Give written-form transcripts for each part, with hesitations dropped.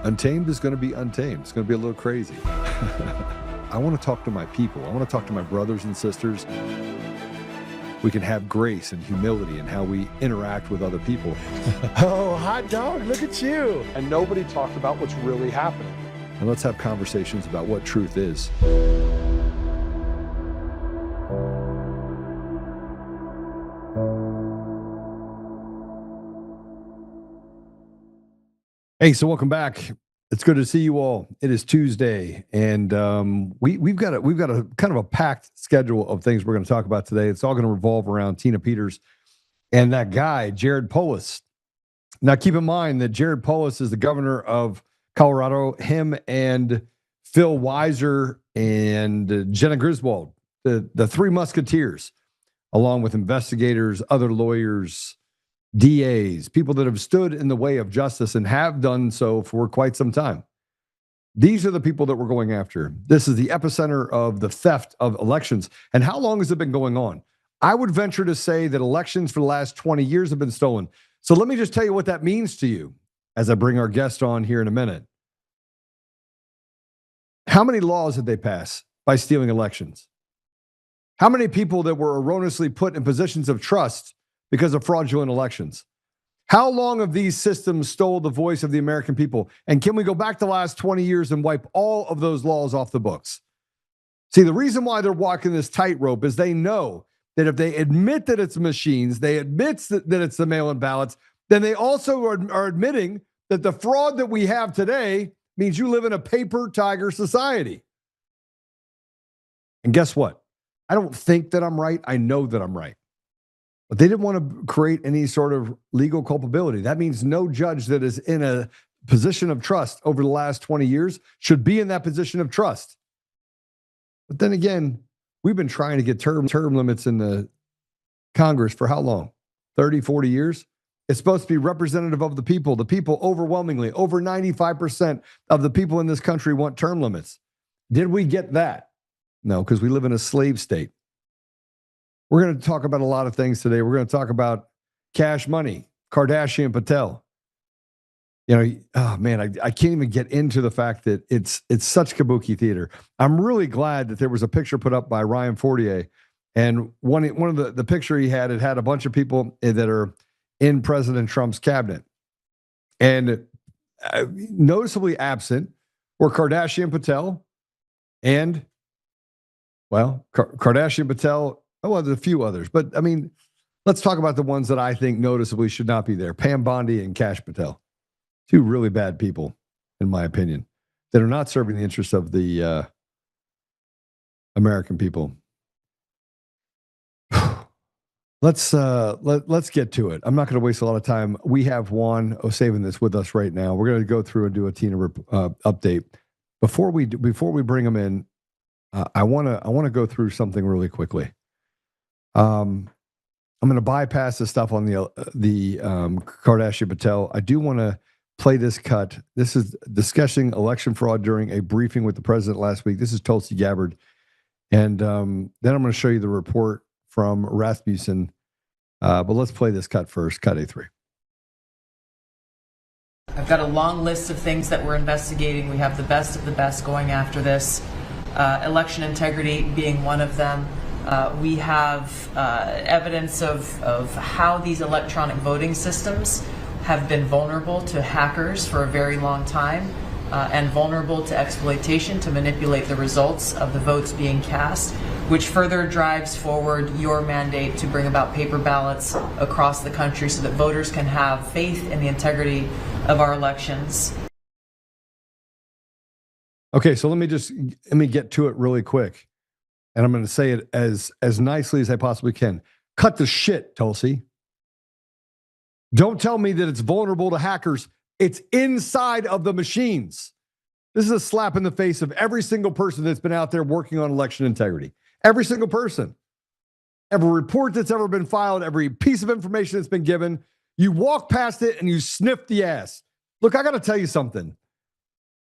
Untamed is going to be untamed. It's going to be a little crazy. I want to talk to my people. I want to talk to my brothers and sisters. We can have grace and humility in how we interact with other people. Oh, hot dog, look at you. And nobody talked about what's really happening. And let's have conversations about what truth is. Hey, so welcome back. It's good to see you all. It is Tuesday, and we've got a kind of a packed schedule of things we're going to talk about today. It's all going to revolve around Tina Peters and that guy, Jared Polis. Now, keep in mind that Jared Polis is the governor of Colorado. Him and Phil Weiser and Jenna Griswold, the three musketeers, along with investigators, other lawyers, DAs, people that have stood in the way of justice and have done so for quite some time. These are the people that we're going after. This is the epicenter of the theft of elections. And how long has it been going on? I would venture to say that elections for the last 20 years have been stolen. So let me just tell you what that means to you as I bring our guest on here in a minute. How many laws did they pass by stealing elections? How many people that were erroneously put in positions of trust because of fraudulent elections? How long have these systems stole the voice of the American people? And can we go back the last 20 years and wipe all of those laws off the books? See, the reason why they're walking this tightrope is they know that if they admit that it's machines, they admit that it's the mail-in ballots, then they also are admitting that the fraud that we have today means you live in a paper tiger society. And guess what? I don't think that I'm right. I know that I'm right. But they didn't want to create any sort of legal culpability. That means no judge that is in a position of trust over the last 20 years should be in that position of trust. But then again, we've been trying to get term limits in the Congress for how long? 30, 40 years? It's supposed to be representative of the people. The people overwhelmingly, over 95% of the people in this country want term limits. Did we get that? No, because we live in a slave state. We're going to talk about a lot of things today. We're going to talk about cash money, Kardashian Patel. You know, oh man, I can't even get into the fact that it's such kabuki theater. I'm really glad that there was a picture put up by Ryan Fortier, and one of the picture he had, it had a bunch of people that are in President Trump's cabinet, and noticeably absent were Kardashian Patel and, well, Kardashian Patel. Oh, well, there's a few others, but I mean, let's talk about the ones that I think noticeably should not be there. Pam Bondi and Kash Patel. Two really bad people, in my opinion, that are not serving the interests of the American people. Let's get to it. I'm not going to waste a lot of time. We have Juan Savin that's with us right now. We're going to go through and do a Tina update. Before we bring him in, I want to go through something really quickly. I'm going to bypass the stuff on the Kardashian Patel. I do want to play this cut. This is discussing election fraud during a briefing with the president last week. This is Tulsi Gabbard. And then I'm going to show you the report from Rasmussen. But let's play this cut first, cut A3. I've got a long list of things that we're investigating. We have the best of the best going after this. Election integrity being one of them. We have evidence of how these electronic voting systems have been vulnerable to hackers for a very long time and vulnerable to exploitation to manipulate the results of the votes being cast, which further drives forward your mandate to bring about paper ballots across the country so that voters can have faith in the integrity of our elections. Okay, so let me get to it really quick. And I'm going to say it as nicely as I possibly can. Cut the shit, Tulsi. Don't tell me that it's vulnerable to hackers. It's inside of the machines. This is a slap in the face of every single person that's been out there working on election integrity. Every single person. Every report that's ever been filed, every piece of information that's been given, you walk past it and you sniff the ass. Look, I got to tell you something.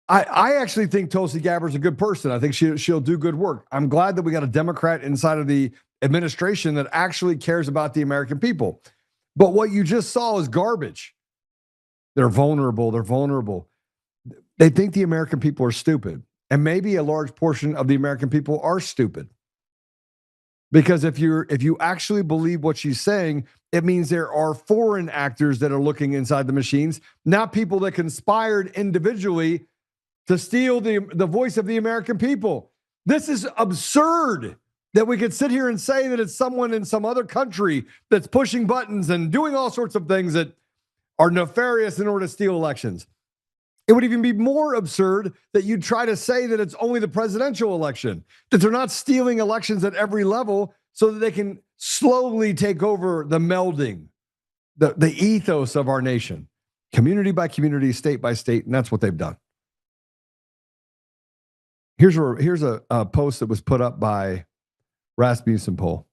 I actually think Tulsi Gabbard's a good person. I think she'll do good work. I'm glad that we got a Democrat inside of the administration that actually cares about the American people. But what you just saw is garbage. They're vulnerable. They think the American people are stupid. And maybe a large portion of the American people are stupid. Because if you actually believe what she's saying, it means there are foreign actors that are looking inside the machines, not people that conspired individually to steal the voice of the American people. This is absurd that we could sit here and say that it's someone in some other country that's pushing buttons and doing all sorts of things that are nefarious in order to steal elections. It would even be more absurd that you'd try to say that it's only the presidential election, that they're not stealing elections at every level so that they can slowly take over the melding, the ethos of our nation, community by community, state by state, and that's what they've done. Here's a post that was put up by Rasmussen poll.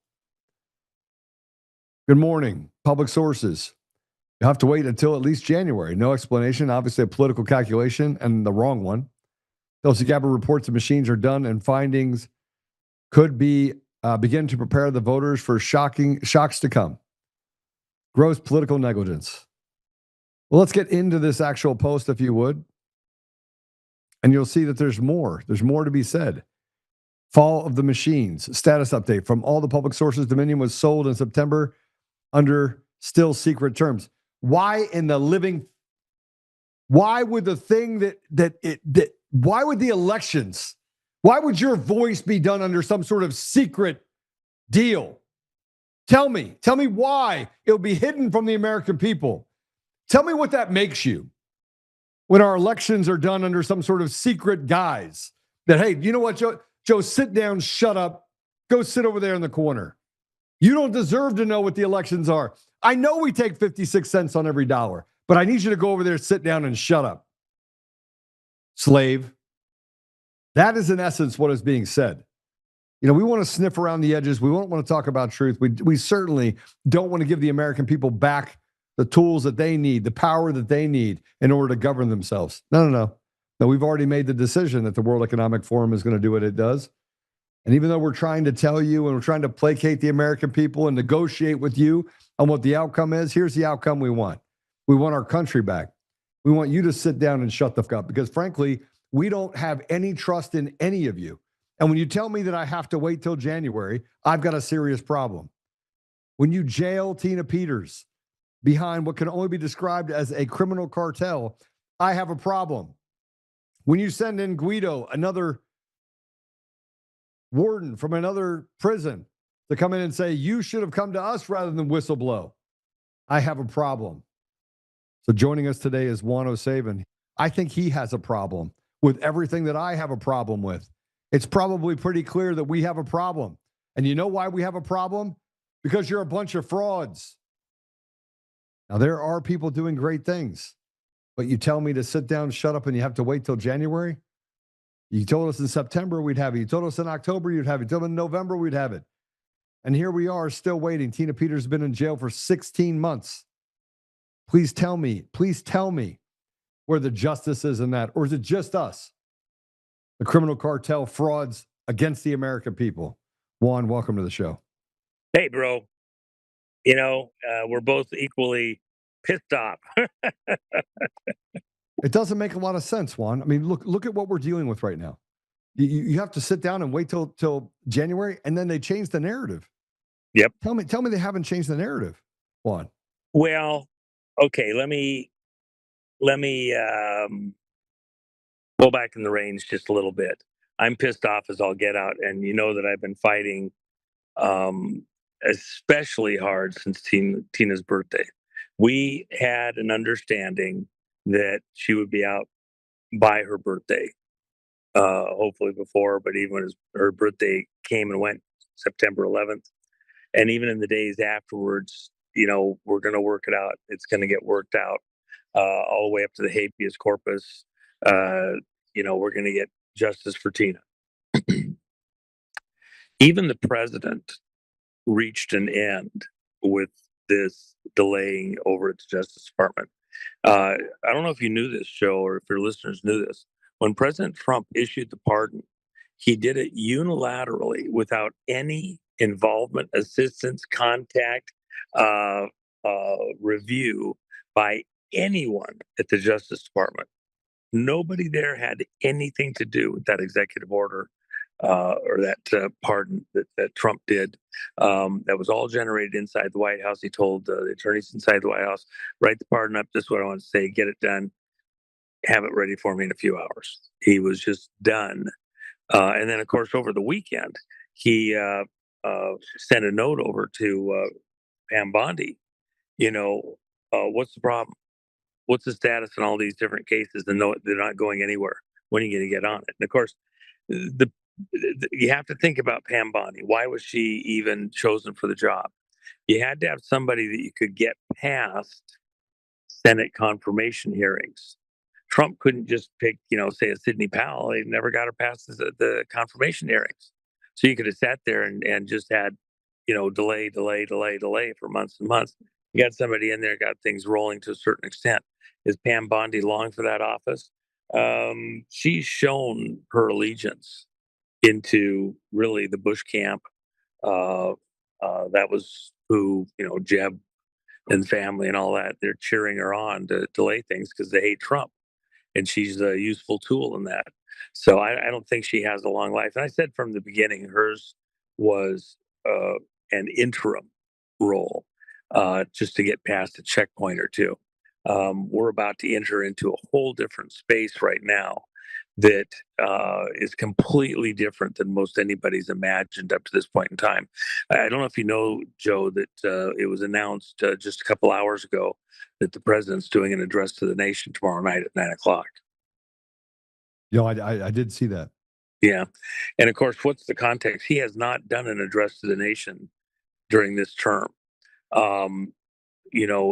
Good morning, public sources. You have to wait until at least January. No explanation. Obviously, a political calculation and the wrong one. Tulsi Gabbard reports the machines are done and findings could be begin to prepare the voters for shocks to come. Gross political negligence. Well, let's get into this actual post, if you would. And you'll see that there's more. There's more to be said. Fall of the machines. Status update. From all the public sources, Dominion was sold in September under still secret terms. Why in the living? Why would the thing why would the elections? Why would your voice be done under some sort of secret deal? Tell me why it would be hidden from the American people. Tell me what that makes you when our elections are done under some sort of secret guise that, hey, you know what, Joe, sit down, shut up, go sit over there in the corner. You don't deserve to know what the elections are. I know we take 56 cents on every dollar, but I need you to go over there, sit down, and shut up. Slave. That is, in essence, what is being said. You know, we want to sniff around the edges. We don't want to talk about truth. We certainly don't want to give the American people back the tools that they need, the power that they need in order to govern themselves. No. We've already made the decision that the World Economic Forum is going to do what it does. And even though we're trying to tell you and we're trying to placate the American people and negotiate with you on what the outcome is, here's the outcome we want. We want our country back. We want you to sit down and shut the fuck up because, frankly, we don't have any trust in any of you. And when you tell me that I have to wait till January, I've got a serious problem. When you jail Tina Peters behind what can only be described as a criminal cartel, I have a problem. When you send in Guido, another warden from another prison, to come in and say, you should have come to us rather than whistleblow, I have a problem. So joining us today is Juan Savin. I think he has a problem with everything that I have a problem with. It's probably pretty clear that we have a problem. And you know why we have a problem? Because you're a bunch of frauds. Now, there are people doing great things, but you tell me to sit down, shut up, and you have to wait till January? You told us in September we'd have it. You told us in October you'd have it. You told us in November we'd have it. And here we are still waiting. Tina Peters has been in jail for 16 months. Please tell me where the justice is in that. Or is it just us? The criminal cartel frauds against the American people. Juan, welcome to the show. Hey, bro. You know, we're both equally pissed off. It doesn't make a lot of sense, Juan. I mean, look at what we're dealing with right now. You have to sit down and wait till January, and then they change the narrative. Yep. Tell me they haven't changed the narrative, Juan. Well, okay, let me pull back in the reins just a little bit. I'm pissed off as all get out, and you know that I've been fighting especially hard since Tina's birthday. We had an understanding that she would be out by her birthday, hopefully before, but even when her birthday came and went, September 11th, and even in the days afterwards, you know, we're going to work it out. It's going to get worked out all the way up to the habeas corpus. You know, we're going to get justice for Tina. Even the president reached an end with this delaying over at the Justice Department. I don't know if you knew this, Joe, or if your listeners knew this. When President Trump issued the pardon, he did it unilaterally without any involvement, assistance, contact, review by anyone at the Justice Department. Nobody there had anything to do with that executive order or that pardon that Trump did. That was all generated inside the White House. He told the attorneys inside the White House, write the pardon up. This is what I want to say. Get it done. Have it ready for me in a few hours. He was just done. And then, of course, over the weekend, he sent a note over to Pam Bondi. What's the problem? What's the status in all these different cases? And no, they're not going anywhere. When are you going to get on it? And of course, you have to think about Pam Bondi. Why was she even chosen for the job? You had to have somebody that you could get past Senate confirmation hearings. Trump couldn't just pick, say a Sidney Powell. They never got her past the confirmation hearings. So you could have sat there and just had, delay for months and months. You got somebody in there, got things rolling to a certain extent. Is Pam Bondi long for that office? She's shown her allegiance into really the Bush camp. That was who, Jeb and family and all that. They're cheering her on to delay things because they hate Trump. And she's a useful tool in that. So I don't think she has a long life. And I said from the beginning, hers was an interim role just to get past a checkpoint or two. We're about to enter into a whole different space right now that is completely different than most anybody's imagined up to this point in time. I don't know if you know, Joe, that it was announced just a couple hours ago that the president's doing an address to the nation tomorrow night at 9:00. I did see that. Yeah. And of course, what's the context? He has not done an address to the nation during this term.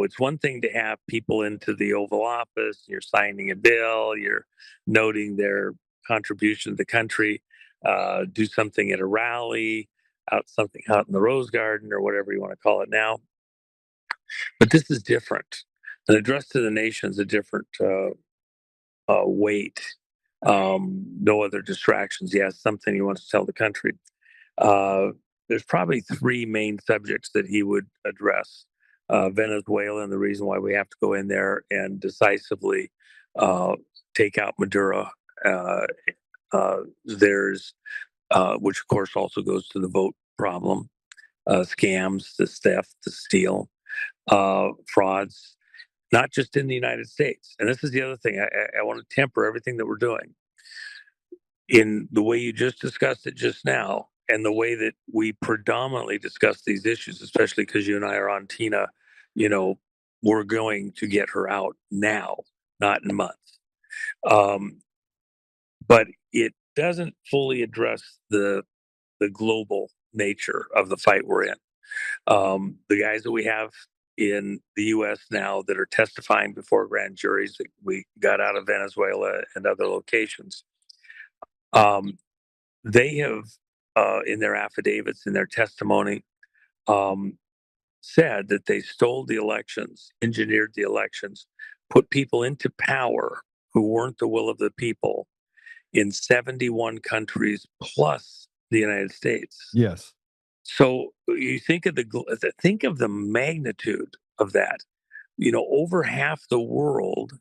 It's one thing to have people into the Oval Office, you're signing a bill, you're noting their contribution to the country, do something at a rally, something out in the Rose Garden or whatever you want to call it now. But this is different. An address to the nation is a different weight. No other distractions. Yes, something he wants to tell the country. There's probably three main subjects that he would address. Venezuela and the reason why we have to go in there and decisively take out Maduro. There's, which of course also goes to the vote problem, scams, the theft, the steal, frauds, not just in the United States. And this is the other thing. I want to temper everything that we're doing in the way you just discussed it just now, and the way that we predominantly discuss these issues, especially because you and I are on Tina, we're going to get her out now, not in months. But it doesn't fully address the global nature of the fight we're in. The guys that we have in the U.S. now that are testifying before grand juries that we got out of Venezuela and other locations, they have, in their affidavits, in their testimony, said that they stole the elections, engineered the elections, put people into power who weren't the will of the people in 71 countries plus the United States. Yes. So you think of the magnitude of that. Over half the world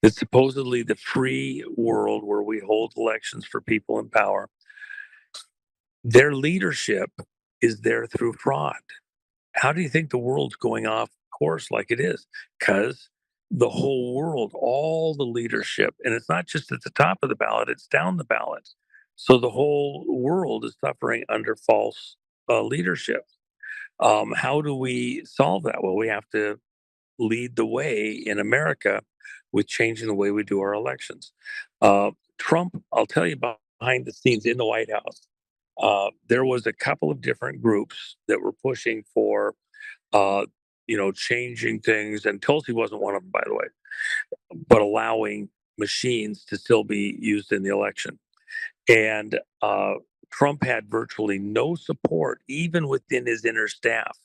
that's supposedly the free world where we hold elections for people in power, their leadership is there through fraud. How do you think the world's going off course like it is? Because the whole world, all the leadership, and it's not just at the top of the ballot, it's down the ballot. So the whole world is suffering under false leadership. How do we solve that? Well, we have to lead the way in America with changing the way we do our elections. Trump, I'll tell you about behind the scenes in the White House. There was a couple of different groups that were pushing for, changing things, and Tulsi wasn't one of them, by the way, but allowing machines to still be used in the election. And Trump had virtually no support, even within his inner staff,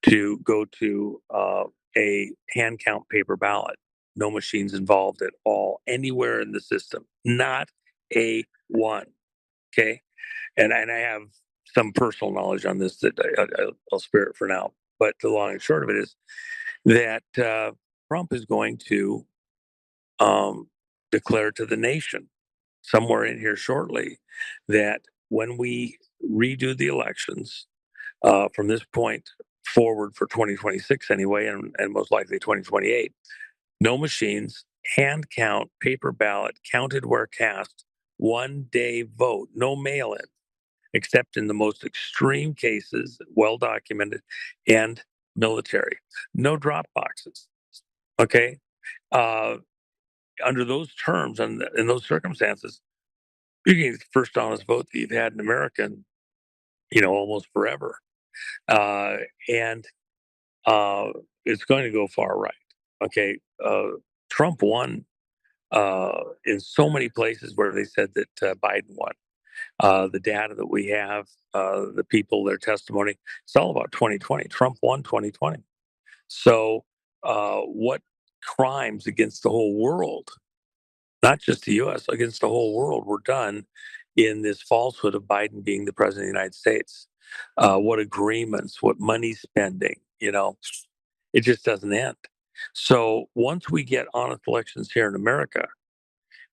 to go to a hand count paper ballot. No machines involved at all, anywhere in the system. Not a one. Okay. And I have some personal knowledge on this that I'll spare it for now. But the long and short of it is that Trump is going to declare to the nation somewhere in here shortly that when we redo the elections from this point forward for 2026 anyway, and most likely 2028, no machines, hand count, paper ballot, counted where cast, 1 day vote, no mail in, except in the most extreme cases, well documented, and military. No drop boxes. Okay. Under those terms and in those circumstances, you can get the first honest vote that you've had in America in, almost forever. And it's going to go far right. Okay. Trump won in so many places where they said that Biden won. The data that we have, the people, their testimony, it's all about 2020. Trump won 2020. So, what crimes against the whole world, not just the US, against the whole world, were done in this falsehood of Biden being the president of the United States? What agreements, what money spending, it just doesn't end. So, once we get honest elections here in America,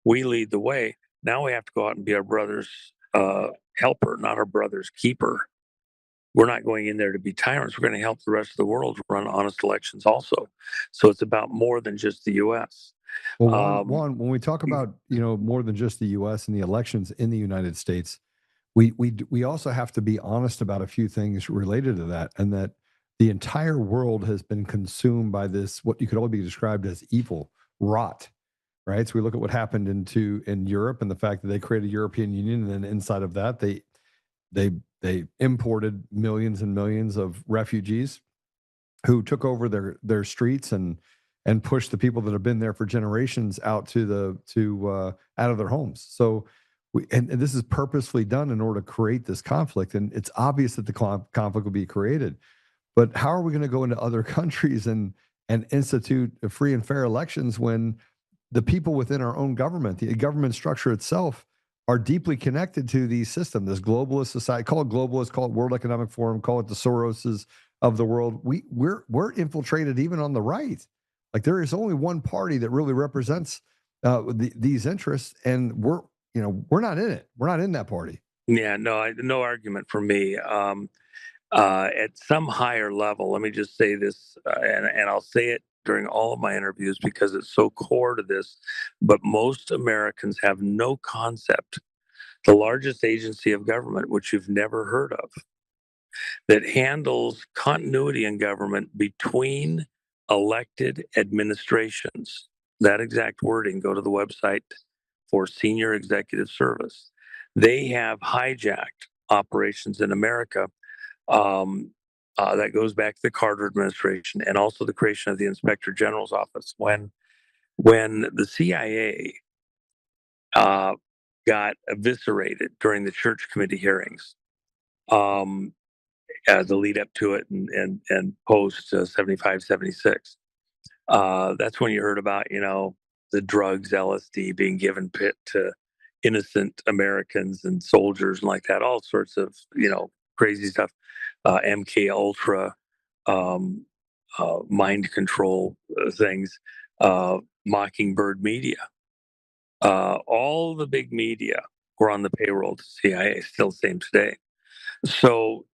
we lead the way. Now we have to go out and be our brother's helper, not our brother's keeper. We're not going in there to be tyrants. We're going to help the rest of the world run honest elections also. So it's about more than just the U.S. Well, Juan, when we talk about more than just the U.S. and the elections in the United States, we also have to be honest about a few things related to that, and that the entire world has been consumed by this, what you could only be described as evil, rot. Right. So we look at what happened in Europe and the fact that they created a European Union, and then inside of that, they imported millions and millions of refugees who took over their streets and pushed the people that have been there for generations out out of their homes. So and this is purposefully done in order to create this conflict. And it's obvious that the conflict will be created. But how are we going to go into other countries and institute free and fair elections when the people within our own government, the government structure itself, are deeply connected to the system, this globalist society? Call it globalist, call it World Economic Forum, call it the Soroses of the world. We're infiltrated even on the right. Like, there is only one party that really represents these interests, and we're not in it. We're not in that party. Yeah, no argument for me. At some higher level, let me just say this, and I'll say it during all of my interviews because it's so core to this, but most Americans have no concept. The largest agency of government, which you've never heard of, that handles continuity in government between elected administrations, that exact wording, go to the website for Senior Executive Service. They have hijacked operations in America. That goes back to the Carter administration and also the creation of the Inspector General's office. When the CIA got eviscerated during the Church Committee hearings, the lead up to it and post 75, 76, that's when you heard about, the drugs, LSD, being given to innocent Americans and soldiers and like that, all sorts of, crazy stuff. MK Ultra, mind control things, Mockingbird media. All the big media were on the payroll to CIA, still the same today. So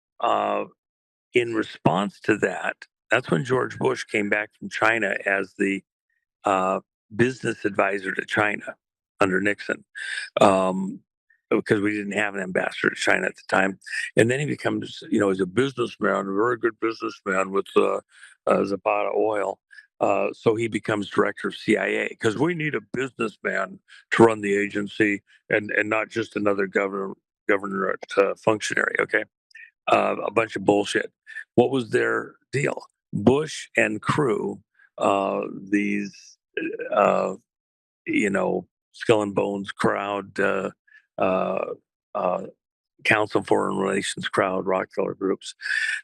in response to that, that's when George Bush came back from China as the business advisor to China under Nixon. Because we didn't have an ambassador to China at the time. And then he becomes, he's a businessman, a very good businessman with Zapata oil. So he becomes director of CIA because we need a businessman to run the agency and not just another governor functionary, okay? A bunch of bullshit. What was their deal? Bush and crew, these, skull and bones crowd, Council on Foreign Relations crowd, Rockefeller groups,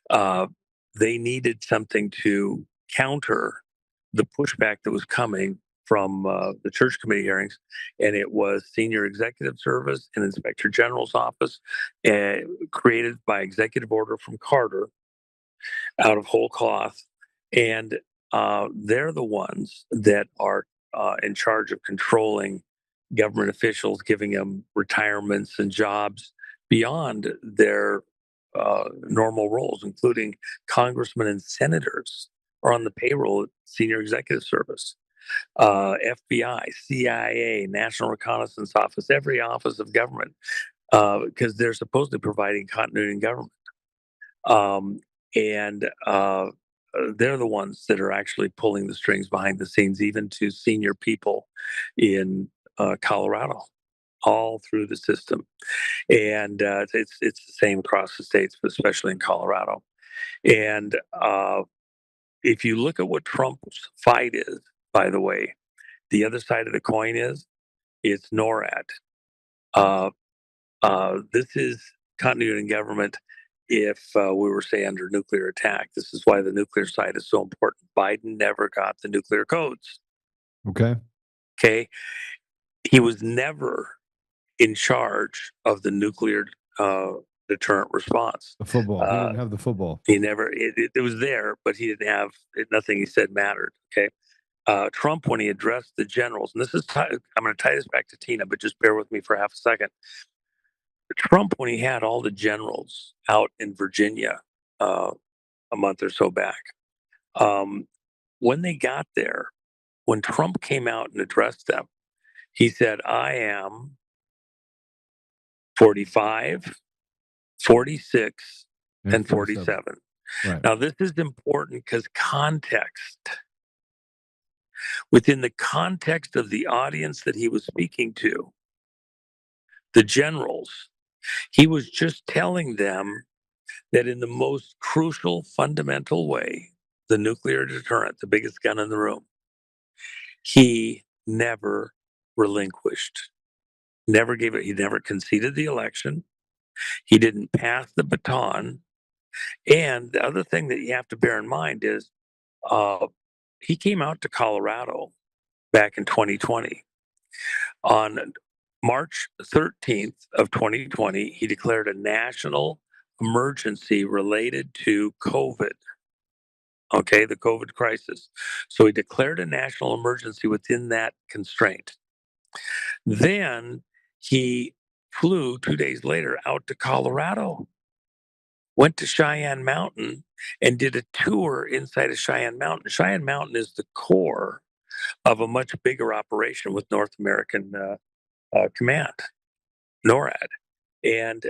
they needed something to counter the pushback that was coming from the Church Committee hearings, and it was Senior Executive Service and Inspector General's office, created by executive order from Carter out of whole cloth. And they're the ones that are in charge of controlling government officials, giving them retirements and jobs beyond their normal roles, including congressmen and senators are on the payroll at senior executive service. FBI, CIA, National Reconnaissance Office, every office of government, because they're supposedly providing continuity in government. And they're the ones that are actually pulling the strings behind the scenes, even to senior people in Colorado, all through the system. And it's the same across the states, but especially in Colorado. And if you look at what Trump's fight is, by the way, the other side of the coin is it's NORAD. This is continuity in government. If we were, say, under nuclear attack, this is why the nuclear side is so important. Biden never got the nuclear codes. Okay. Okay. He was never in charge of the nuclear deterrent response. The football. He didn't have the football. He never, it was there, but he didn't have nothing he said mattered. Okay. Trump, when he addressed the generals, and this is, I'm going to tie this back to Tina, but just bear with me for half a second. Trump, when he had all the generals out in Virginia a month or so back, when they got there, when Trump came out and addressed them, he said, I am 45, 46, and 47. Right. Now, this is important because context. Within the context of the audience that he was speaking to, the generals, he was just telling them that in the most crucial, fundamental way, the nuclear deterrent, the biggest gun in the room, he never relinquished, never gave it. He never conceded the election. He didn't pass the baton. And the other thing that you have to bear in mind is he came out to Colorado back in 2020. On March 13th of 2020, he declared a national emergency related to COVID. Okay, the COVID crisis. So he declared a national emergency within that constraint. Then he flew 2 days later out to Colorado, went to Cheyenne Mountain, and did a tour inside of Cheyenne Mountain. Cheyenne Mountain is the core of a much bigger operation with North American Command, NORAD, and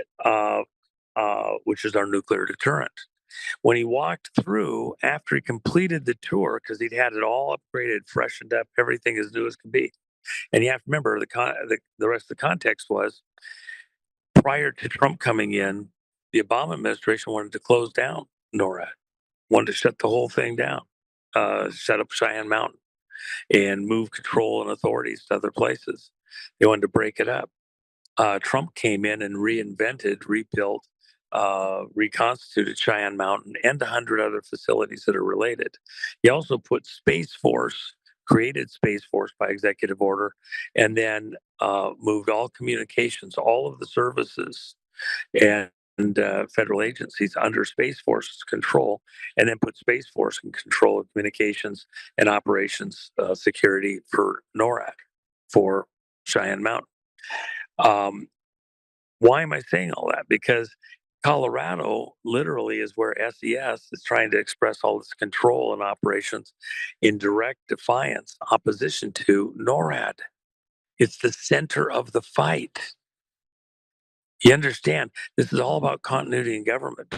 which is our nuclear deterrent. When he walked through, after he completed the tour, because he'd had it all upgraded, freshened up, everything as new as could be. And you have to remember the rest of the context was prior to Trump coming in, the Obama administration wanted to close down NORAD, wanted to shut the whole thing down, shut up Cheyenne Mountain, and move control and authorities to other places. They wanted to break it up. Trump came in and reinvented, rebuilt, reconstituted Cheyenne Mountain and 100 other facilities that are related. He also put Space Force, created Space Force by executive order, and then moved all communications, all of the services and federal agencies under Space Force's control, and then put Space Force in control of communications and operations security for NORAD, for Cheyenne Mountain. Why am I saying all that? Because Colorado literally is where SES is trying to express all this control and operations in direct defiance, opposition to NORAD. It's the center of the fight. You understand, this is all about continuity in government.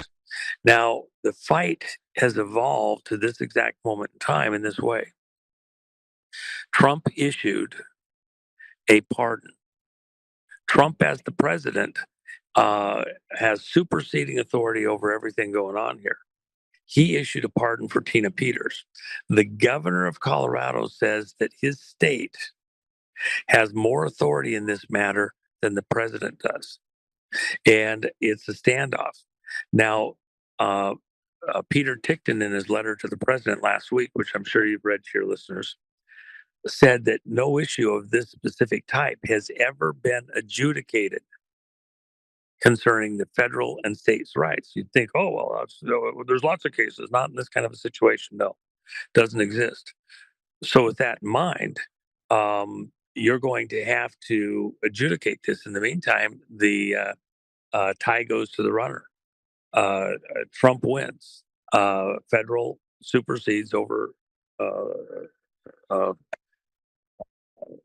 Now, the fight has evolved to this exact moment in time in this way. Trump issued a pardon. Trump, as the president, has superseding authority over everything going on here. He issued a pardon for Tina Peters. The governor of Colorado says that his state has more authority in this matter than the president does. And it's a standoff. Now, Peter Tickton, in his letter to the president last week, which I'm sure you've read to your listeners, said that no issue of this specific type has ever been adjudicated concerning the federal and states' rights. You'd think, oh, well, there's lots of cases, not in this kind of a situation. No, doesn't exist. So with that in mind, you're going to have to adjudicate this. In the meantime, the tie goes to the runner. Trump wins. Federal supersedes over, uh,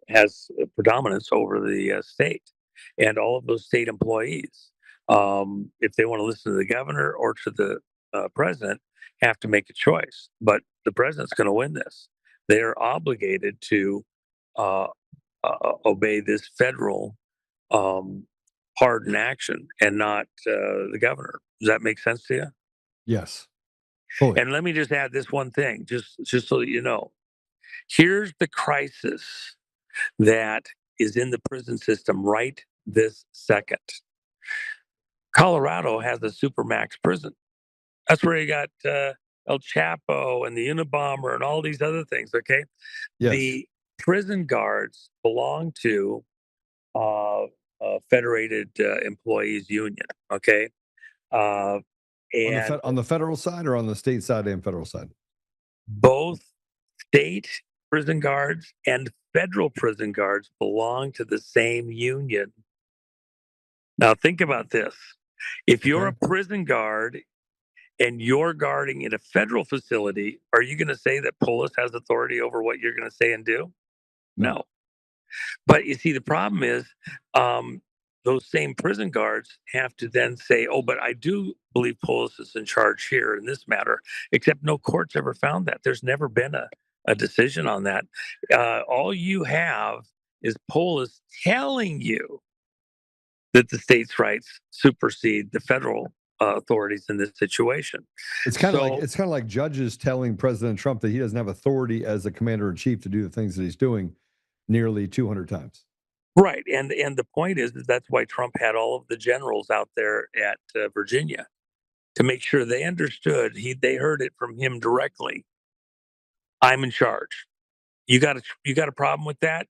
has predominance over the state and all of those state employees. If they want to listen to the governor or to the president, have to make a choice. But the president's going to win this. They are obligated to uh, obey this federal pardon action and not the governor. Does that make sense to you? Yes. Fully. And let me just add this one thing, just so that you know. Here's the crisis that is in the prison system right this second. Colorado has a supermax prison. That's where you got El Chapo and the Unabomber and all these other things. Okay, Yes. the prison guards belong to Federated Employees Union. Okay, and on the federal side or on the state side and federal side? both state prison guards and federal prison guards belong to the same union. Now, think about this. If you're a prison guard and you're guarding in a federal facility, are you going to say that Polis has authority over what you're going to say and do? No. But you see, the problem is those same prison guards have to then say, oh, but I do believe Polis is in charge here in this matter, except no court's ever found that. There's never been a decision on that. All you have is Polis telling you that the states' rights supersede the federal authorities in this situation. It's kind of like judges telling President Trump that he doesn't have authority as the commander in chief to do the things that he's doing nearly 200 times. Right, and the point is that's why Trump had all of the generals out there at Virginia to make sure they understood. They heard it from him directly. I'm in charge. You got a problem with that?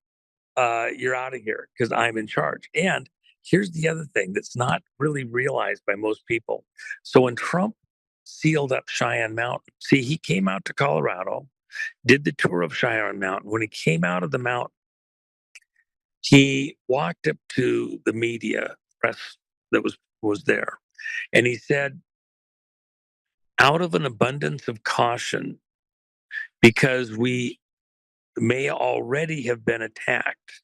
You're out of here because I'm in charge. And here's the other thing that's not really realized by most people. So when Trump sealed up Cheyenne Mountain, see, he came out to Colorado, did the tour of Cheyenne Mountain. When he came out of the mountain, he walked up to the media press that was there, and he said, out of an abundance of caution, because we may already have been attacked,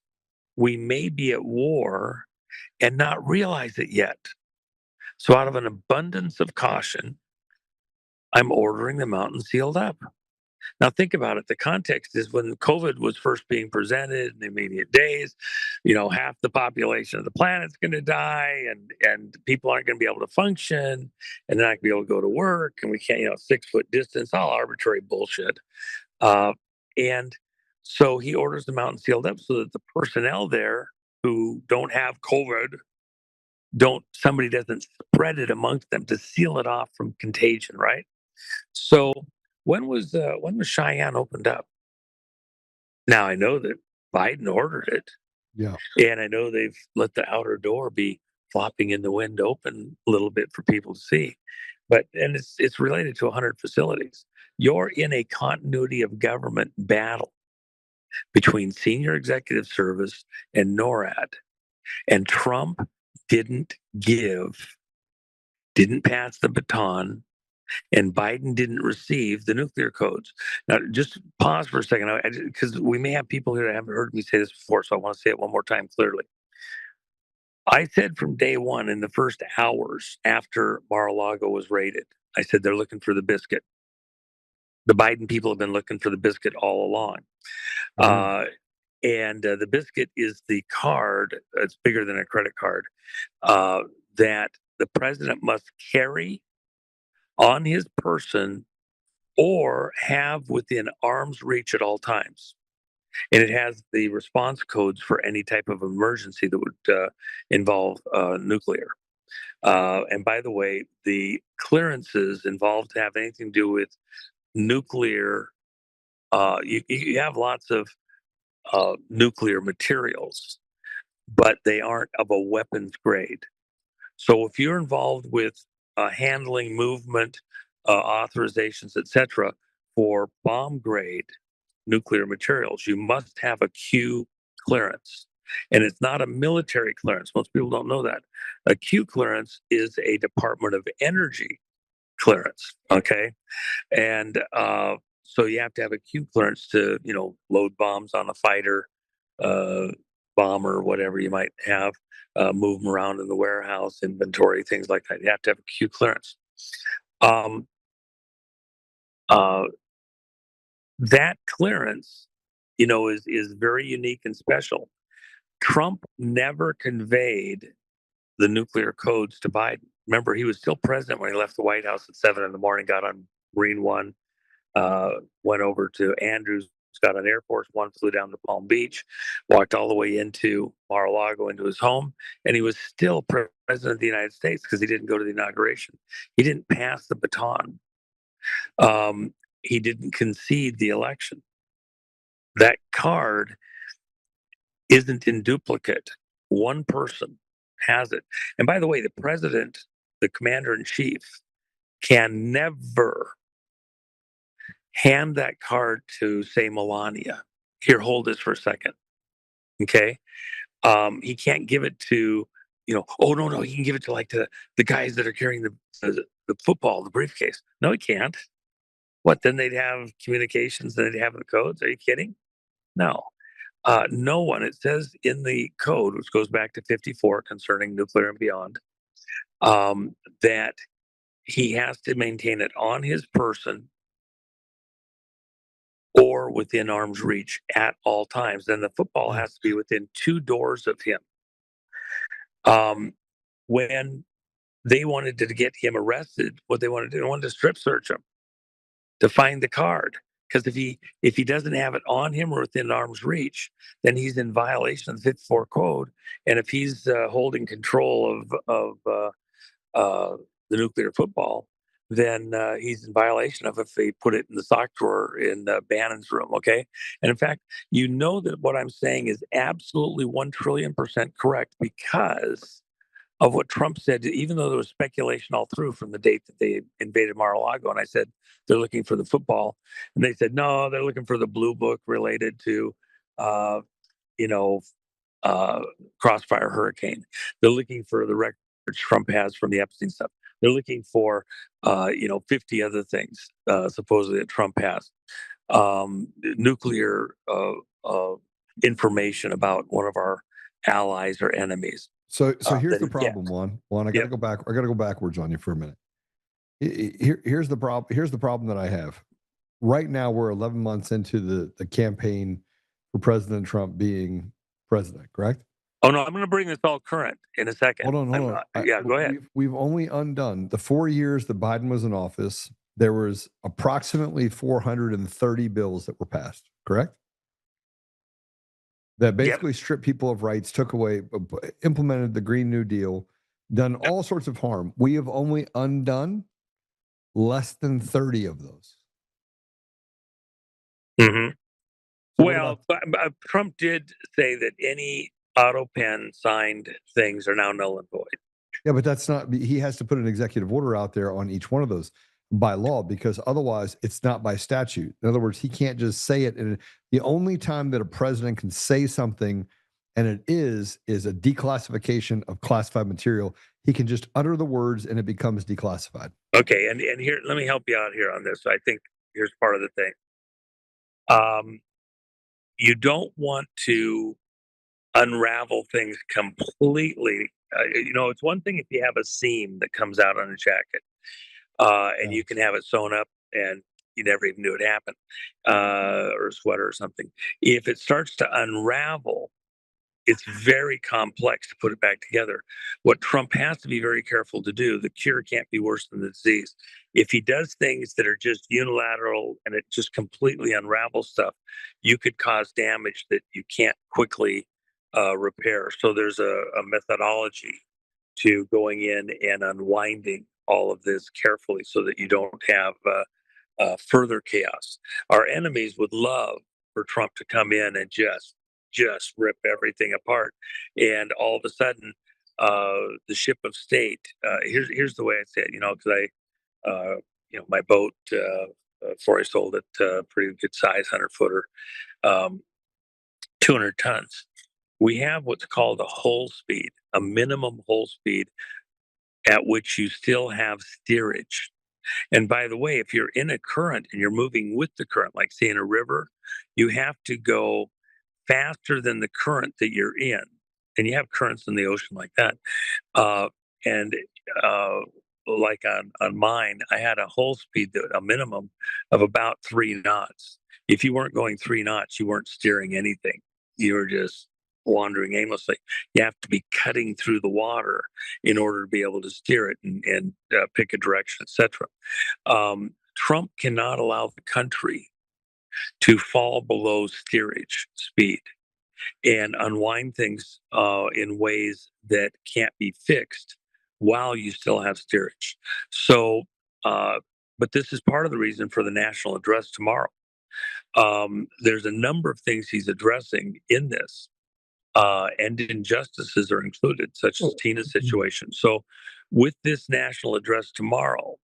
we may be at war and not realize it yet. So out of an abundance of caution, I'm ordering the mountain sealed up. Now think about it. The context is when COVID was first being presented in the immediate days, half the population of the planet's going to die and people aren't going to be able to function and they're not going to be able to go to work and we can't, 6 foot distance, all arbitrary bullshit. And so he orders the mountain sealed up so that the personnel there who don't have COVID, somebody doesn't spread it amongst them, to seal it off from contagion, right? So when was Cheyenne opened up? Now I know that Biden ordered it. Yeah. And I know they've let the outer door be flopping in the wind open a little bit for people to see. And it's related to 100 facilities. You're in a continuity of government battle between senior executive service and NORAD. And Trump didn't pass the baton, and Biden didn't receive the nuclear codes. Now, just pause for a second, because we may have people here that haven't heard me say this before, so I want to say it one more time clearly. I said from day one, in the first hours after Mar-a-Lago was raided, I said they're looking for the biscuit. The Biden people have been looking for the biscuit all along. And the biscuit is the card, it's bigger than a credit card, that the president must carry on his person or have within arm's reach at all times. And it has the response codes for any type of emergency that would involve nuclear. And by the way, the clearances involved to have anything to do with nuclear, you have lots of nuclear materials, but they aren't of a weapons grade. So if you're involved with handling, movement, authorizations, etc., for bomb grade, nuclear materials, you must have a Q clearance. And it's not a military clearance. Most people don't know that. A Q clearance is a Department of Energy clearance. Okay. And so you have to have a Q clearance to, load bombs on a fighter, bomber, whatever you might have, move them around in the warehouse, inventory, things like that. You have to have a Q clearance. Um, that clearance, is very unique and special. Trump never conveyed the nuclear codes to Biden. Remember, he was still president when he left the White House at 7 a.m, got on Marine One, went over to Andrews, got on Air Force One, flew down to Palm Beach, walked all the way into Mar-a-Lago into his home, and he was still president of the United States because he didn't go to the inauguration. He didn't pass the baton. He didn't concede the election. That card isn't in duplicate. One person has it. And by the way, the president, the commander in chief, can never hand that card to, say, Melania. Here, hold this for a second. Okay. He can't give it to, oh, no, he can give it to like the guys that are carrying the football, the briefcase. No, he can't. What, then they'd have communications, then they'd have the codes? Are you kidding? No. No one. It says in the code, which goes back to 54 concerning nuclear and beyond, that he has to maintain it on his person or within arm's reach at all times. Then the football has to be within 2 doors of him. When they wanted to get him arrested, what they wanted to do, they wanted to strip search him to find the card. Because if he doesn't have it on him or within arm's reach, then he's in violation of the 54 code. And if he's holding control of the nuclear football, then he's in violation of if they put it in the sock drawer in Bannon's room. Okay. And in fact, that what I'm saying is absolutely 1 trillion% correct because of what Trump said, even though there was speculation all through from the date that they invaded Mar-a-Lago. And I said, they're looking for the football. And they said, no, they're looking for the blue book related to, Crossfire Hurricane. They're looking for the records Trump has from the Epstein stuff. They're looking for, 50 other things, supposedly that Trump has. Nuclear information about one of our allies or enemies. So here's the problem, Juan. Juan, I got to go back. I got to go backwards on you for a minute. Here's the problem. Here's the problem that I have. Right now, we're 11 months into the campaign for President Trump being president. Correct? Oh no, I'm going to bring this all current in a second. Hold on. Go ahead. We've only undone the 4 years that Biden was in office. There was approximately 430 bills that were passed. Correct? That basically stripped people of rights, took away, implemented the Green New Deal, done all sorts of harm. We have only undone less than 30 of those. Mm-hmm. So well, Trump did say that any auto pen signed things are now null and void. Yeah, but that's not, he has to put an executive order out there on each one of those by law, because otherwise it's not by statute. In other words, he can't just say it. And the only time that a president can say something and it is a declassification of classified material, he can just utter the words and it becomes declassified. Okay. And here, let me help you out here on this. I think here's part of the thing. You don't want to unravel things completely. It's one thing if you have a seam that comes out on a jacket, and you can have it sewn up and you never even knew it happened, or a sweater or something. If it starts to unravel, it's very complex to put it back together. What Trump has to be very careful to do, the cure can't be worse than the disease. If he does things that are just unilateral and it just completely unravels stuff, you could cause damage that you can't quickly repair. So there's a methodology to going in and unwinding all of this carefully so that you don't have further chaos. Our enemies would love for Trump to come in and just rip everything apart, and all of a sudden the ship of state, here's the way I say it, because I my boat before I sold it, pretty good size, 100-footer, 200 tons. We have what's called a hull speed, a minimum hull speed at which you still have steerage. And by the way, if you're in a current and you're moving with the current, like say in a river, you have to go faster than the current that you're in. And you have currents in the ocean like that. And like on mine, I had a hull speed, a minimum of about 3 knots. If you weren't going 3 knots, you weren't steering anything. You were just wandering aimlessly. You have to be cutting through the water in order to be able to steer it and pick a direction, etc. Trump cannot allow the country to fall below steerage speed and unwind things in ways that can't be fixed while you still have steerage. So, but this is part of the reason for the national address tomorrow. There's a number of things he's addressing in this, and injustices are included, such as Tina's situation. So, with this national address tomorrow,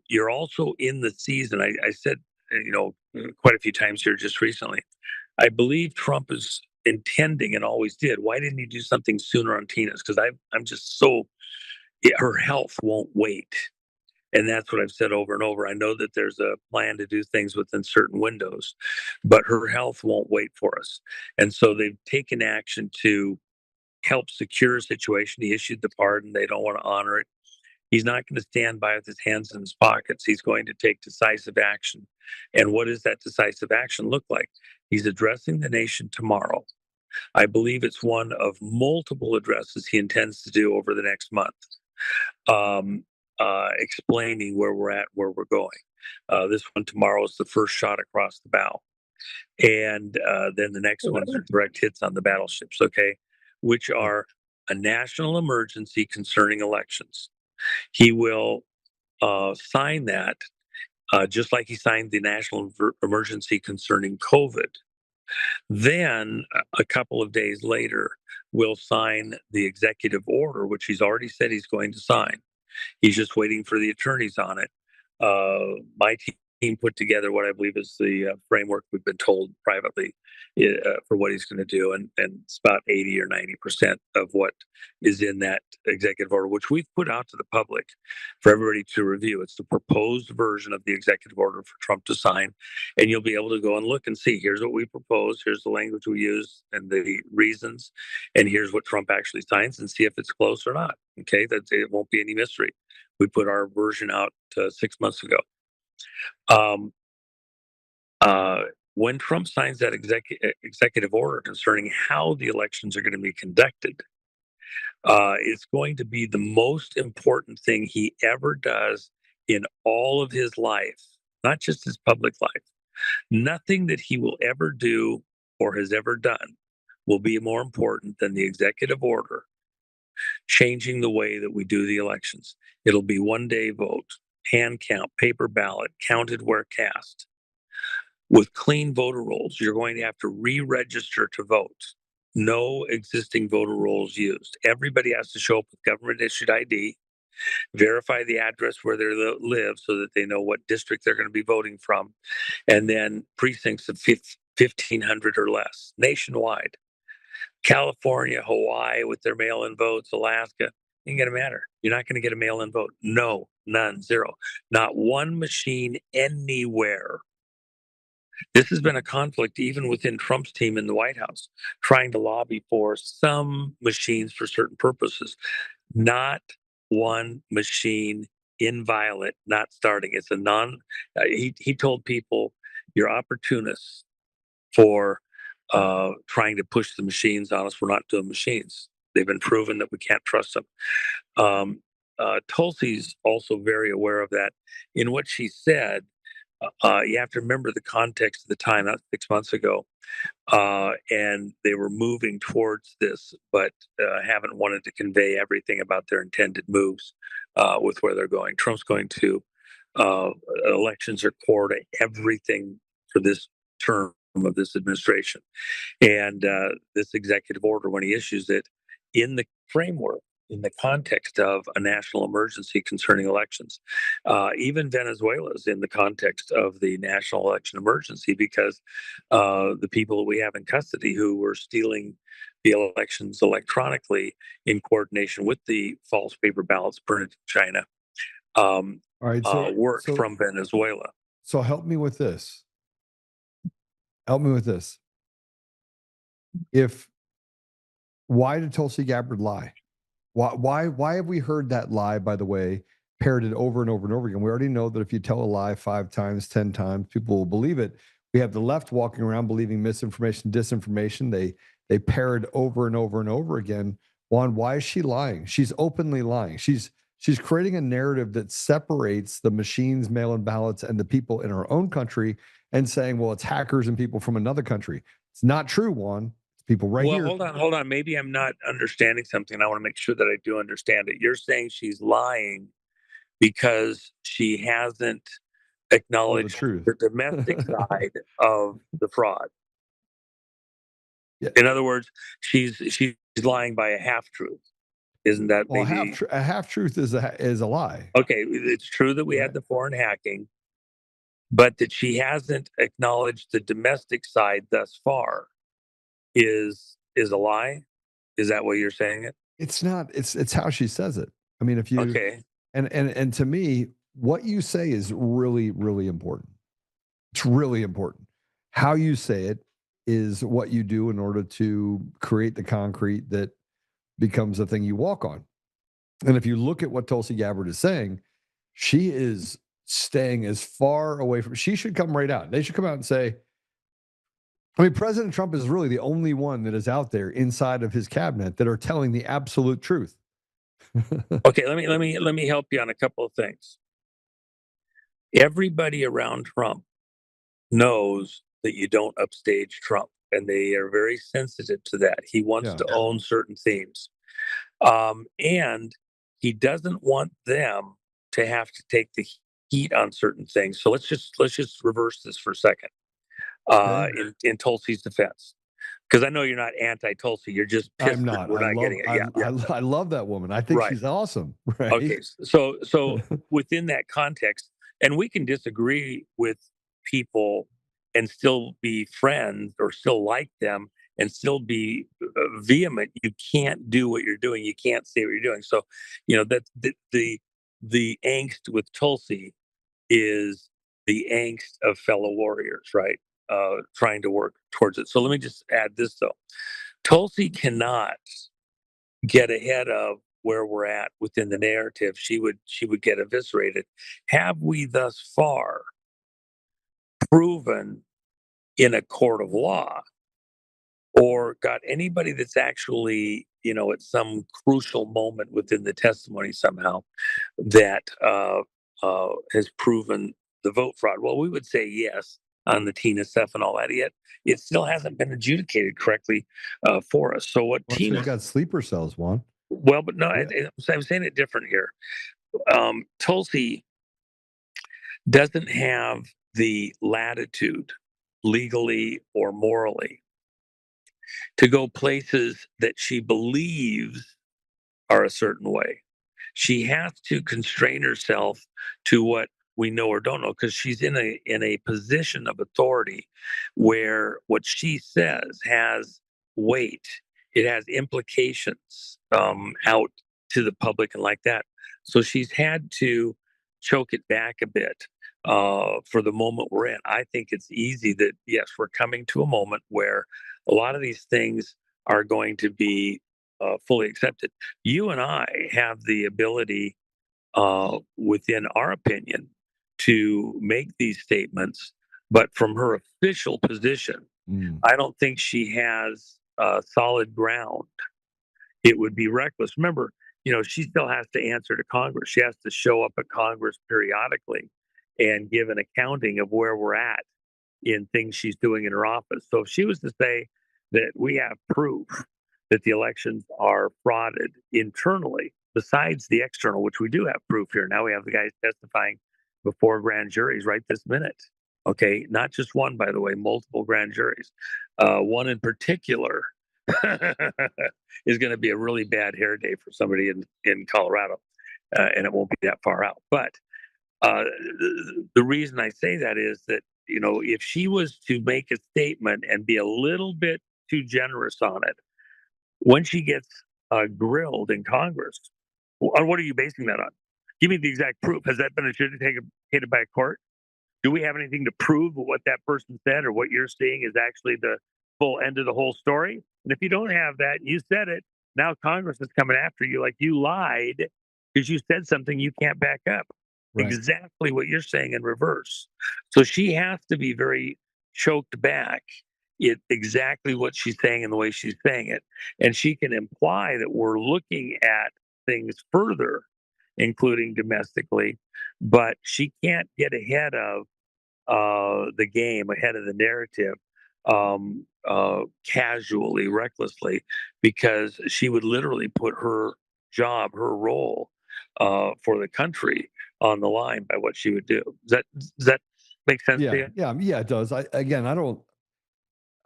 you're also in the season. I said, quite a few times here just recently, I believe Trump is intending and always did. Why didn't he do something sooner on Tina's? Because I'm just so, her health won't wait. And that's what I've said over and over. I know that there's a plan to do things within certain windows, but her health won't wait for us. And so they've taken action to help secure a situation. He issued the pardon. They don't want to honor it. He's not going to stand by with his hands in his pockets. He's going to take decisive action. And what does that decisive action look like? He's addressing the nation tomorrow. I believe it's one of multiple addresses he intends to do over the next month, explaining where we're at, where we're going. This one tomorrow is the first shot across the bow. And then the next ones are direct hits on the battleships, okay, which are a national emergency concerning elections. He will sign that just like he signed the national emergency concerning COVID. Then a couple of days later, we'll sign the executive order, which he's already said he's going to sign. He's just waiting for the attorneys on it. My team put together what I believe is the framework we've been told privately for what he's going to do, and it's about 80 or 90% of what is in that executive order, which we've put out to the public for everybody to review. It's the proposed version of the executive order for Trump to sign, and you'll be able to go and look and see, here's what we propose, here's the language we use and the reasons, and here's what Trump actually signs, and see if it's close or not. Okay, that it won't be any mystery. We put our version out 6 months ago. When Trump signs that executive order concerning how the elections are going to be conducted, it's going to be the most important thing he ever does in all of his life, not just his public life. Nothing that he will ever do or has ever done will be more important than the executive order changing the way that we do the elections. It'll be one-day vote, hand count, paper ballot, counted where cast. With clean voter rolls, you're going to have to re-register to vote. No existing voter rolls used. Everybody has to show up with government-issued ID, verify the address where they live so that they know what district they're going to be voting from, and then precincts of 1,500 or less nationwide. California, Hawaii with their mail-in votes, Alaska, ain't going to matter. You're not going to get a mail-in vote. No, none, zero. Not one machine anywhere. This has been a conflict even within Trump's team in the White House, trying to lobby for some machines for certain purposes. Not one machine inviolate, not starting. It's a he told people, you're opportunists for trying to push the machines on us. We're not doing machines. They've been proven that we can't trust them. Tulsi's also very aware of that. In what she said, you have to remember the context of the time. That's 6 months ago. And they were moving towards this, but haven't wanted to convey everything about their intended moves with where they're going. Trump's going to, elections are core to everything for this term of this administration. And this executive order, when he issues it, in the framework, in the context of a national emergency concerning elections. Even Venezuela is in the context of the national election emergency because the people that we have in custody who were stealing the elections electronically in coordination with the false paper ballots printed in China All right. worked from Venezuela. So help me with this. Help me with this. Why did Tulsi Gabbard lie? Why have we heard that lie, by the way, parroted over and over and over again? We already know that if you tell a lie 5 times, 10 times, people will believe it. We have the left walking around believing misinformation, disinformation. They parrot over and over and over again. Juan, why is she lying? She's openly lying. She's creating a narrative that separates the machines, mail-in ballots, and the people in our own country and saying, well, it's hackers and people from another country. It's not true, Juan. It's people right here. Hold on. Maybe I'm not understanding something. I want to make sure that I do understand it. You're saying she's lying because she hasn't acknowledged the domestic side of the fraud. Yeah. In other words, she's lying by a half truth. Isn't that maybe a half truth is a lie? Okay, it's true that we had the foreign hacking, but that she hasn't acknowledged the domestic side thus far is a lie. Is that what you're saying? It's not. It's how she says it. I mean, if you and to me, what you say is really, really important. It's really important. How you say it is what you do in order to create the concrete that becomes a thing you walk on. And if you look at what Tulsi Gabbard is saying, she is staying as far away from. She should come right out. They should come out and say, I mean, President Trump is really the only one that is out there inside of his cabinet that are telling the absolute truth. Okay, let me help you on a couple of things. Everybody around Trump knows that you don't upstage Trump, and they are very sensitive to that. He wants to own certain themes, and he doesn't want them to have to take the heat on certain things. So let's just reverse this for a second. In Tulsi's defense, because I know you're not anti-Tulsi, you're just pissed I'm not. We're not getting it. I love that woman. I think she's awesome. Right. Okay, so within that context, and we can disagree with people and still be friends or still like them and still be vehement. You can't do what you're doing. You can't say what you're doing. So, that the angst with Tulsi is the angst of fellow warriors, right? Trying to work towards it. So let me just add this though. Tulsi cannot get ahead of where we're at within the narrative. She would get eviscerated. Have we thus far proven in a court of law or got anybody that's actually, at some crucial moment within the testimony somehow that has proven the vote fraud? Well, we would say yes on the Tina stuff and all that, yet it still hasn't been adjudicated correctly for us. So what Tina got sleeper cells, Juan. Well, but no, I'm saying it different here. Tulsi doesn't have the latitude, legally or morally, to go places that she believes are a certain way. She has to constrain herself to what we know or don't know, because she's in a position of authority where what she says has weight. It has implications out to the public and like that. So she's had to choke it back a bit for the moment we're in. I think it's easy that, yes, we're coming to a moment where a lot of these things are going to be fully accepted. You and I have the ability within our opinion to make these statements, but from her official position, I don't think she has solid ground. It would be reckless. Remember, she still has to answer to Congress. She has to show up at Congress periodically and give an accounting of where we're at in things she's doing in her office. So if she was to say that we have proof that the elections are frauded internally, besides the external, which we do have proof here. Now we have the guys testifying before grand juries right this minute. Okay, not just one, by the way, multiple grand juries. One in particular is going to be a really bad hair day for somebody in Colorado, and it won't be that far out. But the reason I say that is that, if she was to make a statement and be a little bit too generous on it, when she gets grilled in Congress, on what are you basing that on? Give me the exact proof. Has that been adjudicated by a court? Do we have anything to prove what that person said or what you're seeing is actually the full end of the whole story? And if you don't have that, you said it. Now Congress is coming after you like you lied because you said something you can't back up. Right. Exactly what you're saying in reverse. So she has to be very choked back exactly what she's saying and the way she's saying it. And she can imply that we're looking at things further, including domestically, but she can't get ahead of the game, ahead of the narrative, casually, recklessly, because she would literally put her job, her role for the country on the line by what she would do. Does that make sense to you? Yeah, it does. I don't.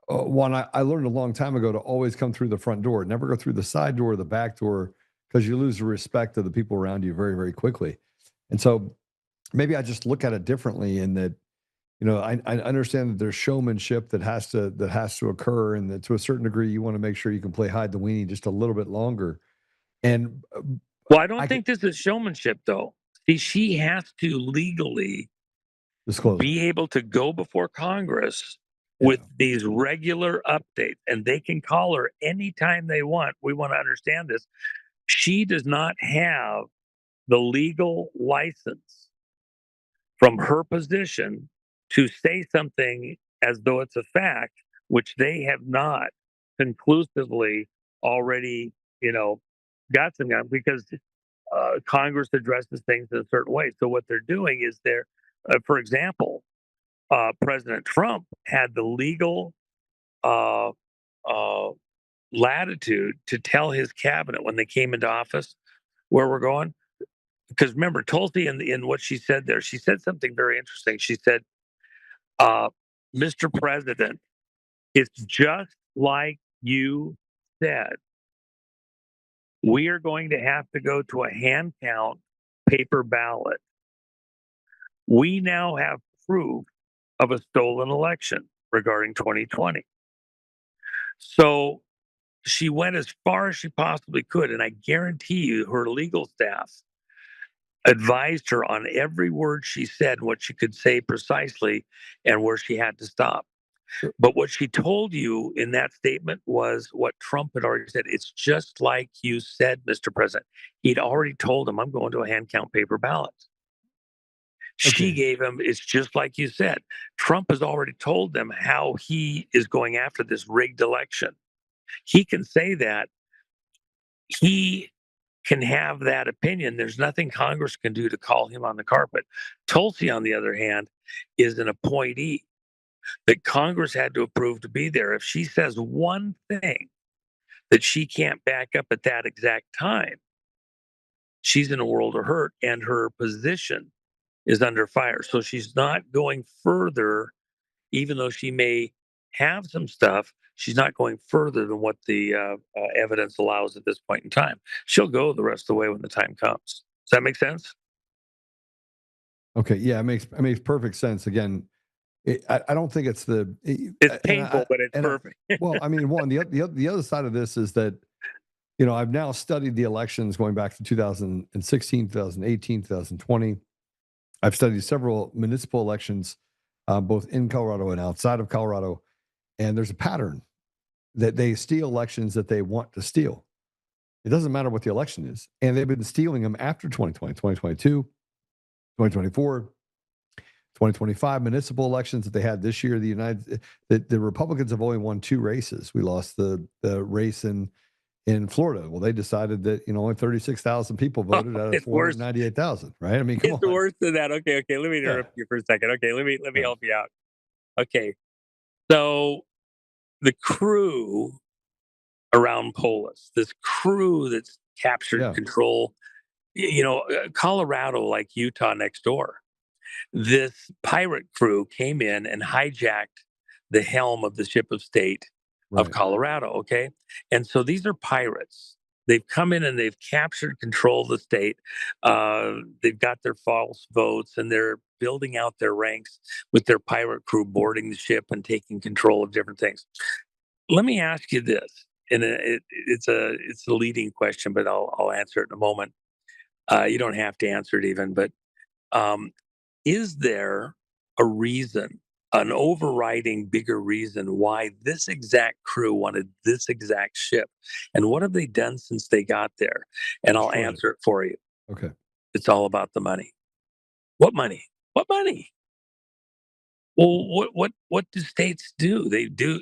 One, I learned a long time ago to always come through the front door, never go through the side door or the back door, because you lose the respect of the people around you very, very quickly. And so maybe I just look at it differently in that, I understand that there's showmanship that has to occur, and that to a certain degree, you want to make sure you can play hide the weenie just a little bit longer. And well, I don't think this is showmanship, though. See, she has to legally be able to go before Congress with these regular updates, and they can call her anytime they want. We want to understand this. She does not have the legal license from her position to say something as though it's a fact, which they have not conclusively already, got some gun, because Congress addresses things in a certain way. So what they're doing is for example, President Trump had the legal latitude to tell his cabinet when they came into office where we're going. Because remember, Tulsi, in what she said there, she said something very interesting. She said, Mr. President, it's just like you said. We are going to have to go to a hand count paper ballot. We now have proof of a stolen election regarding 2020. So she went as far as she possibly could. And I guarantee you her legal staff advised her on every word she said, what she could say precisely, and where she had to stop. Sure. But what she told you in that statement was what Trump had already said. It's just like you said, Mr. President. He'd already told him, I'm going to a hand count paper ballot. She gave him, it's just like you said. Trump has already told them how he is going after this rigged election. He can say that. He can have that opinion. There's nothing Congress can do to call him on the carpet. Tulsi, on the other hand, is an appointee that Congress had to approve to be there. If she says one thing that she can't back up at that exact time, she's in a world of hurt, and her position is under fire. So she's not going further, even though she may have some stuff. She's not going further than what the evidence allows at this point in time. She'll go the rest of the way when the time comes. Does that make sense? Okay, yeah, it makes perfect sense. Again, I don't think it's it's painful, but it's perfect. Well, I mean, one the other side of this is that I've now studied the elections going back to 2016, 2018, 2020. I've studied several municipal elections, both in Colorado and outside of Colorado. And there's a pattern that they steal elections that they want to steal. It doesn't matter what the election is. And they've been stealing them after 2020, 2022, 2024, 2025 municipal elections that they had this year. The Republicans have only won 2 races. We lost the race in Florida. Well, they decided that, only 36,000 people voted out of 498,000, right? I mean, come on. It's worse than that. Okay. Let me interrupt you for a second. Okay. Let me help you out. Okay. So the crew around Polis, this crew that's captured control, Colorado, like Utah next door, this pirate crew came in and hijacked the helm of the ship of state of Colorado. Okay. And so these are pirates. They've come in and they've captured control of the state. They've got their false votes and they're building out their ranks with their pirate crew boarding the ship and taking control of different things. Let me ask you this, and it's a leading question, but I'll answer it in a moment. You don't have to answer it even, but is there a reason, an overriding bigger reason why this exact crew wanted this exact ship? And what have they done since they got there? And I'll answer it for you. Okay. It's all about the money. What money? What money? Well, what do states do? They do,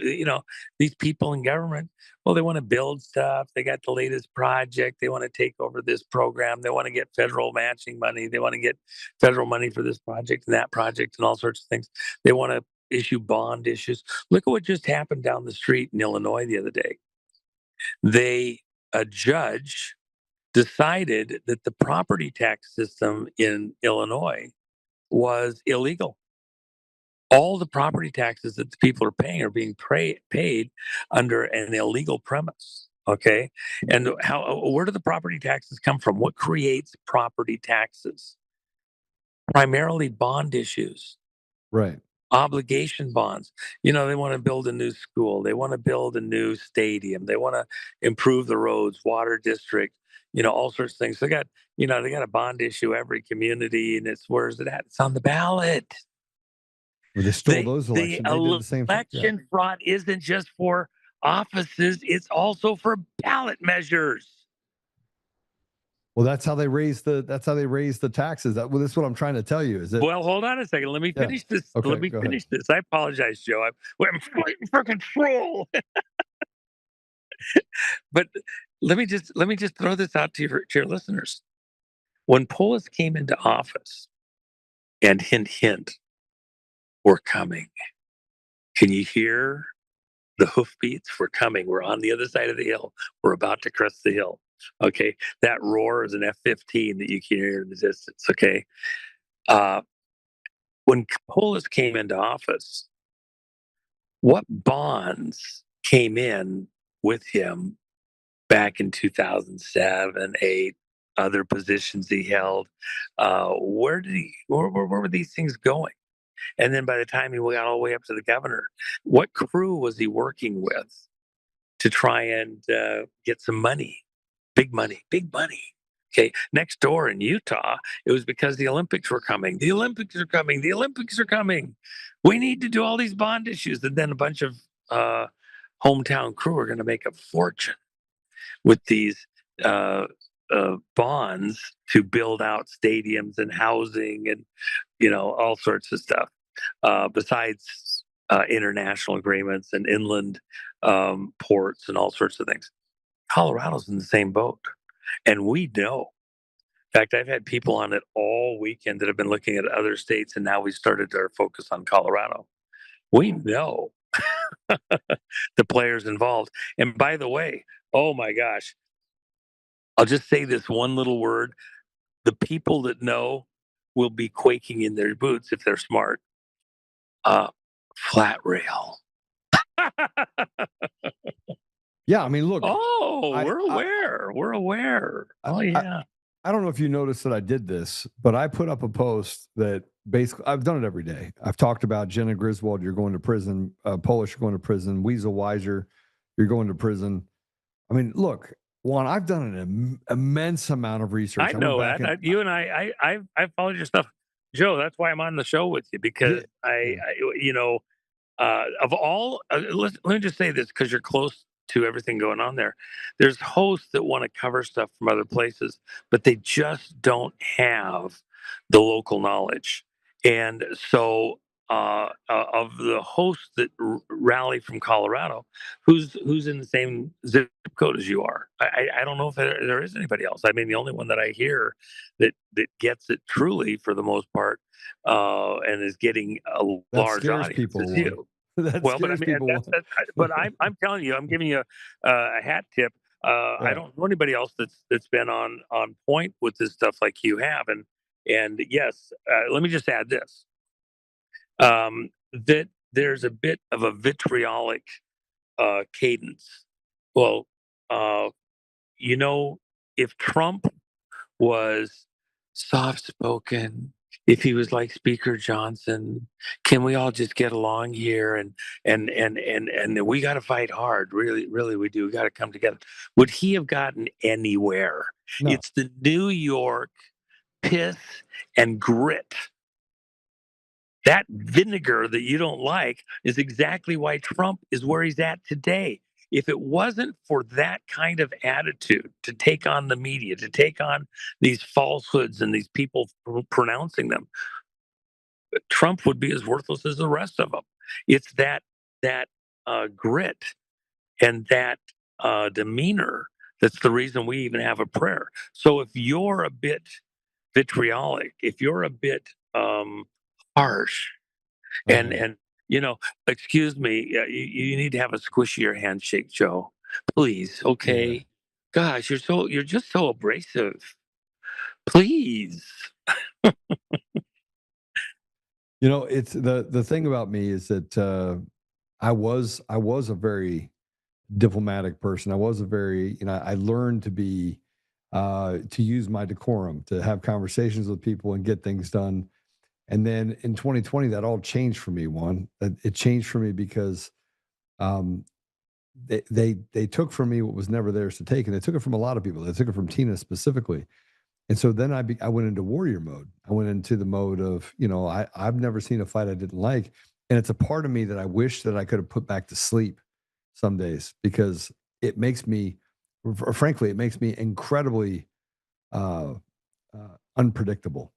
these people in government, well, they want to build stuff. They got the latest project. They want to take over this program. They want to get federal matching money. They want to get federal money for this project and that project and all sorts of things. They want to issue bond issues. Look at what just happened down the street in Illinois the other day. A judge decided that the property tax system in Illinois was illegal. All the property taxes that the people are paying are being paid under an illegal premise. Okay. And where do the property taxes come from? What creates property taxes? Primarily bond issues. Right. Obligation bonds. They want to build a new school. They want to build a new stadium. They want to improve the roads, water district, all sorts of things. They got a bond issue every community, and where's it at? It's on the ballot. Well, they stole those elections. They did the same thing. Election fraud isn't just for offices; it's also for ballot measures. Well, that's how they raise the taxes. This is what I'm trying to tell you. Is it? Well, hold on a second. Let me finish this. Okay, let me finish this. I apologize, Joe. I'm fighting for control. But let me just throw this out to your listeners. When Polis came into office, and hint, we're coming. Can you hear the hoofbeats? We're coming. We're on the other side of the hill. We're about to crest the hill. Okay. That roar is an F-15 that you can hear in the distance. Okay. When Polis came into office, what bonds came in with him back in 2007, 8, other positions he held? Where were these things going? And then by the time he got all the way up to the governor, what crew was he working with to try and get some money? Big money, big money. Okay. Next door in Utah, it was because the Olympics were coming. The Olympics are coming. The Olympics are coming. We need to do all these bond issues. And then a bunch of hometown crew are going to make a fortune with these bonds to build out stadiums and housing and all sorts of stuff, besides international agreements and inland ports and all sorts of things. Colorado's in the same boat, and we know. In fact, I've had people on it all weekend that have been looking at other states, and now we started our focus on Colorado. We know the players involved. And by the way, oh my gosh, I'll just say this one little word. The people that know will be quaking in their boots if they're smart. Flat rail. Yeah, I mean, look. We're aware. We're aware. Yeah. I don't know if you noticed that I did this, but I put up a post that basically I've done it every day. I've talked about Jenna Griswold, you're going to prison. Polish, you're going to prison. Weasel Weiser, you're going to prison. I mean, look, Juan, I've done an immense amount of research. I know that. You and I've followed your stuff, Joe. That's why I'm on the show with you, because of all. Let me just say this, because you're close to everything going on there. There's hosts that want to cover stuff from other places, but they just don't have the local knowledge. And so of the hosts that rally from Colorado, who's in the same zip code as you are? I don't know if there is anybody else. I mean, the only one that I hear that gets it truly for the most part and is getting a large audience people, is you. Well, but I mean, but I'm telling you, I'm giving you a hat tip. I don't know anybody else that's been on point with this stuff like you have. And yes, let me just add this: that there's a bit of a vitriolic cadence. Well, if Trump was soft spoken, if he was like Speaker Johnson, can we all just get along here and we got to fight hard, really, really, we do. We got to come together. Would he have gotten anywhere? No. It's the New York piss and grit. That vinegar that you don't like is exactly why Trump is where he's at today. If it wasn't for that kind of attitude to take on the media, to take on these falsehoods and these people pronouncing them, Trump would be as worthless as the rest of them. It's that grit and that demeanor that's the reason we even have a prayer. So if you're a bit vitriolic, if you're a bit harsh, and excuse me, you need to have a squishier handshake, Joe. Please, okay? Yeah. Gosh, you're just so abrasive. Please. It's the thing about me is that I was a very diplomatic person. I was a very, I learned to be to use my decorum, to have conversations with people and get things done. And then in 2020, that all changed for me. Juan, it changed for me because they took from me what was never theirs to take, and they took it from a lot of people. They took it from Tina specifically. And so then I went into warrior mode. I went into the mode of, I've never seen a fight I didn't like. And it's a part of me that I wish that I could have put back to sleep some days, because it makes me, or frankly, it makes me incredibly unpredictable.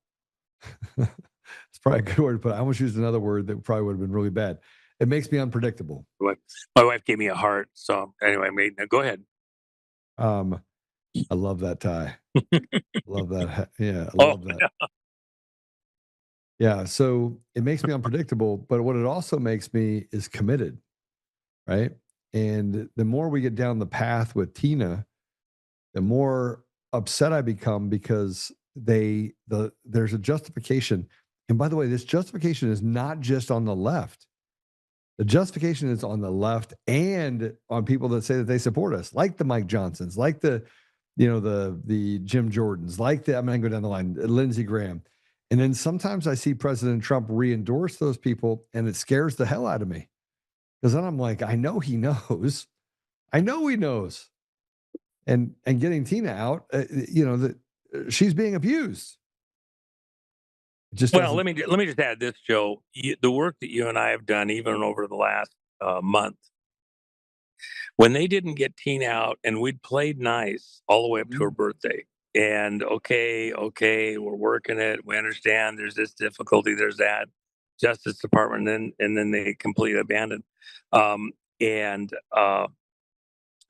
It's probably a good word, but I almost used another word that probably would have been really bad. It makes me unpredictable. My wife gave me a heart. So anyway, go ahead. I love that tie. Love that. Yeah, I love that. Yeah, so it makes me unpredictable, but what it also makes me is committed, right? And the more we get down the path with Tina, the more upset I become, because there's a justification. And by the way, this justification is not just on the left. The justification is on the left and on people that say that they support us, like the Mike Johnsons, like the Jim Jordans, like I'm going to go down the line, Lindsey Graham. And then sometimes I see President Trump re-endorse those people, and it scares the hell out of me. Because then I'm like, I know he knows. I know he knows. And getting Tina out, that she's being abused. Well, let me just add this, Joe. The work that you and I have done, even over the last month, when they didn't get Tina out, and we'd played nice all the way up to her birthday, and okay, we're working it. We understand there's this difficulty, there's that. Justice Department, and then they completely abandoned.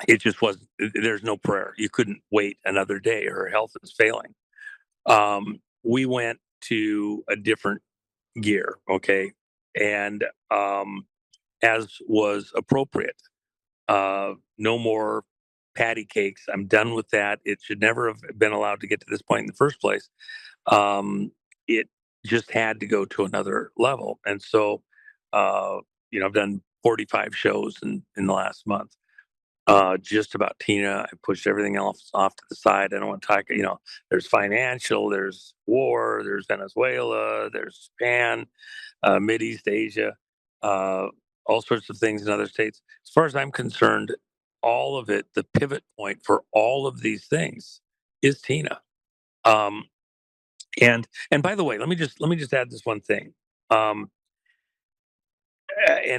It just was. There's no prayer. You couldn't wait another day. Her health is failing. We went to a different gear, okay, and as was appropriate. No more patty cakes. I'm done with that. It should never have been allowed to get to this point in the first place. It just had to go to another level. And so, I've done 45 shows in the last month. Just about Tina. I pushed everything else off to the side. I don't want to talk, there's financial, there's war, there's Venezuela, there's Japan, Mideast Asia, all sorts of things in other states. As far as I'm concerned, all of it, the pivot point for all of these things is Tina. And by the way, let me just add this one thing. And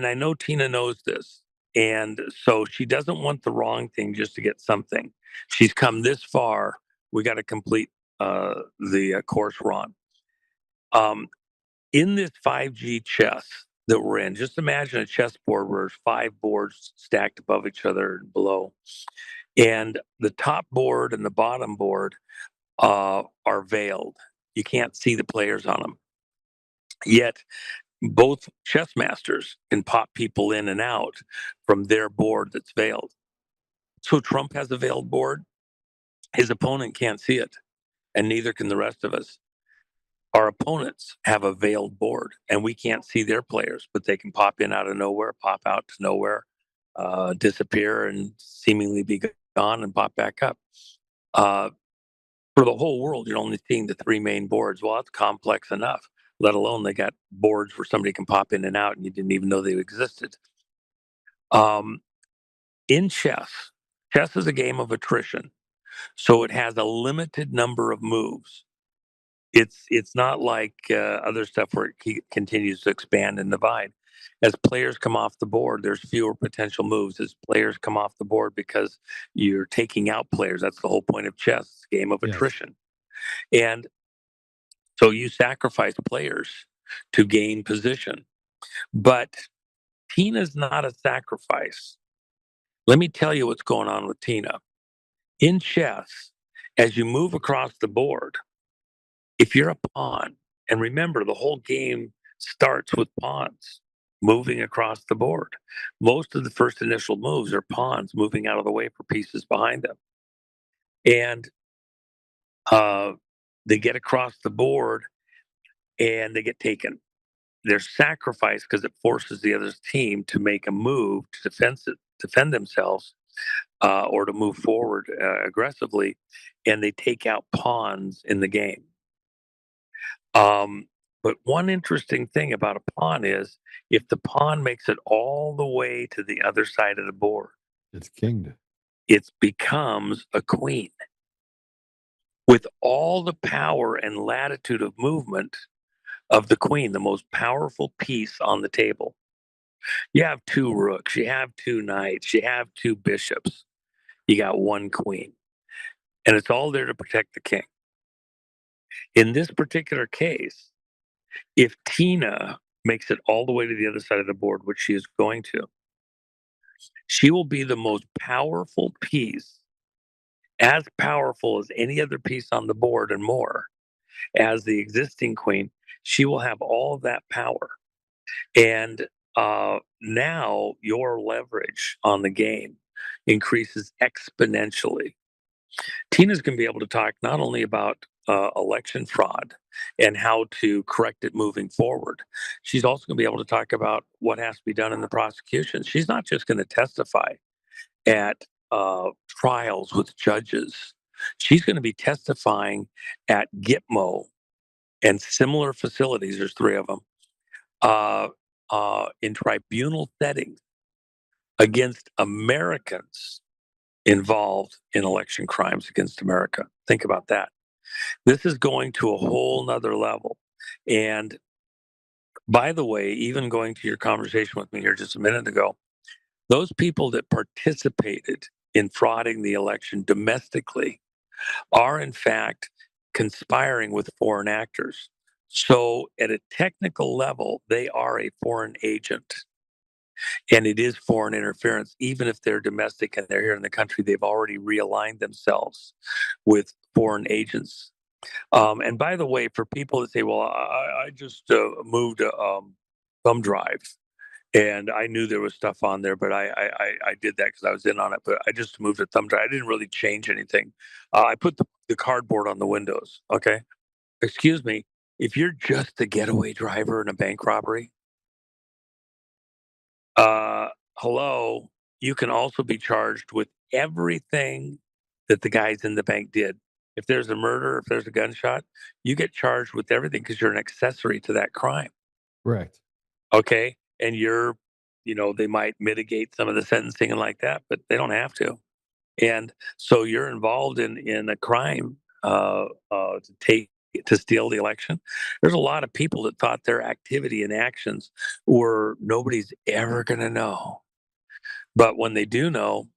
I know Tina knows this. And so she doesn't want the wrong thing just to get something. She's come this far. We got to complete the course we're on. In this 5G chess that we're in, just imagine a chessboard where there's 5 boards stacked above each other and below. And the top board and the bottom board are veiled. You can't see the players on them. Yet both chess masters can pop people in and out from their board that's veiled. So Trump has a veiled board. His opponent can't see it, and neither can the rest of us. Our opponents have a veiled board, and we can't see their players, but they can pop in out of nowhere, pop out to nowhere. disappear and seemingly be gone and pop back up. For the whole world, you're only seeing the three main boards. Well, that's complex enough, let alone they got boards where somebody can pop in and out and you didn't even know they existed. In chess is a game of attrition. So it has a limited number of moves. It's not like other stuff where it continues to expand and divide. As players come off the board, there's fewer potential moves. As players come off the board because you're taking out players. That's the whole point of chess. It's a game of attrition. And so you sacrifice players to gain position. But Tina's not a sacrifice. Let me tell you what's going on with Tina. In chess, as you move across the board, if you're a pawn, and remember, the whole game starts with pawns moving across the board. Most of the first initial moves are pawns moving out of the way for pieces behind them. And they get across the board and they get taken. They're sacrificed because it forces the other team to make a move to defend themselves or to move forward aggressively, and they take out pawns in the game. But one interesting thing about a pawn is if the pawn makes it all the way to the other side of the board, it's kinged. It becomes a queen. With all the power and latitude of movement of the queen, the most powerful piece on the table. You have two rooks, you have two knights, you have two bishops, you got one queen. And it's all there to protect the king. In this particular case, if Tina makes it all the way to the other side of the board, which she is going to, she will be the most powerful piece, as powerful as any other piece on the board and more. As the existing queen, she will have all of that power. And now your leverage on the game increases exponentially. Tina's going to be able to talk not only about election fraud and how to correct it moving forward, she's also going to be able to talk about what has to be done in the prosecution. She's not just going to testify at trials with judges. She's going to be testifying at Gitmo and similar facilities. There's three of them in tribunal settings against Americans involved in election crimes against America. Think about that. This is going to a whole nother level. And by the way, even going to your conversation with me here just a minute ago, those people that participated in frauding the election domestically are in fact conspiring with foreign actors. So at a technical level, they are a foreign agent. And it is foreign interference, even if they're domestic and they're here in the country, they've already realigned themselves with foreign agents. And by the way, for people that say, well, I just moved a thumb drive and I knew there was stuff on there, but I did that because I was in on it, but I just moved a thumb drive. I didn't really change anything. I put the cardboard on the windows. Okay. Excuse me. If you're just a getaway driver in a bank robbery, hello, you can also be charged with everything that the guys in the bank did. If there's a murder, if there's a gunshot, you get charged with everything because you're an accessory to that crime. Correct. Okay. And they might mitigate some of the sentencing and like that, but they don't have to. And so you're involved in a crime to steal the election. There's a lot of people that thought their activity and actions were nobody's ever going to know. But when they do know,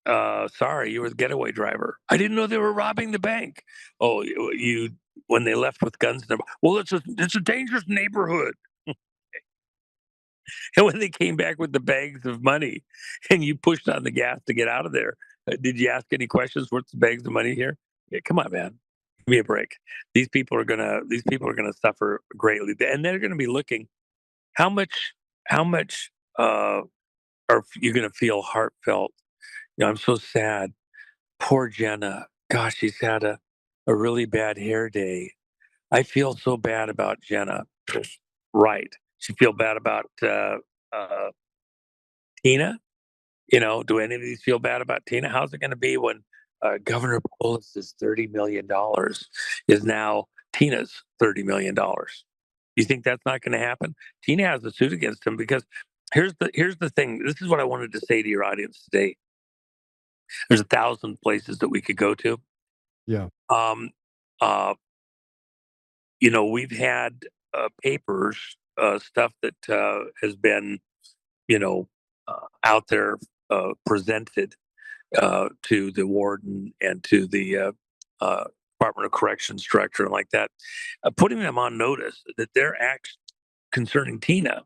sorry, you were the getaway driver. I didn't know they were robbing the bank. Oh, you when they left with guns. Well, it's a dangerous neighborhood. And when they came back with the bags of money, and you pushed on the gas to get out of there, did you ask any questions? What's the bags of money here? Yeah, come on, man. Give me a break. These people are gonna suffer greatly, and they're gonna be looking. How much are you gonna feel heartfelt? I'm so sad. Poor Jenna. Gosh, she's had a really bad hair day. I feel so bad about Jenna. Right. She feel bad about Tina. Do any of these feel bad about Tina? How's it going to be when Governor Polis's $30 million is now Tina's $30 million? You think that's not going to happen? Tina has a suit against him because here's the thing. This is what I wanted to say to your audience today. There's 1,000 places that we could go to. Yeah. We've had papers, stuff that has been, out there presented to the warden and to the Department of Corrections director and like that, putting them on notice that their acts concerning Tina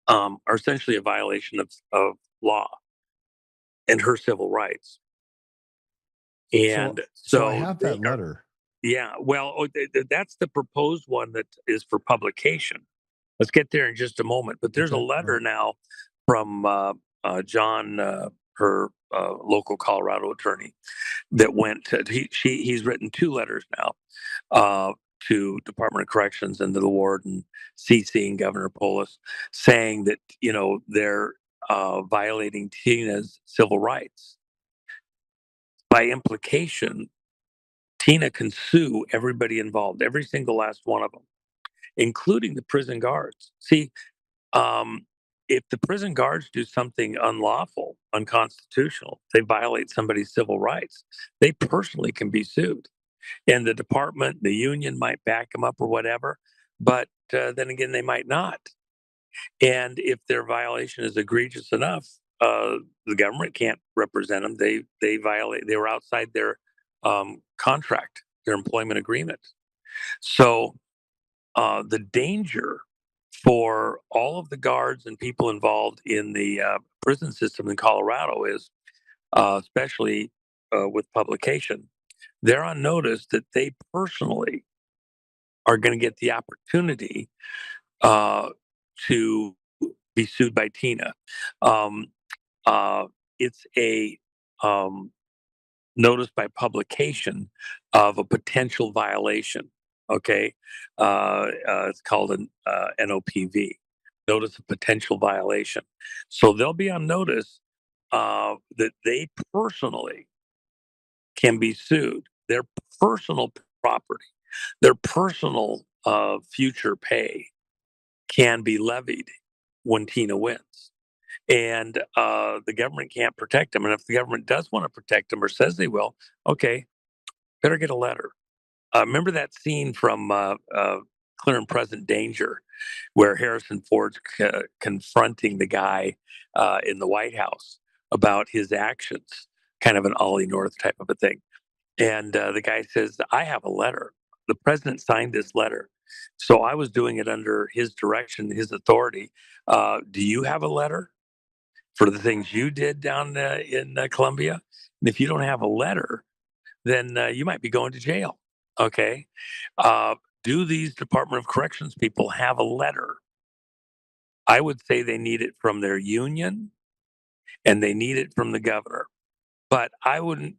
are essentially a violation of law and her civil rights. And so I have that letter. Yeah, well, that's the proposed one that is for publication. Let's get there in just a moment. But there's a letter now from John, her local Colorado attorney, that went to, he's written 2 letters now to Department of Corrections and to the warden, CCing Governor Polis, saying that they're violating Tina's civil rights. By implication, Tina can sue everybody involved, every single last one of them, including the prison guards. See, if the prison guards do something unlawful, unconstitutional, they violate somebody's civil rights, they personally can be sued. And the department, the union might back them up or whatever, but then again, they might not. And if their violation is egregious enough, the government can't represent them. They violate. They were outside their contract, their employment agreement. So the danger for all of the guards and people involved in the prison system in Colorado is, especially with publication, they're on notice that they personally are going to get the opportunity to be sued by Tina. It's a notice by publication of a potential violation. Okay, it's called an NOPV, notice of potential violation. So they'll be on notice that they personally can be sued. Their personal property, their personal future pay can be levied when Tina wins. And the government can't protect them. And if the government does want to protect them or says they will, okay, better get a letter. Remember that scene from Clear and Present Danger, where Harrison Ford's confronting the guy in the White House about his actions, kind of an Ollie North type of a thing. And the guy says, I have a letter. The president signed this letter. So I was doing it under his direction, his authority. Do you have a letter for the things you did down in Colombia? And if you don't have a letter, then you might be going to jail. Okay. Do these Department of Corrections people have a letter? I would say they need it from their union and they need it from the governor. But I wouldn't,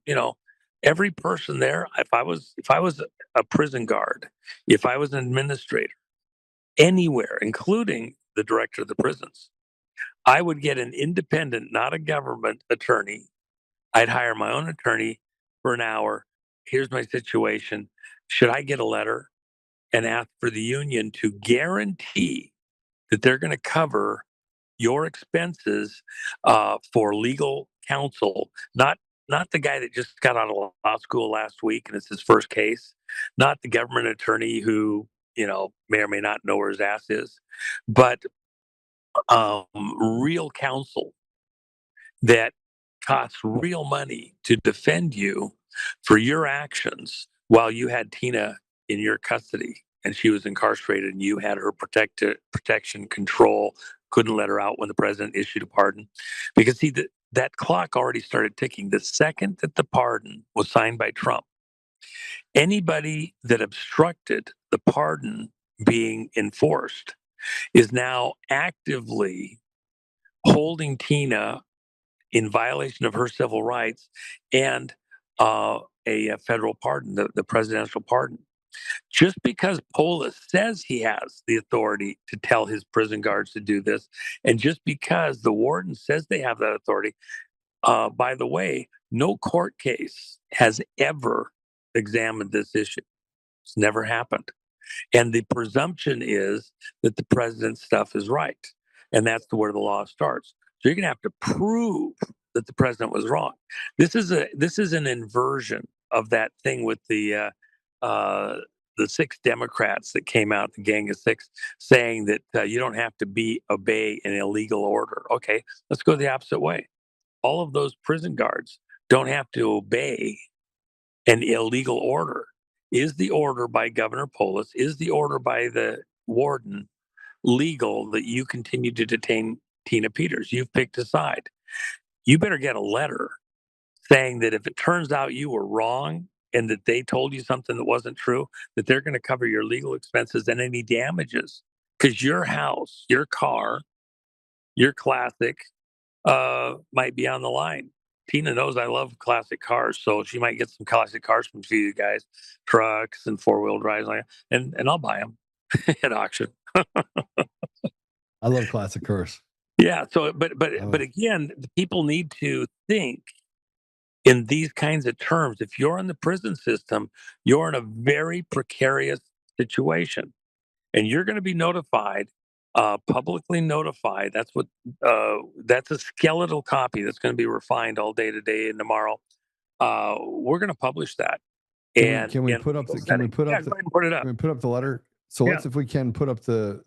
every person there, if I was a prison guard, if I was an administrator, anywhere, including the director of the prisons, I would get an independent, not a government attorney. I'd hire my own attorney for an hour. Here's my situation. Should I get a letter and ask for the union to guarantee that they're going to cover your expenses for legal counsel, not the guy that just got out of law school last week and it's his first case, not the government attorney who, may or may not know where his ass is, but real counsel that costs real money to defend you for your actions while you had Tina in your custody and she was incarcerated and you had her protection, control, couldn't let her out when the president issued a pardon. Because see, that clock already started ticking. The second that the pardon was signed by Trump, anybody that obstructed the pardon being enforced is now actively holding Tina in violation of her civil rights and a federal pardon, the presidential pardon. Just because Polis says he has the authority to tell his prison guards to do this, and just because the warden says they have that authority, by the way, no court case has ever examined this issue. It's never happened. And the presumption is that the president's stuff is right. And that's where the law starts. So you're going to have to prove that the president was wrong. This is an inversion of that thing with the 6 Democrats that came out, the Gang of Six, saying that you don't have to obey an illegal order. Okay, let's go the opposite way. All of those prison guards don't have to obey an illegal order. Is the order by Governor Polis, is the order by the warden legal that you continue to detain Tina Peters? You've picked a side. You better get a letter saying that if it turns out you were wrong and that they told you something that wasn't true, that they're going to cover your legal expenses and any damages. Because your house, your car, your classic might be on the line. Tina knows I love classic cars, so she might get some classic cars from you guys, trucks and 4-wheel drives, and I'll buy them at auction. I love classic cars. Yeah. So, but again, the people need to think in these kinds of terms. If you're in the prison system, you're in a very precarious situation, and you're going to be notified. Publicly notified. That's a skeletal copy that's going to be refined all day today and tomorrow. We're going to publish that. Can we put up the letter? So let's, if we can, put up the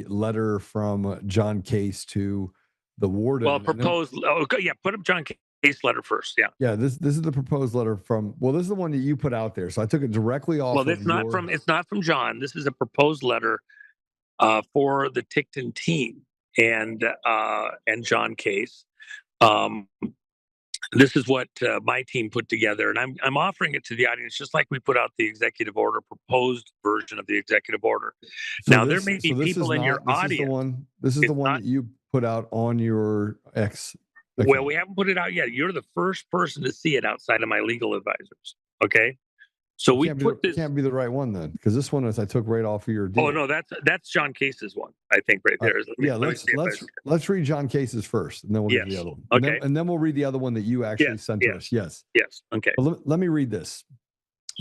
letter from John Case to the warden. Well, proposed. Put up John Case letter first. Yeah. Yeah. This is the proposed letter from. Well, this is the one that you put out there. So I took it directly off. Well, it's not from John. This is a proposed letter for the Ticton team and John Case. This is what my team put together, and I'm offering it to the audience, just like we put out the executive order, proposed version of the executive order. So now, there may be people in your audience. This is the one that you put out on your X account. Well, we haven't put it out yet. You're the first person to see it outside of my legal advisors. Okay. So we put this. Can't be the right one then, because this one I took right off of your deal. Oh no, that's John Case's one, I think, right there. Let's read John Case's first, and then we'll read the other one. Okay, and then we'll read the other one that you actually sent to us. Yes. Okay. Let me read this.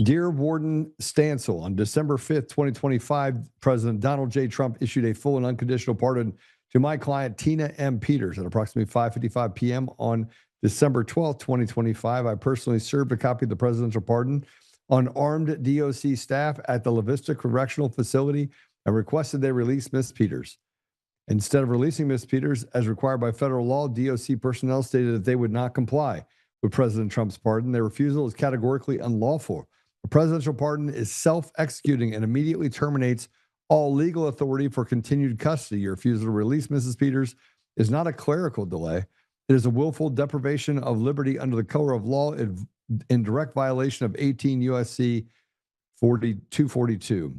Dear Warden Stansel, on December 5th, 2025, President Donald J. Trump issued a full and unconditional pardon to my client Tina M. Peters at approximately 5:55 p.m. on December 12th, 2025. I personally served a copy of the presidential pardon on armed DOC staff at the La Vista Correctional Facility and requested they release Ms. Peters. Instead of releasing Ms. Peters, as required by federal law, DOC personnel stated that they would not comply with President Trump's pardon. Their refusal is categorically unlawful. A presidential pardon is self-executing and immediately terminates all legal authority for continued custody. Your refusal to release Mrs. Peters is not a clerical delay. It is a willful deprivation of liberty under the color of law in direct violation of 18 U.S.C. 242.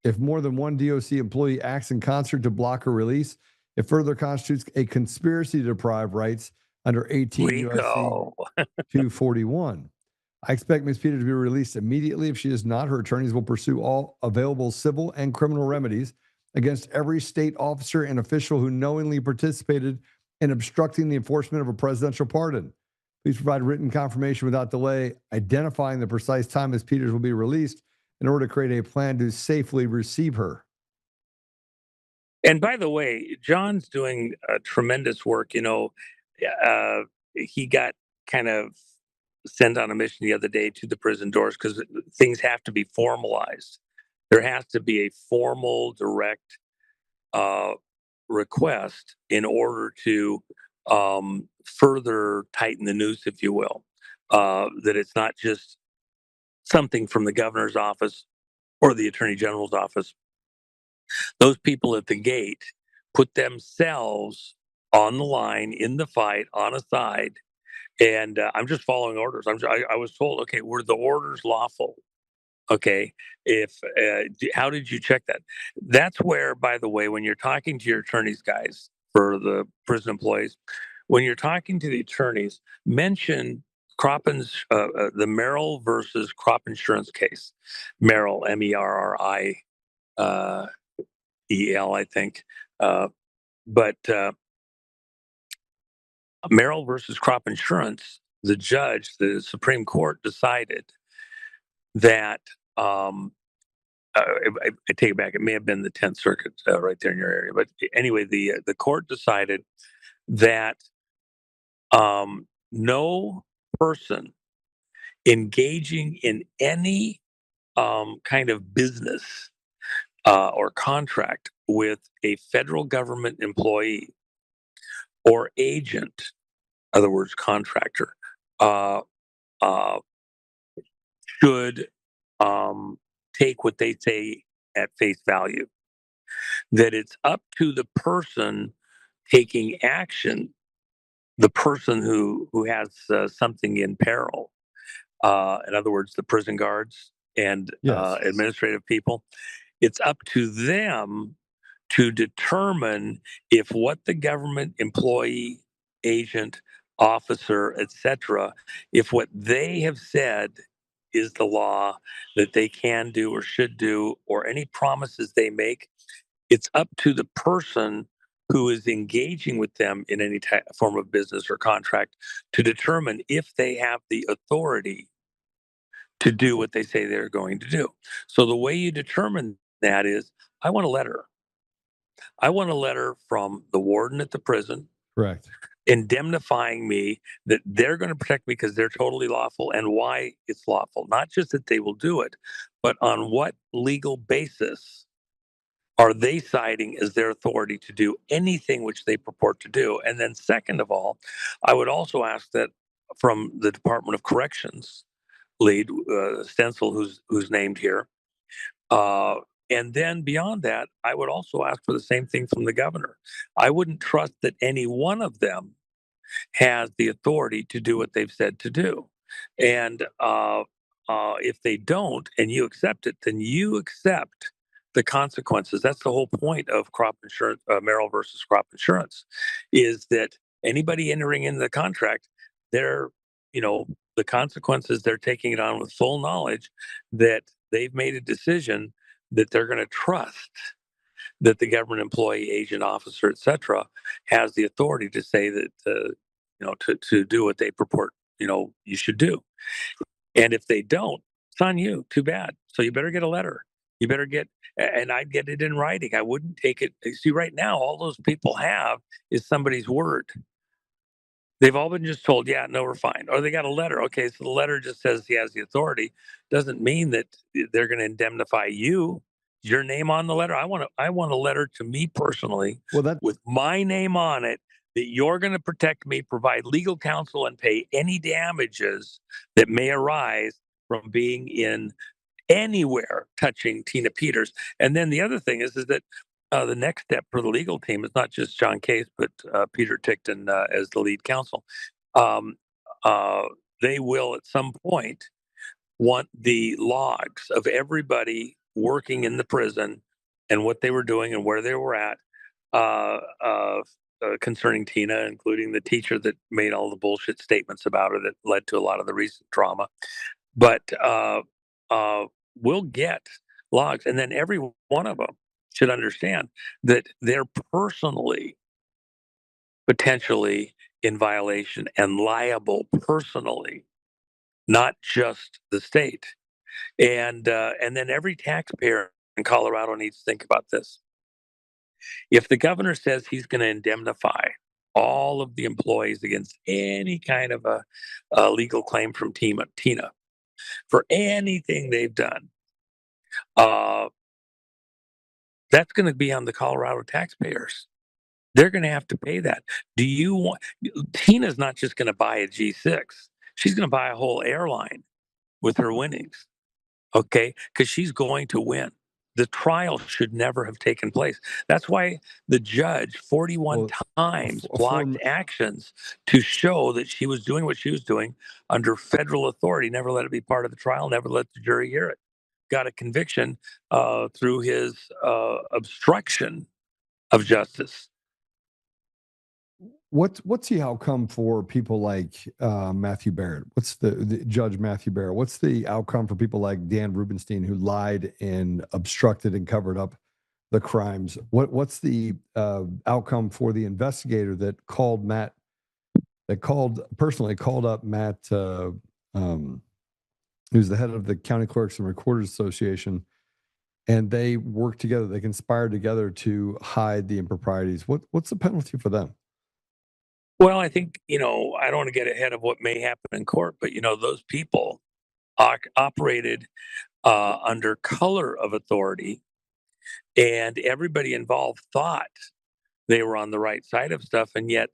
If more than one DOC employee acts in concert to block her release, it further constitutes a conspiracy to deprive rights under 18 U.S.C. 241. I expect Ms. Peters to be released immediately. If she is not, her attorneys will pursue all available civil and criminal remedies against every state officer and official who knowingly participated in obstructing the enforcement of a presidential pardon. Please provide written confirmation without delay, identifying the precise time Ms. Peters will be released in order to create a plan to safely receive her. And by the way, John's doing tremendous work. He got kind of sent on a mission the other day to the prison doors because things have to be formalized. There has to be a formal, direct request in order to further tighten the noose, if you will, that it's not just something from the governor's office or the attorney general's office. Those people at the gate put themselves on the line, in the fight, on a side, and I'm just following orders. I was told, okay, were the orders lawful? Okay, how did you check that? That's where, by the way, when you're talking to your attorneys, guys, for the prison employees, when you're talking to the attorneys, mention the Merrill versus crop insurance case. Merrill, MERRIEL, I think. But Merrill versus crop insurance, the judge, the Supreme Court decided that I take it back. It may have been the 10th Circuit right there in your area. But anyway, the court decided that no person engaging in any kind of business or contract with a federal government employee or agent, in other words, contractor, uh, should take what they say at face value. That it's up to the person taking action, the person who has something in peril. In other words, the prison guards and Yes. administrative people. It's up to them to determine if what the government employee, agent, officer, etc., if what they have said is the law that they can do or should do, or any promises they make, it's up to the person who is engaging with them in any form of business or contract to determine if they have the authority to do what they say they're going to do. So the way you determine that is, I want a letter. I want a letter from the warden at the prison Correct. indemnifying me that they're going to protect me because they're totally lawful and why it's lawful. Not just that they will do it, but on what legal basis are they citing as their authority to do anything which they purport to do? And then second of all, I would also ask that from the Department of Corrections lead, Stencil, who's named here, and then beyond that, I would also ask for the same thing from the governor. I wouldn't trust that any one of them has the authority to do what they've said to do. And if they don't, and you accept it, then you accept the consequences. That's the whole point of crop insurance, Merrill versus crop insurance, is that anybody entering into the contract, they're, the consequences, they're taking it on with full knowledge that they've made a decision that they're going to trust that the government employee, agent, officer, etc., has the authority to say that, to do what they purport, you should do. And if they don't, it's on you. Too bad. So you better get a letter. You better and I'd get it in writing. I wouldn't take it. See, right now, all those people have is somebody's word. They've all been just told, yeah, no, we're fine. Or they got a letter. Okay, so the letter just says he has the authority. Doesn't mean that they're going to indemnify you. Your name on the letter. I want a letter to me personally with my name on it that you're going to protect me, provide legal counsel, and pay any damages that may arise from being in anywhere touching Tina Peters. And then the other thing is that the next step for the legal team is not just John Case, but Peter Tickton as the lead counsel. They will at some point want the logs of everybody working in the prison and what they were doing and where they were at concerning Tina, including the teacher that made all the bullshit statements about her that led to a lot of the recent trauma. But we'll get logs, and then every one of them should understand that they're personally, potentially in violation and liable personally, not just the state. And then every taxpayer in Colorado needs to think about this. If the governor says he's going to indemnify all of the employees against any kind of a legal claim from Tina for anything they've done, that's going to be on the Colorado taxpayers. They're going to have to pay that. Tina's not just going to buy a G6. She's going to buy a whole airline with her winnings. Okay? Because she's going to win. The trial should never have taken place. That's why the judge 41 times blocked actions to show that she was doing what she was doing under federal authority, never let it be part of the trial, never let the jury hear it. Got a conviction through his obstruction of justice. What's the outcome for people like Matthew Barrett? What's the Judge Matthew Barrett? What's the outcome for people like Dan Rubenstein, who lied and obstructed and covered up the crimes? What's the outcome for the investigator that called Matt, personally called up Matt, who's the head of the County Clerks and Recorders Association, and they worked together, they conspired together to hide the improprieties? What's the penalty for them? Well, I think, I don't want to get ahead of what may happen in court, but, those people operated under color of authority, and everybody involved thought they were on the right side of stuff. And yet,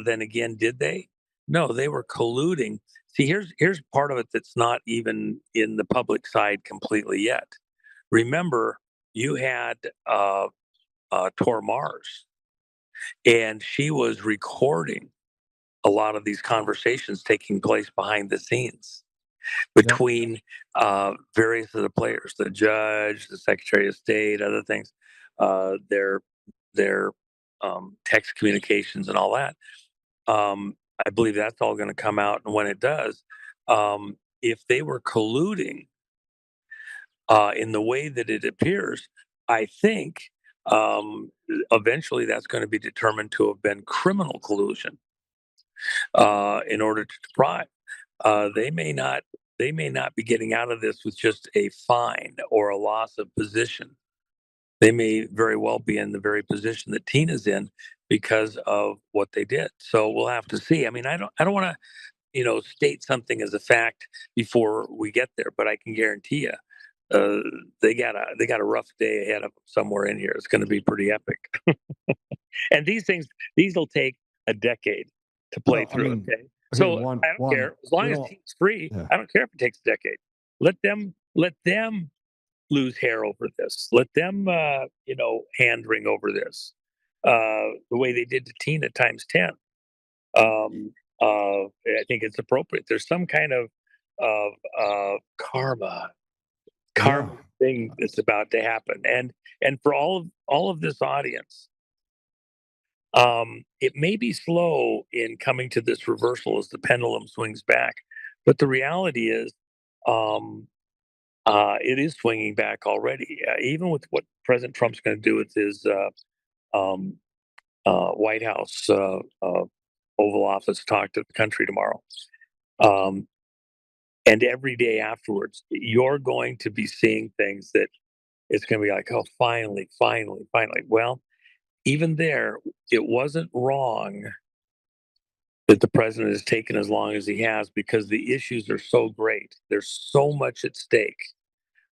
then again, did they? No, they were colluding. See, here's part of it that's not even in the public side completely yet. Remember, you had Tor Mars, and she was recording a lot of these conversations taking place behind the scenes between various of the players, the judge, the Secretary of State, other things, their text communications and all that. I believe that's all going to come out, and when it does, if they were colluding in the way that it appears, I think eventually that's going to be determined to have been criminal collusion in order to deprive. They may not be getting out of this with just a fine or a loss of position. They may very well be in the very position that Tina's in because of what they did. So we'll have to see. I mean, I don't want to, state something as a fact before we get there, but I can guarantee you, they got a rough day ahead of them somewhere in here. It's going to be pretty epic. And these will take a decade to play through. Okay. So Juan, I don't care. As long as team's free, I don't care if it takes a decade. Let them lose hair over this. Let them, hand wring over this. The way they did to Tina times 10. I think it's appropriate. There's some kind of karma thing that's about to happen. And for all of this audience, it may be slow in coming to this reversal as the pendulum swings back, but the reality is, it is swinging back already. Even with what President Trump's going to do with his White House Oval Office talk to the country tomorrow, and every day afterwards, you're going to be seeing things that it's going to be like, oh, finally. Well, even there, it wasn't wrong that the president has taken as long as he has, because the issues are so great. There's so much at stake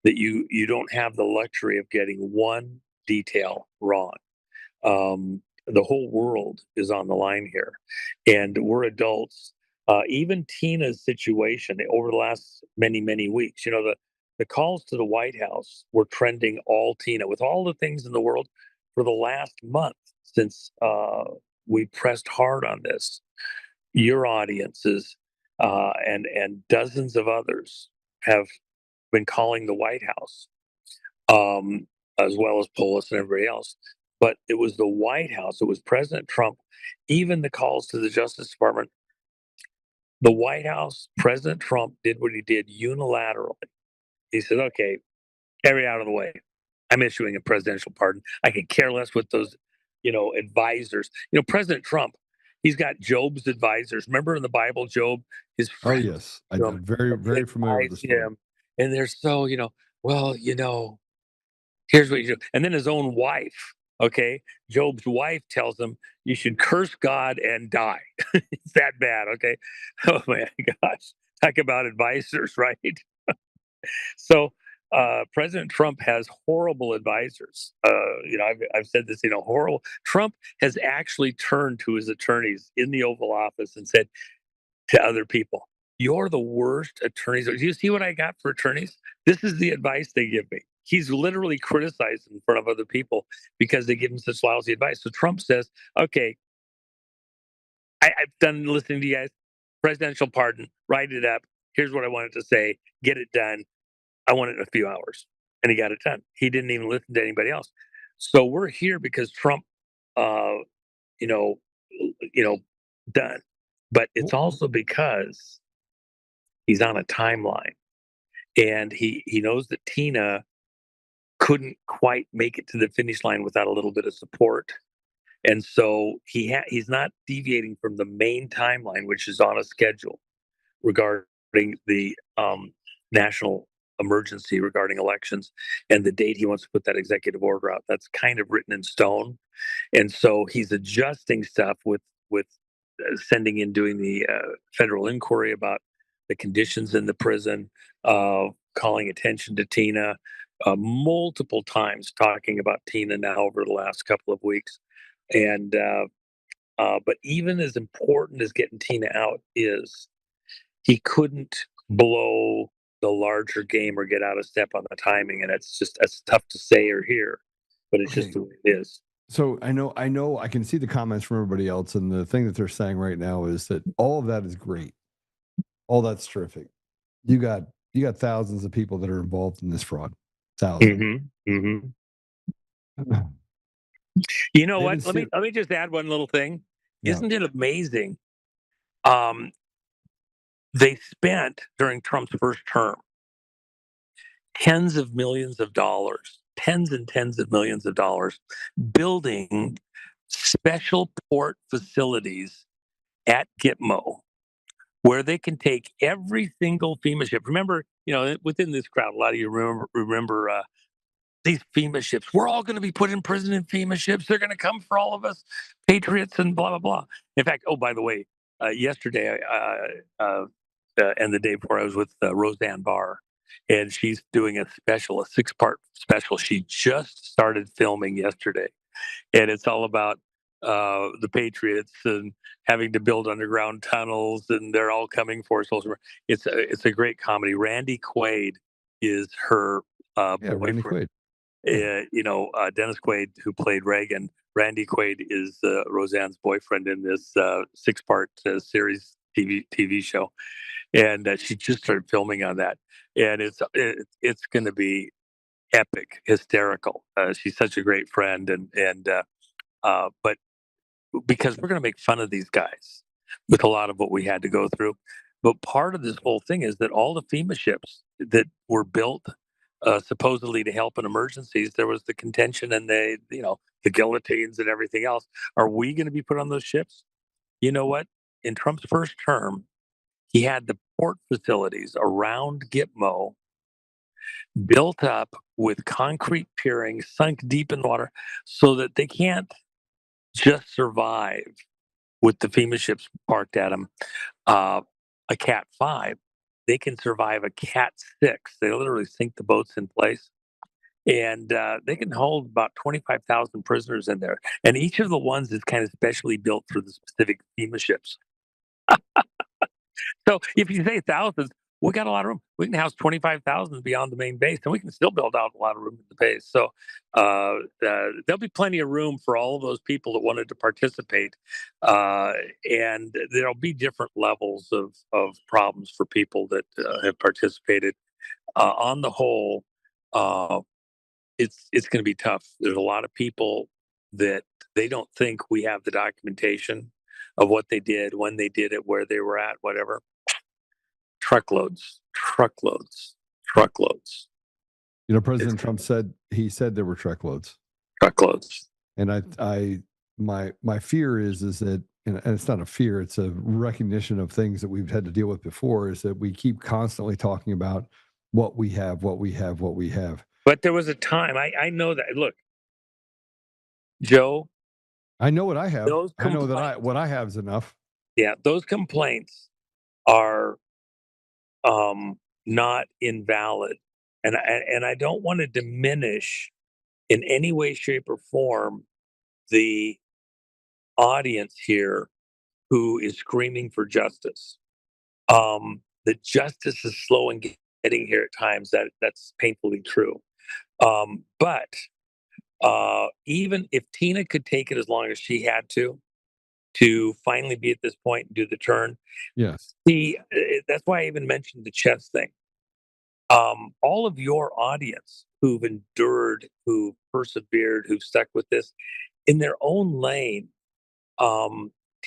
that you don't have the luxury of getting one detail wrong. The whole world is on the line here, and we're adults. Even Tina's situation over the last many weeks, the calls to the White House were trending all Tina, with all the things in the world for the last month since we pressed hard on this. Your audiences and dozens of others have been calling the White House, as well as Polis and everybody else. But it was the White House, it was President Trump, even the calls to the Justice Department. The White House, President Trump did what he did unilaterally. He said, okay, carry out of the way. I'm issuing a presidential pardon. I could care less what those, advisors. President Trump, he's got Job's advisors. Remember in the Bible, Job, his friends. Oh, yes. I'm very familiar with this story. And they're so, well, here's what you do. And then his own wife, okay? Job's wife tells him, you should curse God and die. It's that bad, okay? Oh, my gosh. Talk about advisors, right? So President Trump has horrible advisors. I've said this, horrible. Trump has actually turned to his attorneys in the Oval Office and said to other people, you're the worst attorneys. Do you see what I got for attorneys? This is the advice they give me. He's literally criticized in front of other people because they give him such lousy advice. So Trump says, okay, I've done listening to you guys. Presidential pardon, write it up. Here's what I wanted to say. Get it done. I want it in a few hours. And he got it done. He didn't even listen to anybody else. So we're here because Trump, done. But it's also because he's on a timeline, and he knows that Tina couldn't quite make it to the finish line without a little bit of support. And so he's not deviating from the main timeline, which is on a schedule regarding the national emergency regarding elections and the date he wants to put that executive order out. That's kind of written in stone. And so he's adjusting stuff with sending in, doing the federal inquiry about the conditions in the prison, calling attention to Tina, multiple times talking about Tina now over the last couple of weeks. And but even as important as getting Tina out is, he couldn't blow the larger game or get out of step on the timing, and that's tough to say or hear, but it's just the way it is. So I know I can see the comments from everybody else, and the thing that they're saying right now is that all of that is great. All that's terrific. You got thousands of people that are involved in this fraud. Thousands. You know what? Let me just add one little thing. Yeah. Isn't it amazing? They spent during Trump's first term tens and tens of millions of dollars building special port facilities at Gitmo, where they can take every single FEMA ship. Remember, within this crowd, a lot of you remember these FEMA ships. We're all going to be put in prison in FEMA ships. They're going to come for all of us, patriots, and blah, blah, blah. In fact, oh, by the way, yesterday and the day before, I was with Roseanne Barr, and she's doing a 6-part special. She just started filming yesterday, and it's all about the patriots and having to build underground tunnels, and they're all coming for us. It's a great comedy. Randy Quaid is her boyfriend. Randy Quaid. Dennis Quaid, who played Reagan. Randy Quaid is Roseanne's boyfriend in this 6-part series TV show, and she just started filming on that, and it's going to be epic, hysterical. She's such a great friend, but because we're going to make fun of these guys with a lot of what we had to go through. But part of this whole thing is that all the FEMA ships that were built supposedly to help in emergencies, there was the contention and the guillotines and everything else. Are we going to be put on those ships? You know what? In Trump's first term, he had the port facilities around Gitmo built up with concrete piering, sunk deep in water, so that they can't just survive with the FEMA ships parked at them, a Cat 5. They can survive a Cat 6. They literally sink the boats in place. And they can hold about 25,000 prisoners in there. And each of the ones is kind of specially built for the specific FEMA ships. So if you say thousands, we got a lot of room. We can house 25,000 beyond the main base, and we can still build out a lot of room at the base. So there'll be plenty of room for all of those people that wanted to participate. And there'll be different levels of problems for people that have participated. On the whole, it's going to be tough. There's a lot of people that they don't think we have the documentation of what they did, when they did it, where they were at, whatever. Truckloads. President Trump said there were truckloads. And my fear is that, and it's not a fear, it's a recognition of things that we've had to deal with before, is that we keep constantly talking about what we have. But there was a time, I know that. Look, Joe, I know what I have. I know that what I have is enough. Yeah, those complaints are not invalid, and I don't want to diminish in any way, shape, or form the audience here who is screaming for justice. The justice is slow in getting here at times. That's painfully true. But even if Tina could take it as long as she had to finally be at this point and do the turn. Yes. See, that's why I even mentioned the chess thing. All of your audience who've endured, who've persevered, who've stuck with this in their own lane,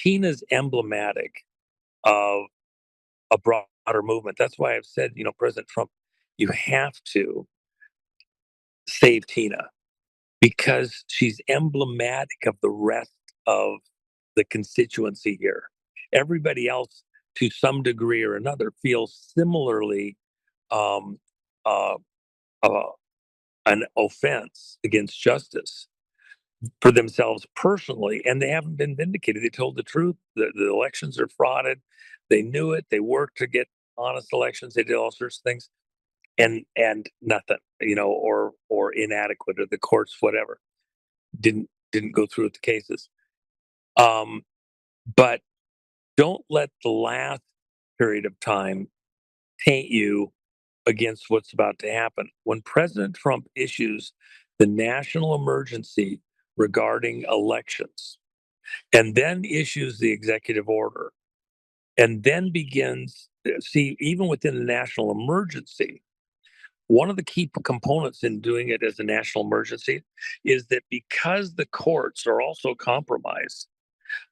Tina's emblematic of a broader movement. That's why I've said, President Trump, you have to save Tina because she's emblematic of the rest of the constituency here. Everybody else, to some degree or another, feels similarly um, uh, an offense against justice for themselves personally, and they haven't been vindicated. They told the truth. The elections are frauded. They knew it. They worked to get honest elections. They did all sorts of things, and nothing, or inadequate, or the courts, whatever, didn't go through with the cases. But don't let the last period of time taint you against what's about to happen. When President Trump issues the national emergency regarding elections, and then issues the executive order, and then begins, even within the national emergency, one of the key components in doing it as a national emergency is that because the courts are also compromised,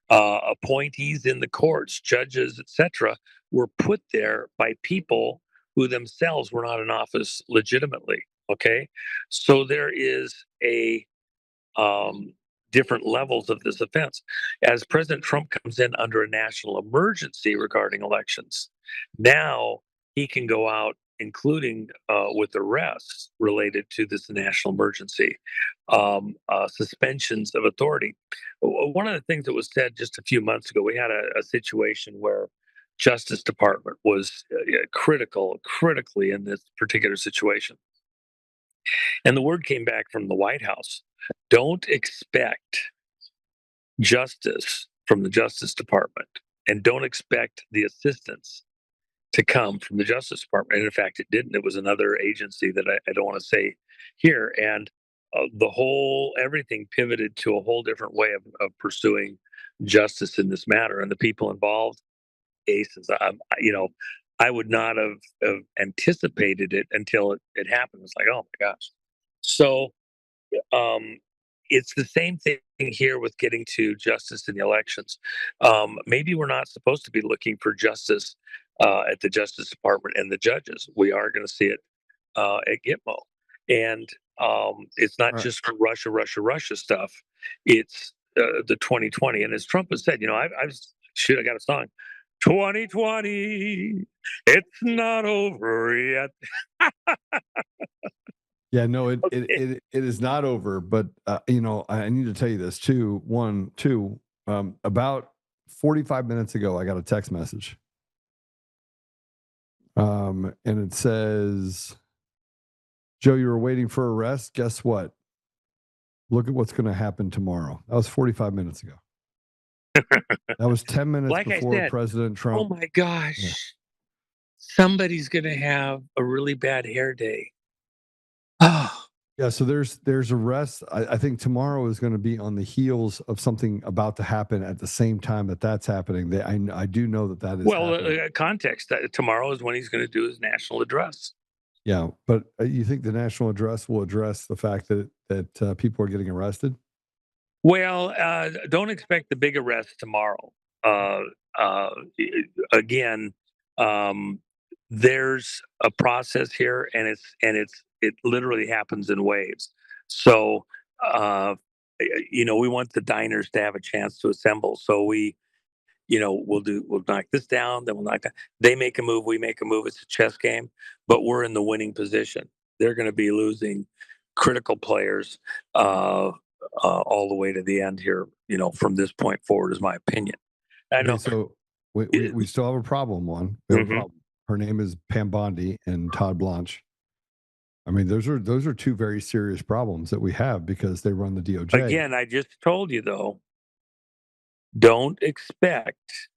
appointees in the courts, judges, etc., were put there by people who themselves were not in office legitimately. Okay, so there is a different levels of this offense. As President Trump comes in under a national emergency regarding elections, now he can go out, including with arrests related to this national emergency, suspensions of authority. One of the things that was said just a few months ago, we had a situation where Justice Department was critically in this particular situation. And the word came back from the White House. Don't expect justice from the Justice Department, and don't expect the assistance to come from the Justice Department. And in fact, it didn't. It was another agency that I don't want to say here. And everything pivoted to a whole different way of pursuing justice in this matter. And the people involved, aces, I would not have anticipated it until it happened. It's like, oh my gosh. So it's the same thing here with getting to justice in the elections. Maybe we're not supposed to be looking for justice at the Justice Department and the judges. We are going to see it at Gitmo. And it's not just for Russia stuff. It's the 2020. And as Trump has said, I got a song. 2020, it's not over yet. Yeah, no, it is not over. But I need to tell you this too. About 45 minutes ago, I got a text message, and it says, "Joe, you were waiting for arrest. Guess what? Look at what's going to happen tomorrow." That was 45 minutes ago. That was 10 minutes before President Trump. Oh my gosh. Yeah. Somebody's going to have a really bad hair day. Oh. Yeah, so there's arrests. I think tomorrow is going to be on the heels of something about to happen at the same time that's happening. I do know that is happening. Context. Tomorrow is when he's going to do his national address. Yeah, but you think the national address will address the fact that people are getting arrested? Well, don't expect the big arrest tomorrow. Again, there's a process here, and it literally happens in waves. So, we want the diners to have a chance to assemble. So we'll knock this down, then we'll knock down. They make a move, we make a move. It's a chess game, but we're in the winning position. They're going to be losing critical players all the way to the end here, from this point forward, is my opinion. I know. So we still have a problem, Juan. We have a problem. Her name is Pam Bondi and Todd Blanche. I mean, those are two very serious problems that we have because they run the DOJ. Again, I just told you, though, don't expect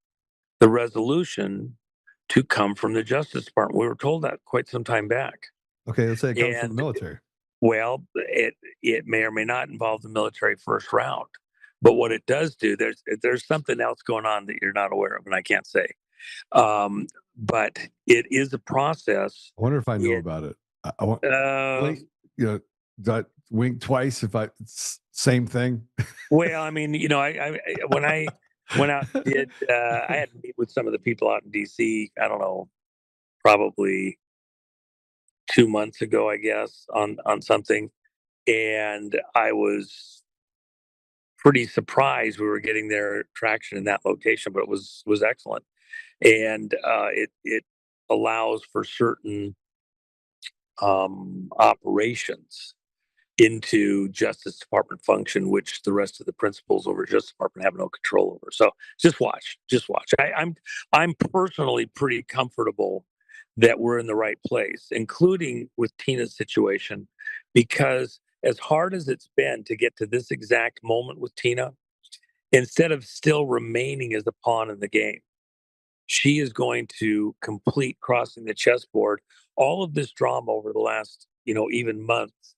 the resolution to come from the Justice Department. We were told that quite some time back. Okay, let's say it comes from the military. Well, it may or may not involve the military first round. But what it does do, there's something else going on that you're not aware of, and I can't say. But it is a process. I wonder if I know about it. I want that wink twice if same thing. Well, I mean, I when I Went out, did I had to meet with some of the people out in DC, I don't know, probably 2 months ago, I guess, on something. And I was pretty surprised we were getting their traction in that location, but it was excellent. And it allows for certain operations into Justice Department function, which the rest of the principals over Justice Department have no control over. So just watch, just watch. I'm personally pretty comfortable that we're in the right place, including with Tina's situation, because as hard as it's been to get to this exact moment with Tina, instead of still remaining as a pawn in the game, she is going to complete crossing the chessboard all of this drama over the last, even months,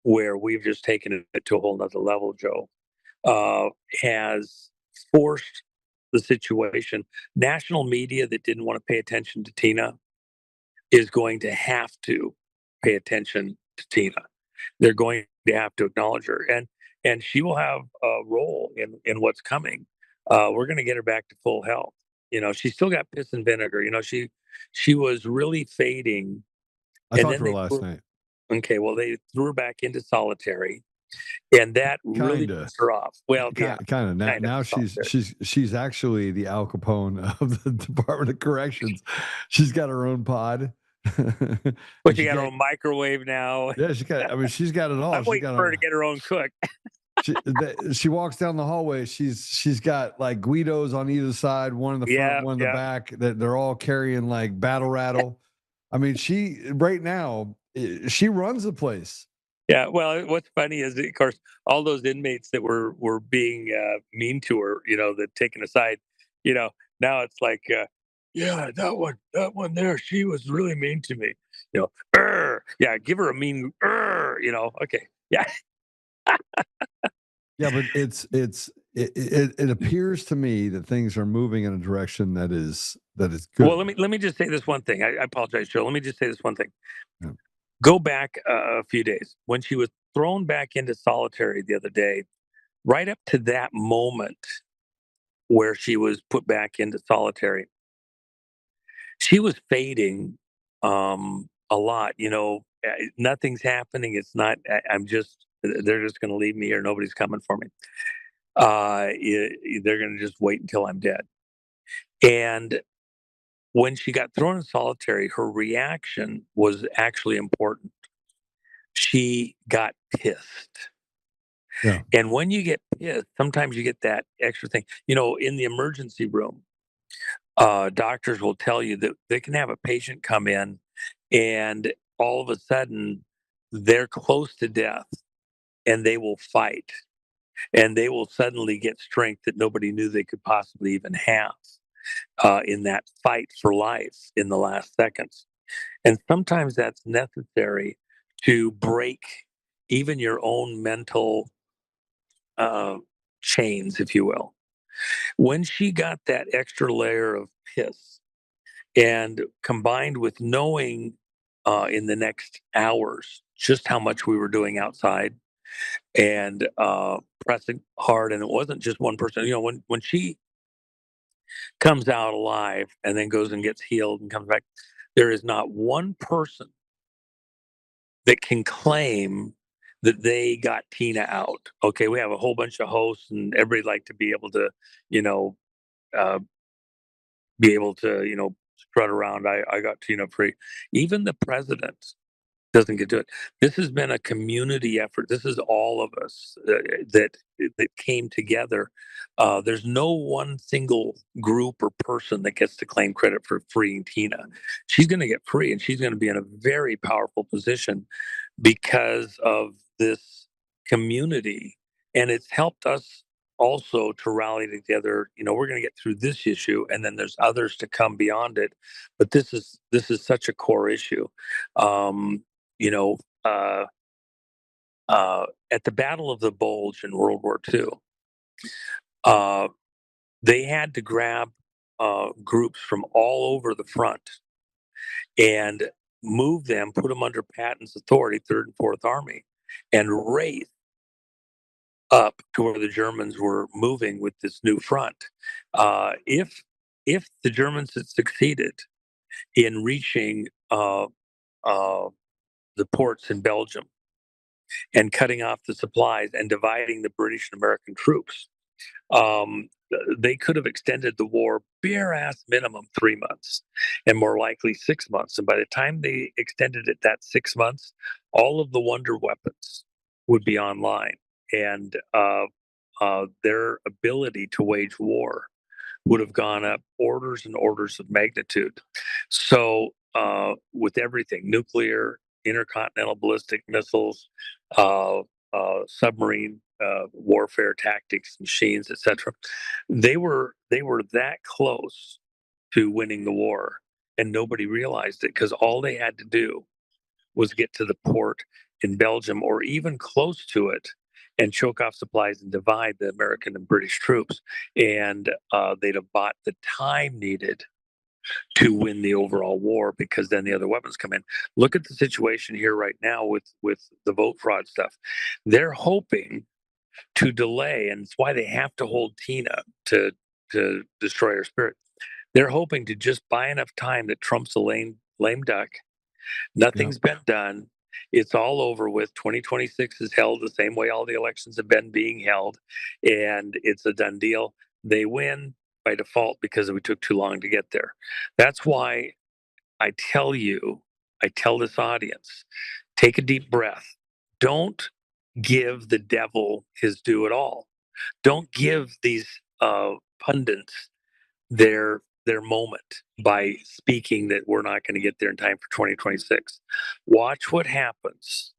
where we've just taken it to a whole nother level, Joe, has forced the situation. National media that didn't want to pay attention to Tina is going to have to pay attention to Tina. They're going to have to acknowledge her, and she will have a role in what's coming. We're going to get her back to full health. She's still got piss and vinegar. She was really fading. I And talked then to her last night. Okay, well, they threw her back into solitary, and that really Kinda. pissed her off. Well, yeah, Kind of. Now solitary. she's actually the Al Capone of the Department of Corrections. She's got her own pod. But she got her own microwave now. Yeah, she's got it all. I'm waiting for her to get her own cook. She walks down the hallway. She's got like Guidos on either side, one in the front, one in the back. That they're all carrying like battle rattle. I mean, she right now she runs the place. Yeah. Well, what's funny is, of course, all those inmates that were being mean to her, that taken aside, now it's like, yeah, that one there, she was really mean to me. Yeah, give her a mean, okay, yeah. Yeah, but it appears to me that things are moving in a direction that is good. Well, let me just say this one thing. I apologize, Joe. Let me just say this one thing. Yeah. Go back a few days when she was thrown back into solitary the other day. Right up to that moment where she was put back into solitary, she was fading a lot. Nothing's happening. It's not. I'm just. They're just going to leave me here. Nobody's coming for me. They're going to just wait until I'm dead. And when she got thrown in solitary, her reaction was actually important. She got pissed. Yeah. And when you get pissed, sometimes you get that extra thing. In the emergency room, doctors will tell you that they can have a patient come in and all of a sudden they're close to death and they will fight and they will suddenly get strength that nobody knew they could possibly even have in that fight for life in the last seconds. And sometimes that's necessary to break even your own mental chains, if you will. When she got that extra layer of piss and combined with knowing in the next hours just how much we were doing outside and pressing hard, and it wasn't just one person. When she comes out alive and then goes and gets healed and comes back, there is not one person that can claim that they got Tina out. Okay, we have a whole bunch of hosts and everybody like to be able to, uh, strut around. I got Tina free. Even the president doesn't get to it. This has been a community effort. This is all of us that came together. There's no one single group or person that gets to claim credit for freeing Tina. She's going to get free, and she's going to be in a very powerful position because of this community, and it's helped us also to rally together. We're going to get through this issue, and then there's others to come beyond it, but this is such a core issue. you know at the Battle of the Bulge in World War II, they had to grab groups from all over the front and move them, put them under Patton's authority, 3rd and 4th Army, and race up to where the Germans were moving with this new front. If the Germans had succeeded in reaching the ports in Belgium and cutting off the supplies and dividing the British and American troops, they could have extended the war bare ass minimum 3 months and more likely 6 months. And by the time they extended it that 6 months, all of the wonder weapons would be online, and their ability to wage war would have gone up orders and orders of magnitude. So, with everything, nuclear, intercontinental ballistic missiles, submarine warfare tactics, machines, etc., they were that close to winning the war, and nobody realized it because all they had to do was get to the port in Belgium or even close to it and choke off supplies and divide the American and British troops. And they'd have bought the time needed to win the overall war, because then the other weapons come in. Look at the situation here right now with the vote fraud stuff. They're hoping to delay, and it's why they have to hold Tina to destroy her spirit. They're hoping to just buy enough time that Trump's a lame duck. Nothing's been done. It's all over with. 2026 is held the same way all the elections have been being held, and it's a done deal. They win by default because we took too long to get there. That's why I tell this audience, take a deep breath. Don't give the devil his due at all. Don't give these pundits their moment by speaking that we're not going to get there in time for 2026. Watch what happens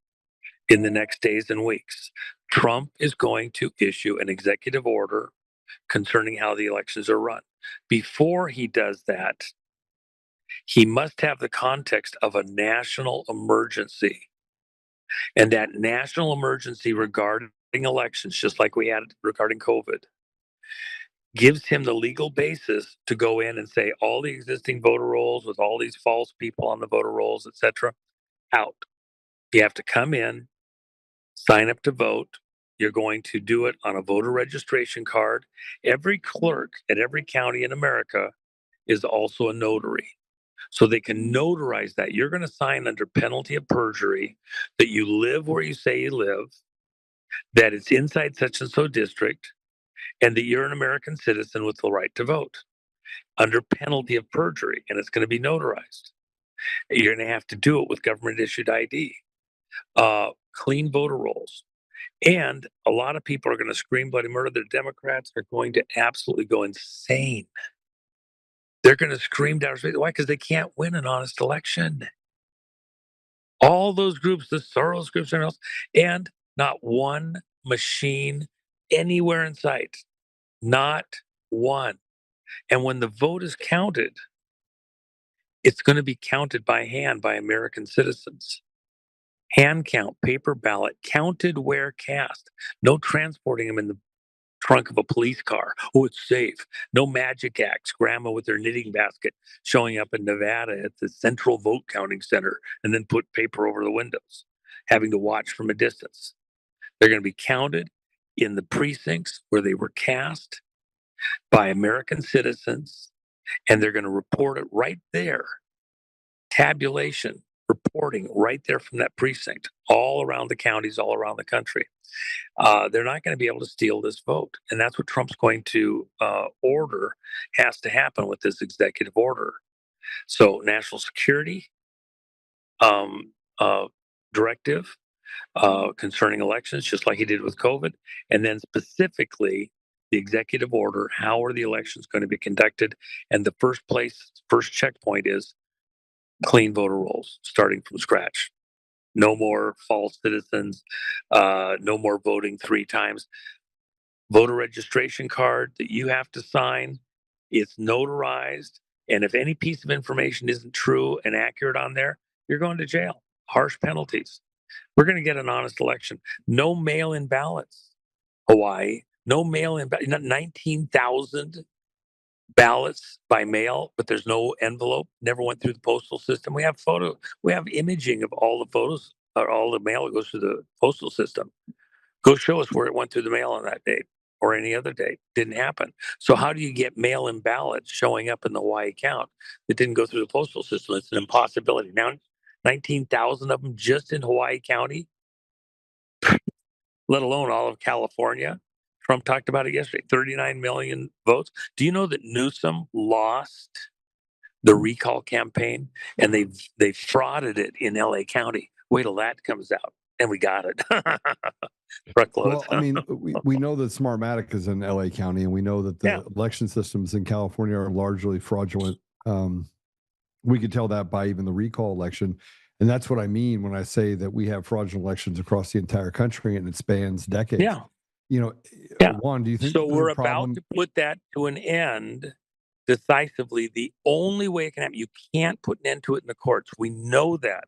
in the next days and weeks. Trump is going to issue an executive order concerning how the elections are run. Before he does that, he must have the context of a national emergency. And that national emergency regarding elections, just like we had regarding COVID, gives him the legal basis to go in and say all the existing voter rolls with all these false people on the voter rolls, etc., out. You have to come in, sign up to vote. You're going to do it on a voter registration card. Every clerk at every county in America is also a notary. So they can notarize that. You're going to sign under penalty of perjury that you live where you say you live, that it's inside such and so district, and that you're an American citizen with the right to vote under penalty of perjury, and it's going to be notarized. You're going to have to do it with government issued ID, clean voter rolls. And a lot of people are going to scream bloody murder. The Democrats are going to absolutely go insane. They're going to scream down. Why? Because they can't win an honest election. All those groups, the Soros groups, and else, and not one machine anywhere in sight. Not one. And when the vote is counted, it's going to be counted by hand by American citizens. Hand count, paper ballot, counted where cast. No transporting them in the trunk of a police car. Oh, it's safe. No magic acts, grandma with her knitting basket showing up in Nevada at the central vote counting center and then put paper over the windows, having to watch from a distance. They're going to be counted in the precincts where they were cast by American citizens, and they're going to report it right there. Tabulation, reporting right there from that precinct, all around the counties, all around the country. They're not going to be able to steal this vote. And that's what Trump's going to order has to happen with this executive order. So national security directive concerning elections, just like he did with COVID. And then specifically the executive order, how are the elections going to be conducted? And the first checkpoint is clean voter rolls, starting from scratch. No more false citizens, no more voting 3 times. Voter registration card that you have to sign, it's notarized. And if any piece of information isn't true and accurate on there, you're going to jail. Harsh penalties. We're going to get an honest election. No mail-in ballots. Hawaii, no mail-in ballots. 19,000 ballots by mail, but there's no envelope, never went through the postal system. We have imaging of all the photos or all the mail that goes through the postal system. Go show us where it went through the mail on that date or any other date. Didn't happen. So how do you get mail-in ballots showing up in the Hawaii count that didn't go through the postal system? It's an impossibility. Now, 19,000 of them just in Hawaii County, let alone all of California. Trump talked about it yesterday, 39 million votes. Do you know that Newsom lost the recall campaign and they frauded it in LA County? Wait till that comes out. And we got it. Well, I mean, we know that Smartmatic is in LA County, and we know that the election systems in California are largely fraudulent. We could tell that by even the recall election. And that's what I mean when I say that we have fraudulent elections across the entire country and it spans decades. Yeah. You know, Juan, do you think so? We're about to put that to an end decisively. The only way it can happen, you can't put an end to it in the courts. We know that.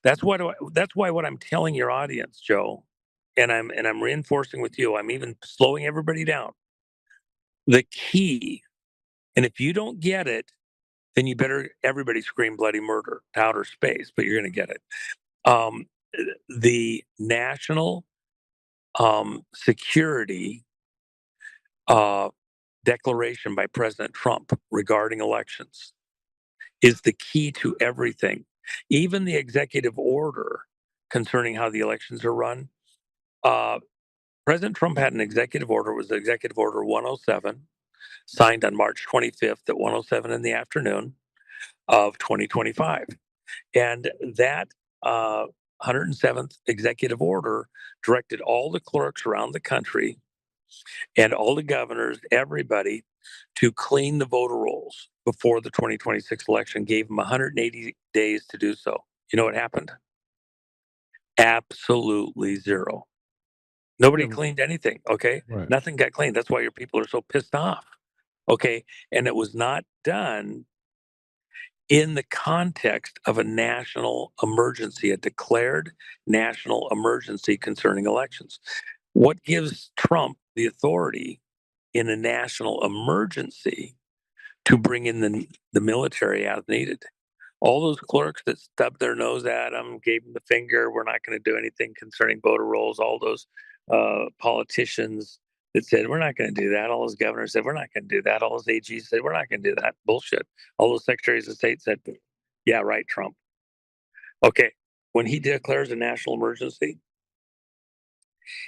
That's why what I'm telling your audience, Joe, and I'm reinforcing with you. I'm even slowing everybody down. The key, and if you don't get it, then you better everybody scream bloody murder to outer space, but you're going to get it. The national security declaration by President Trump regarding elections is the key to everything. Even the executive order concerning how the elections are run. President Trump had an executive order. It was Executive Order 107, signed on March 25th at 1:07 in the afternoon of 2025. And that 107th executive order directed all the clerks around the country and all the governors, everybody, to clean the voter rolls before the 2026 election, gave them 180 days to do so. You know what happened? Absolutely zero. Nobody cleaned anything, okay? Right. Nothing got cleaned. That's why your people are so pissed off, okay? And it was not done in the context of a national emergency, a declared national emergency concerning elections. What gives Trump the authority in a national emergency to bring in the military as needed? All those clerks that stubbed their nose at him, gave him the finger, we're not going to do anything concerning voter rolls. All those politicians that said, we're not going to do that. All those governors said, we're not going to do that. All those AGs said, we're not going to do that. Bullshit. All those secretaries of state said, yeah, right, Trump. Okay. When he declares a national emergency,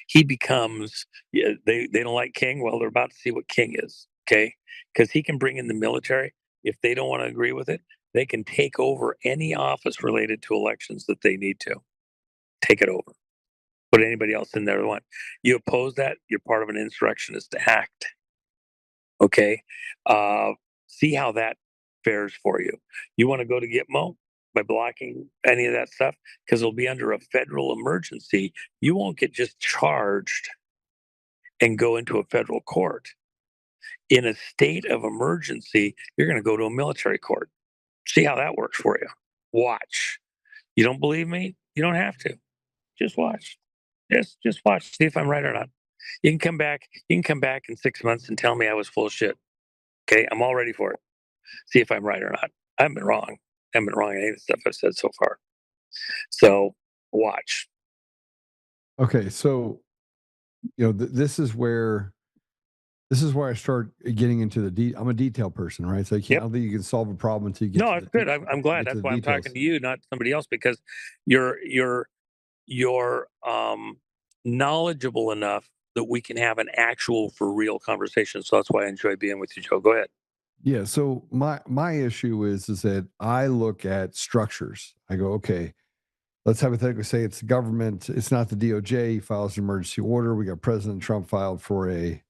he becomes, they don't like King. Well, they're about to see what King is. Okay. Because he can bring in the military. If they don't want to agree with it, they can take over any office related to elections that they need to. Take it over. Put anybody else in there they want. You oppose that, you're part of an insurrectionist act. Okay? See how that fares for you. You want to go to Gitmo by blocking any of that stuff? Because it'll be under a federal emergency. You won't get just charged and go into a federal court. In a state of emergency, you're going to go to a military court. See how that works for you. Watch. You don't believe me? You don't have to. Just watch. Just watch. See if I'm right or not. You can come back. You can come back in 6 months and tell me I was full of shit. Okay, I'm all ready for it. See if I'm right or not. I haven't been wrong. I haven't been wrong in any of the stuff I've said so far. So watch. Okay, so this is where I start getting into I'm a detail person, right? So I don't think you can solve a problem until you get. No, it's good. I'm glad. That's why I'm talking to you, not somebody else, because you're knowledgeable enough that we can have an actual for real conversation. So that's why I enjoy being with you, Joe. Go ahead. Yeah. So my issue is that I look at structures. I go, okay, let's hypothetically say it's the government. It's not the DOJ. He files an emergency order. We got President Trump filed for a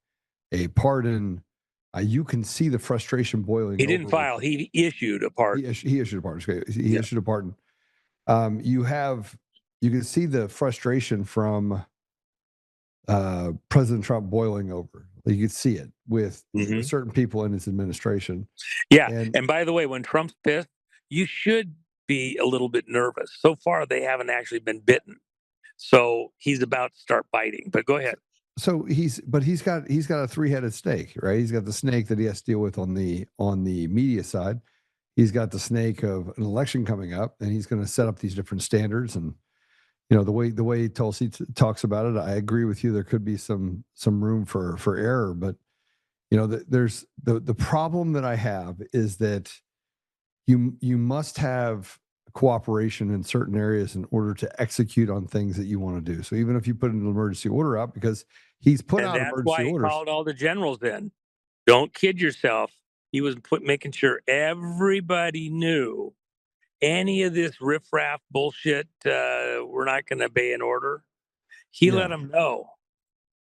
pardon. You can see the frustration boiling. He didn't file. He issued a pardon. He issued a pardon. Okay. He issued a pardon. You can see the frustration from President Trump boiling over. You could see it with certain people in his administration. Yeah. And by the way, when Trump's pissed, you should be a little bit nervous. So far, they haven't actually been bitten. So he's about to start biting. But go ahead. So he's got a three-headed snake, right? He's got the snake that he has to deal with on the media side. He's got the snake of an election coming up, and he's going to set up these different standards and the way Tulsi talks about it, I agree with you. There could be some room for error, but there's the problem that I have is that you must have cooperation in certain areas in order to execute on things that you want to do. So even if you put an emergency order out, because he's put out That's emergency why he orders. called all the generals in. Don't kid yourself. He was making sure everybody knew any of this riffraff bullshit. We're not going to obey an order. He let them know.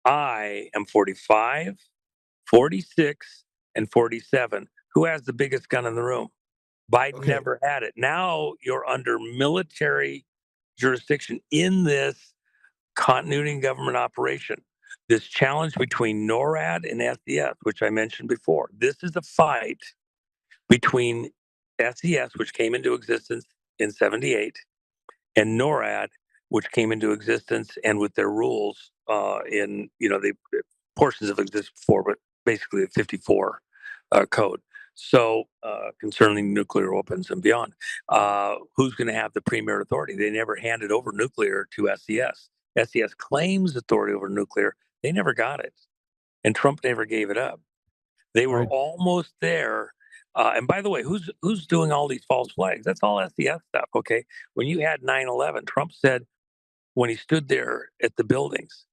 I am 45, 46, and 47. Who has the biggest gun in the room? Biden never had it. Now you're under military jurisdiction in this continuity and government operation. This challenge between NORAD and SES, which I mentioned before. This is a fight between SES, which came into existence in 78, and NORAD, which came into existence and with their rules in, the portions of existence before, but basically the 54 code. So concerning nuclear weapons and beyond, who's going to have the premier authority? They never handed over nuclear to SES. SES claims authority over nuclear. They never got it. And Trump never gave it up. They were almost there. And by the way, who's doing all these false flags? That's all SES stuff, okay? When you had 9/11, Trump said when he stood there at the buildings,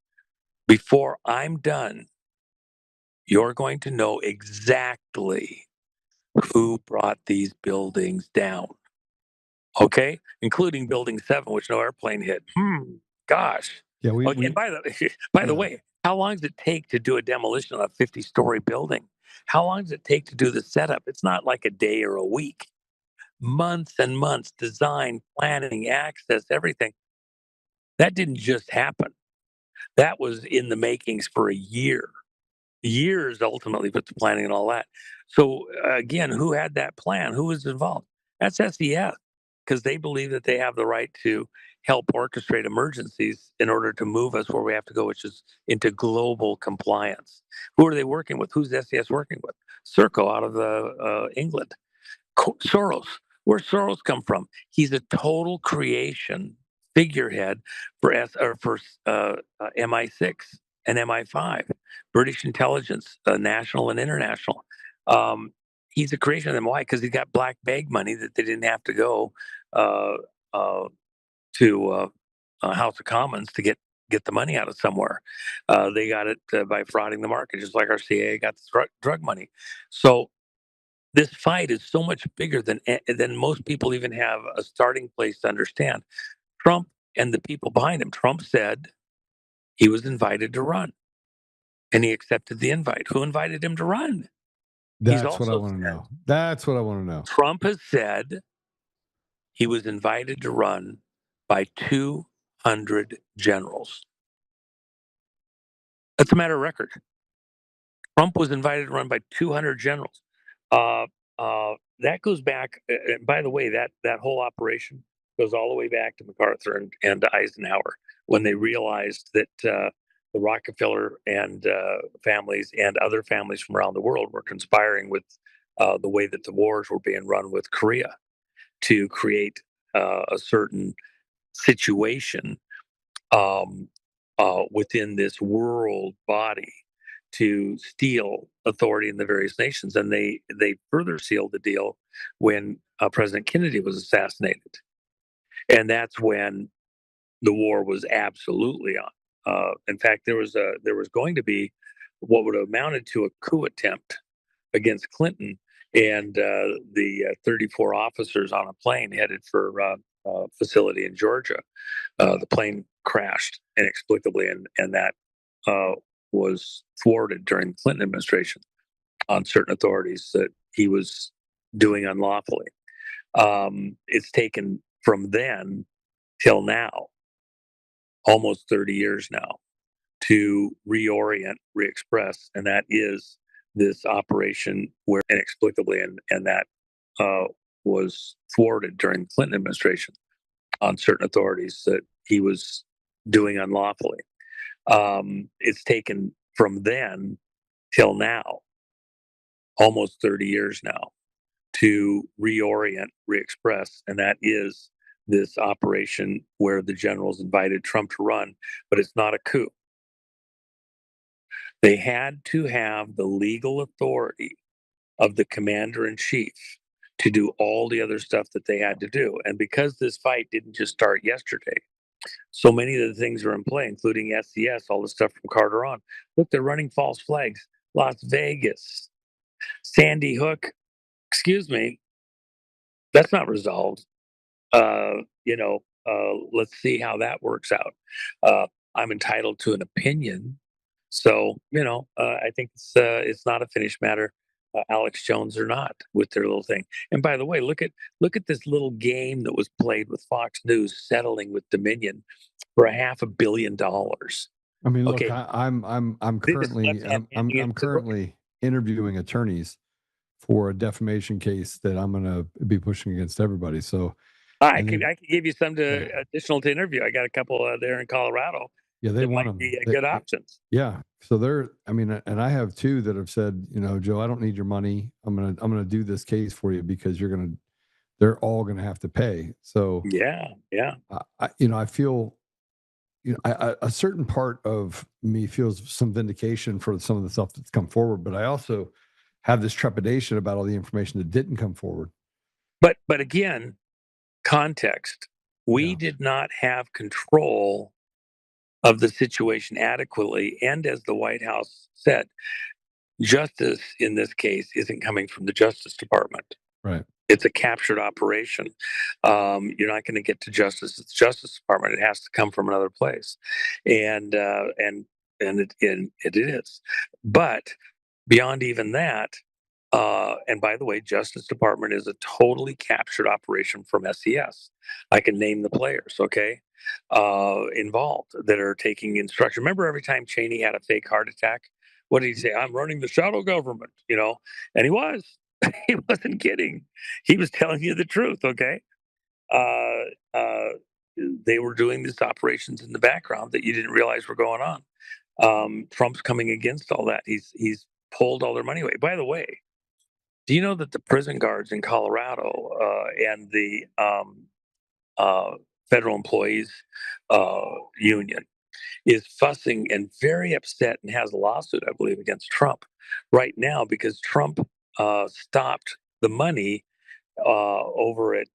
before I'm done, you're going to know exactly who brought these buildings down. Okay? Including Building 7, which no airplane hit. Gosh. Yeah, And by the way, how long does it take to do a demolition of a 50-story building? How long does it take to do the setup? It's not like a day or a week. Months and months, design, planning, access, everything. That didn't just happen. That was in the makings for a year. Years ultimately with the planning and all that. So again, who had that plan? Who was involved? That's SES, because they believe that they have the right to help orchestrate emergencies in order to move us where we have to go, which is into global compliance. Who are they working with? Who's SES working with? Serco out of England. Soros. Where's Soros come from? He's a total creation figurehead for MI6 and MI5, British intelligence, national and international. He's a creation of them. Why? Because he got black bag money that they didn't have to go to House of Commons to get the money out of somewhere. They got it by frauding the market, just like our CIA got the drug money. So this fight is so much bigger than most people even have a starting place to understand. Trump and the people behind him. Trump said he was invited to run, and he accepted the invite. Who invited him to run? That's what I want to know. That's what I want to know. Trump has said he was invited to run by 200 generals. That's a matter of record. Trump was invited to run by 200 generals. That goes back, and by the way, that whole operation goes all the way back to MacArthur and Eisenhower, when they realized that the Rockefeller and families and other families from around the world were conspiring with the way that the wars were being run with Korea to create a certain situation within this world body to steal authority in the various nations. And they further sealed the deal when President Kennedy was assassinated. And that's when the war was absolutely on. In fact, there was going to be what would have amounted to a coup attempt against Clinton, and the 34 officers on a plane headed for a facility in Georgia. The plane crashed inexplicably, and that was thwarted during the Clinton administration on certain authorities that he was doing unlawfully. It's taken from then till now, almost 30 years now, to reorient, re-express, and that is this operation where inexplicably, and that was thwarted during the Clinton administration on certain authorities that he was doing unlawfully. It's taken from then till now, almost 30 years now, to reorient, re-express, and that is this operation where the generals invited Trump to run, but it's not a coup. They had to have the legal authority of the commander-in-chief to do all the other stuff that they had to do. And because this fight didn't just start yesterday, so many of the things are in play, including SES, all the stuff from Carter on. Look, they're running false flags. Las Vegas, Sandy Hook, excuse me, that's not resolved. Let's see how that works out. I'm entitled to an opinion. So, I think it's not a finished matter. Alex Jones or not with their little thing. And by the way, look at this little game that was played with Fox News settling with Dominion for $500 million. I mean, look, Okay. I'm currently I'm So- currently interviewing attorneys for a defamation case that I'm going to be pushing against everybody. So I and could then- give you some additional to interview. I got a couple there in Colorado. yeah, they that want might them. be good options. Yeah. So and I have two that have said, Joe, I don't need your money. I'm gonna do this case for you because they're all gonna have to pay. So Yeah. I feel, a certain part of me feels some vindication for some of the stuff that's come forward, but I also have this trepidation about all the information that didn't come forward. But again, context. We Yeah. did not have control of the situation adequately. And as the White House said, justice in this case isn't coming from the Justice Department. Right. It's a captured operation. You're not going to get to justice at the Justice Department. It has to come from another place, and it is. But beyond even that, and by the way, Justice Department is a totally captured operation from SES. I can name the players, okay, involved that are taking instruction. Remember, every time Cheney had a fake heart attack, what did he say? I'm running the shadow government, and he was. He wasn't kidding. He was telling you the truth, okay? They were doing these operations in the background that you didn't realize were going on. Trump's coming against all that. He's pulled all their money away. By the way, do you know that the prison guards in Colorado and the federal employees union is fussing and very upset and has a lawsuit, I believe, against Trump right now because Trump stopped the money over at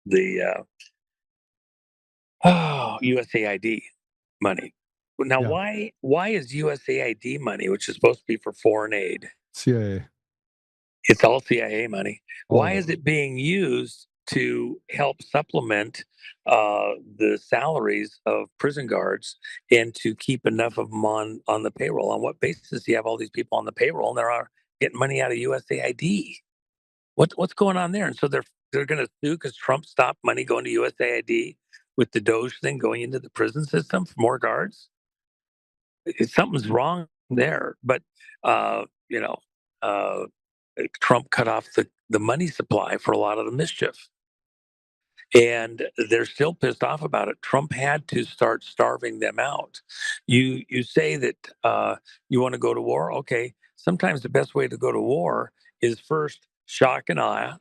the USAID money. Now, Yeah. why is USAID money, which is supposed to be for foreign aid, CIA. it's all CIA money? All Why of is it. it being used to help supplement the salaries of prison guards and to keep enough of them on the payroll? On what basis do you have all these people on the payroll and they're getting money out of USAID? What's going on there? And so they're going to sue because Trump stopped money going to USAID with the Doge thing going into the prison system for more guards. Something's wrong there. But uh, you know, uh, Trump cut off the money supply for a lot of the mischief. And they're still pissed off about it. Trump had to start starving them out. You say that you want to go to war. Okay, sometimes the best way to go to war is first shock and awe,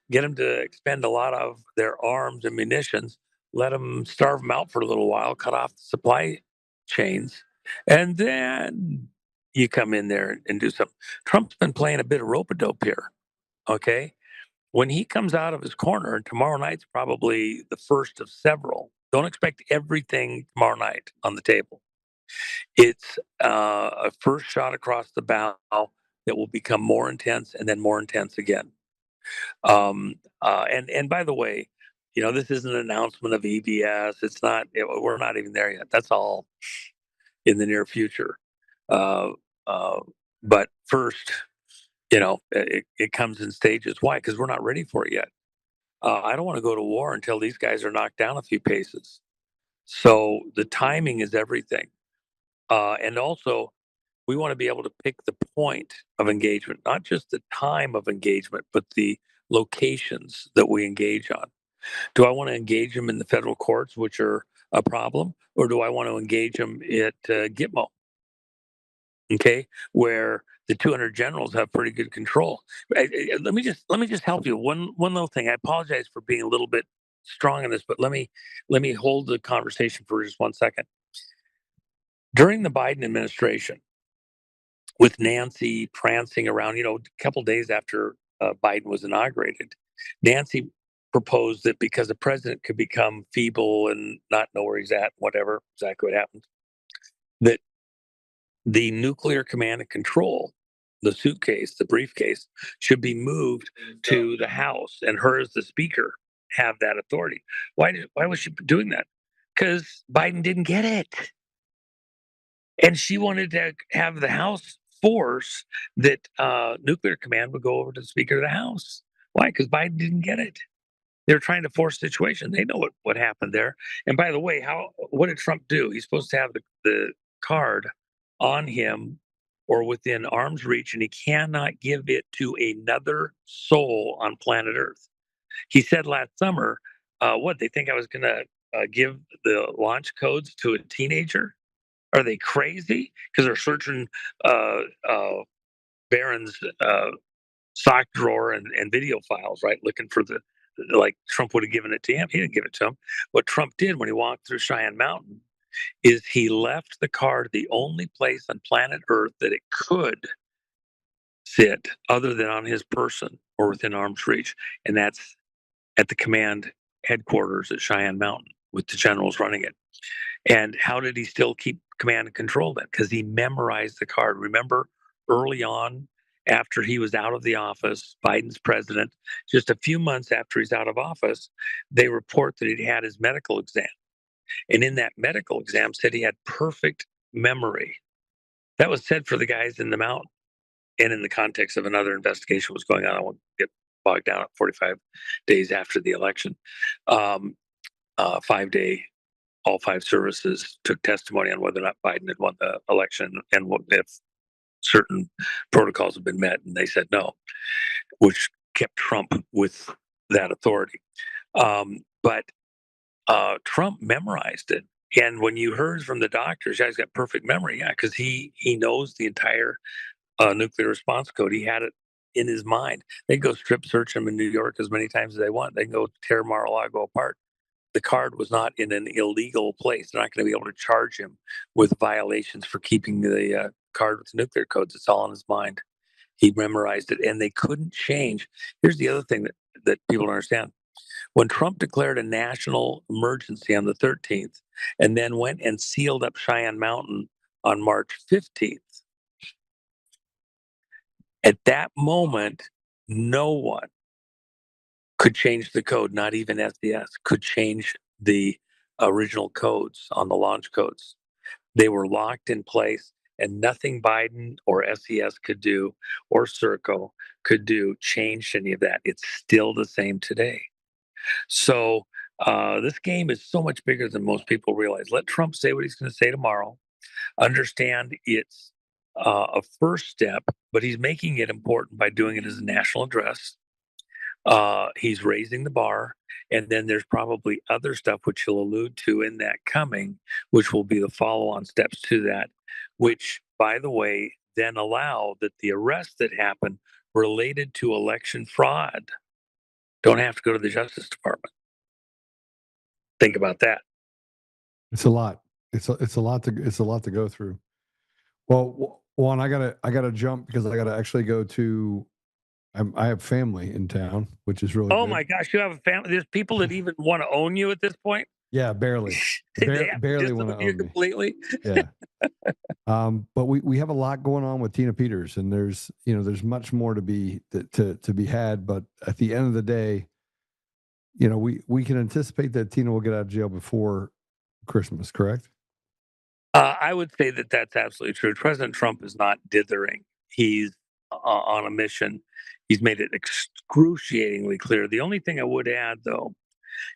get them to expend a lot of their arms and munitions, let them starve them out for a little while, cut off the supply chains, and then you come in there and do something. Trump's been playing a bit of rope-a-dope here. Okay, when he comes out of his corner, and tomorrow night's probably the first of several, don't expect everything tomorrow night on the table. It's a first shot across the bow that will become more intense and then more intense again. And by the way, this is an announcement of EBS. It's not. We're not even there yet. That's all in the near future. But first, it comes in stages. Why? Because we're not ready for it yet. I don't want to go to war until these guys are knocked down a few paces. So the timing is everything. And also, we want to be able to pick the point of engagement, not just the time of engagement, but the locations that we engage on. Do I want to engage them in the federal courts, which are a problem, or do I want to engage them at Gitmo? Okay, where the 200 generals have pretty good control. Let me just help you. One little thing. I apologize for being a little bit strong in this, but let me hold the conversation for just 1 second. During the Biden administration, with Nancy prancing around, a couple days after Biden was inaugurated, Nancy proposed that because the president could become feeble and not know where he's at, whatever, exactly what happened, that the nuclear command and control, the suitcase, the briefcase, should be moved to the House, and her as the speaker have that authority. Why was she doing that? Because Biden didn't get it. And she wanted to have the House force that nuclear command would go over to the Speaker of the House. Why? Because Biden didn't get it. They were trying to force a situation. They know what happened there. And by the way, what did Trump do? He's supposed to have the card on him or within arm's reach, and he cannot give it to another soul on planet Earth. He said last summer, they think I was going to give the launch codes to a teenager? Are they crazy? Because they're searching Barron's sock drawer and video files, right? Looking for like Trump would have given it to him. He didn't give it to him. What Trump did when he walked through Cheyenne Mountain is he left the card the only place on planet Earth that it could sit other than on his person or within arm's reach. And that's at the command headquarters at Cheyenne Mountain with the generals running it. And how did he still keep command and control then? Because he memorized the card. Remember early on, after he was out of the office, Biden's president, just a few months after he's out of office, they report that he'd had his medical exam. And in that medical exam said he had perfect memory. That was said for the guys in the mountain. And in the context of another investigation was going on, I won't get bogged down at 45 days after the election. 5-day, all 5 services took testimony on whether or not Biden had won the election and if certain protocols have been met, and they said no, which kept Trump with that authority. But Trump memorized it. And when you heard from the doctors, yeah, he's got perfect memory, yeah, because he knows the entire nuclear response code. He had it in his mind. They can go strip search him in New York as many times as they want. They can go tear Mar-a-Lago apart. The card was not in an illegal place. They're not going to be able to charge him with violations for keeping the card with the nuclear codes. It's all in his mind. He memorized it, and they couldn't change. Here's the other thing that people don't understand. When Trump declared a national emergency on the 13th and then went and sealed up Cheyenne Mountain on March 15th, at that moment, no one could change the code, not even SDS could change the original codes on the launch codes. They were locked in place, and nothing Biden or SES could do or Serco could do changed any of that. It's still the same today. So this game is so much bigger than most people realize. Let Trump say what he's going to say tomorrow. Understand it's a first step, but he's making it important by doing it as a national address. He's raising the bar, and then there's probably other stuff which he'll allude to in that coming, which will be the follow-on steps to that, which, by the way, then allow that the arrests that happen related to election fraud don't have to go to the Justice Department. Think about that. It's a lot. It's a lot to go through. Well, Juan, I gotta jump because I gotta actually go to. I have family in town, which is really. Oh good. my gosh, you have a family. There's people that even want to own you at this point. Yeah, barely. Barely want to own me completely. Yeah. But we have a lot going on with Tina Peters, and there's much more to be had. But at the end of the day, we can anticipate that Tina will get out of jail before Christmas, correct? I would say that that's absolutely true. President Trump is not dithering. He's on a mission. He's made it excruciatingly clear. The only thing I would add, though,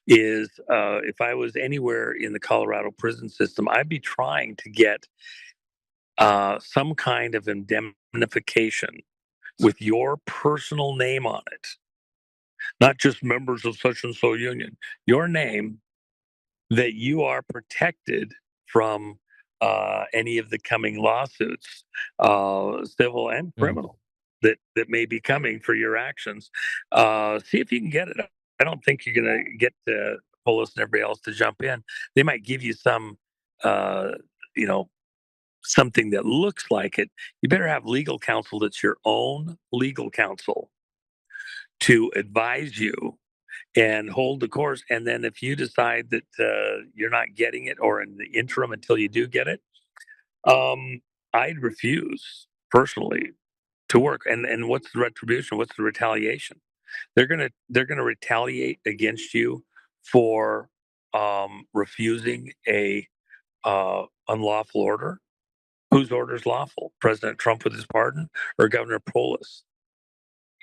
is if I was anywhere in the Colorado prison system, I'd be trying to get some kind of indemnification with your personal name on it, not just members of such and so union. Your name, that you are protected from any of the coming lawsuits, civil and Yeah. criminal, that may be coming for your actions. See if you can get it. I don't think you're going to get Polis and everybody else to jump in. They might give you some, you know, something that looks like it. You better have legal counsel that's your own legal counsel to advise you and hold the course. And then if you decide that you're not getting it, or in the interim until you do get it, I'd refuse personally to work. And what's the retribution? What's the retaliation? They're gonna retaliate against you for refusing a unlawful order. Whose order is lawful? President Trump with his pardon, or Governor Polis?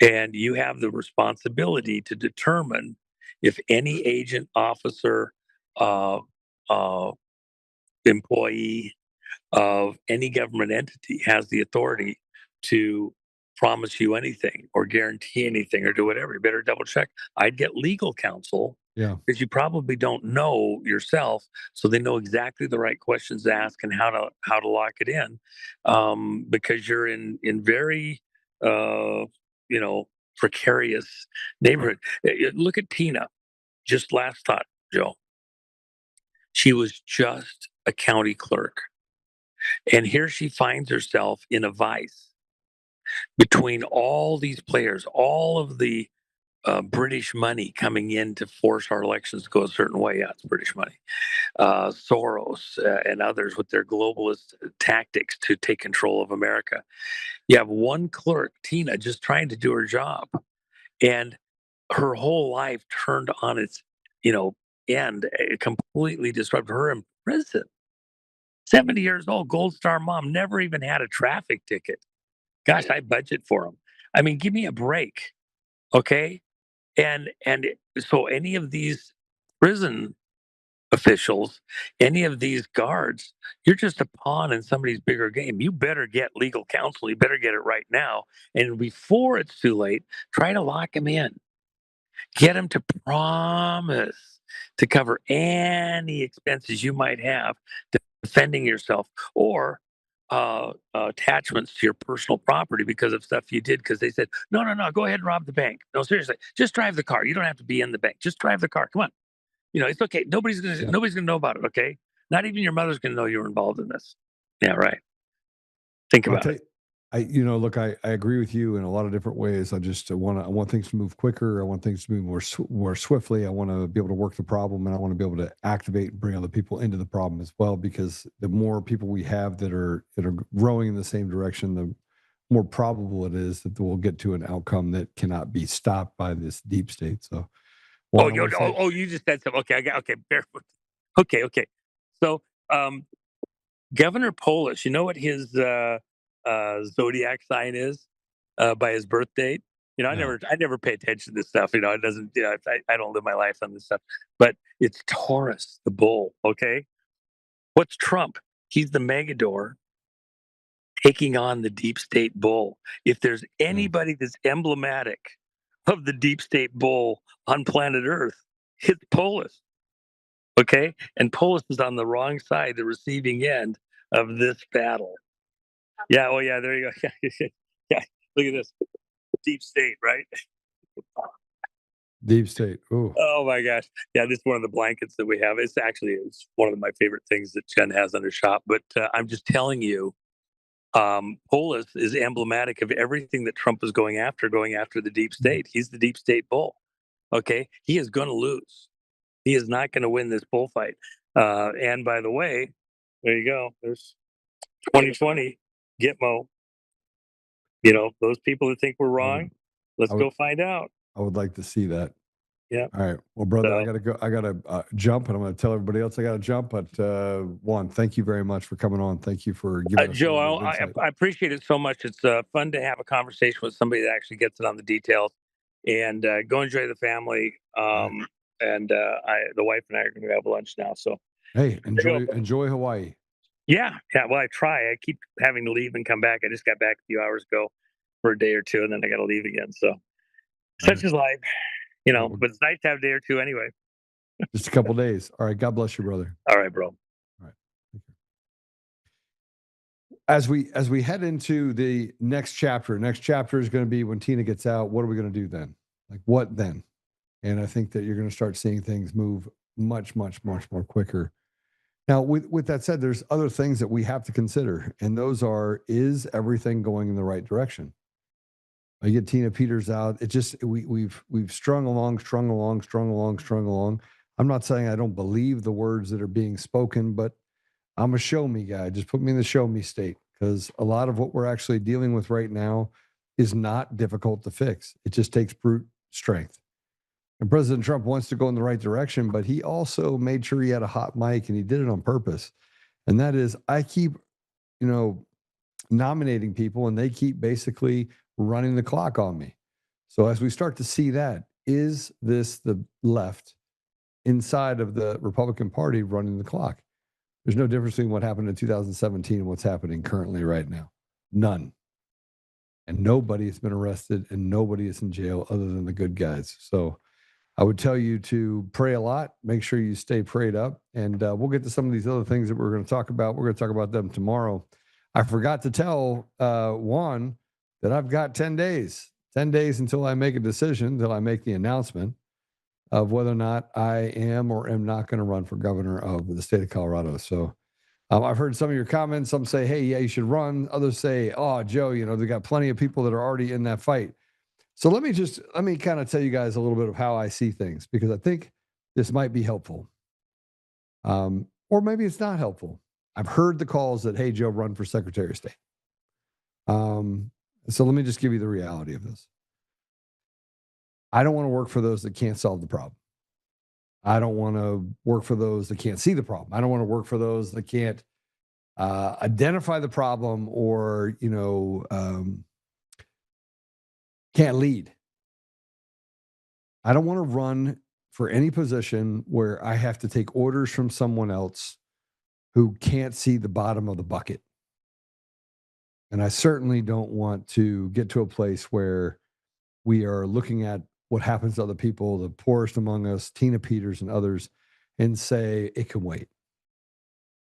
And you have the responsibility to determine if any agent, officer, uh, uh, employee of any government entity has the authority to promise you anything or guarantee anything or do whatever. You better double check. I'd get legal counsel, Yeah. because you probably don't know yourself, so they know exactly the right questions to ask and how to lock it in, because you're in very precarious neighborhood. Look at Tina. Just last thought, Joe. She was just a county clerk, and here she finds herself in a vice between all these players, all of the British money coming in to force our elections to go a certain way. Yeah, it's British money. Soros and others with their globalist tactics to take control of America. You have one clerk, Tina, just trying to do her job, and her whole life turned on its, end, completely disrupted. Her in prison. 70 years old, Gold Star mom, never even had a traffic ticket. Gosh, I budget for them. I mean, give me a break, okay? And so any of these prison officials, any of these guards, you're just a pawn in somebody's bigger game. You better get legal counsel. You better get it right now. And before it's too late, try to lock them in. Get them to promise to cover any expenses you might have defending yourself, or attachments to your personal property because of stuff you did. Because they said, no, go ahead and rob the bank. No, seriously, just drive the car. You don't have to be in the bank. Just drive the car. Come on. It's okay. Nobody's gonna know about it. Okay, not even your mother's gonna know you were involved in this. Yeah, right. Think about it. Look, I agree with you in a lot of different ways. I want things to move quicker. I want things to move more swiftly. I want to be able to work the problem, and I want to be able to activate and bring other people into the problem as well. Because the more people we have that are rowing in the same direction, the more probable it is that we'll get to an outcome that cannot be stopped by this deep state. So, you just said something. Okay, barefoot. Okay. So, Governor Polis, you know what his zodiac sign is by his birth date? No. I never pay attention to this stuff. It doesn't. I don't live my life on this stuff. But it's Taurus, the bull. Okay, what's Trump? He's the Megador taking on the deep state bull. If there's anybody that's emblematic of the deep state bull on planet Earth, it's Polis. Okay, and Polis is on the wrong side, the receiving end of this battle. Yeah. Oh, yeah. There you go. Yeah. Look at this. Deep state, right? Deep state. Ooh. Oh my gosh. Yeah. This is one of the blankets that we have. It's one of my favorite things that Jen has on her shop. But I'm just telling you, Polis is emblematic of everything that Trump is going after the deep state. He's the deep state bull. Okay. He is going to lose. He is not going to win this bullfight. And by the way, there you go. There's 2020. Gitmo. Those people that think we're wrong, let's go find out. I would like to see that. Yeah. All right. Well, brother, I gotta jump, and I'm gonna tell everybody else I gotta jump. But Juan, thank you very much for coming on. Thank you for giving us Joe. insight. I appreciate it so much. It's fun to have a conversation with somebody that actually gets it on the details. And go enjoy the family. Right. And the wife and I are going to have lunch now. So hey, enjoy Hawaii. Yeah. Well, I try. I keep having to leave and come back. I just got back a few hours ago for a day or two, and then I got to leave again. So such is life, but it's nice to have a day or two anyway. Just a couple days. All right. God bless you, brother. All right, bro. All right. as we head into the next chapter is going to be when Tina gets out. What are we going to do then? Like, what then? And I think that you're going to start seeing things move much, much, much more quicker. Now, with that said, there's other things that we have to consider, and those are: is everything going in the right direction? I get Tina Peters out. It just we've strung along. I'm not saying I don't believe the words that are being spoken, but I'm a show me guy. Just put me in the show me state, because a lot of what we're actually dealing with right now is not difficult to fix. It just takes brute strength. And President Trump wants to go in the right direction, but he also made sure he had a hot mic, and he did it on purpose. And that is, I keep, nominating people, and they keep basically running the clock on me. So as we start to see that, is this the left inside of the Republican Party running the clock? There's no difference between what happened in 2017 and what's happening currently right now. None. And nobody has been arrested, and nobody is in jail other than the good guys. So I would tell you to pray a lot. Make sure you stay prayed up. And we'll get to some of these other things that we're going to talk about. We're going to talk about them tomorrow. I forgot to tell Juan that I've got 10 days until I make a decision, until I make the announcement of whether or not I am or am not going to run for governor of the state of Colorado. So I've heard some of your comments. Some say, hey, yeah, you should run. Others say, oh, Joe, they got plenty of people that are already in that fight. So let me kind of tell you guys a little bit of how I see things, because I think this might be helpful. Or maybe it's not helpful. I've heard the calls that, hey, Joe, run for Secretary of State. So let me just give you the reality of this. I don't want to work for those that can't solve the problem. I don't want to work for those that can't see the problem. I don't want to work for those that can't identify the problem or, can't lead. I don't want to run for any position where I have to take orders from someone else who can't see the bottom of the bucket. And I certainly don't want to get to a place where we are looking at what happens to other people, the poorest among us, Tina Peters and others, and say it can wait.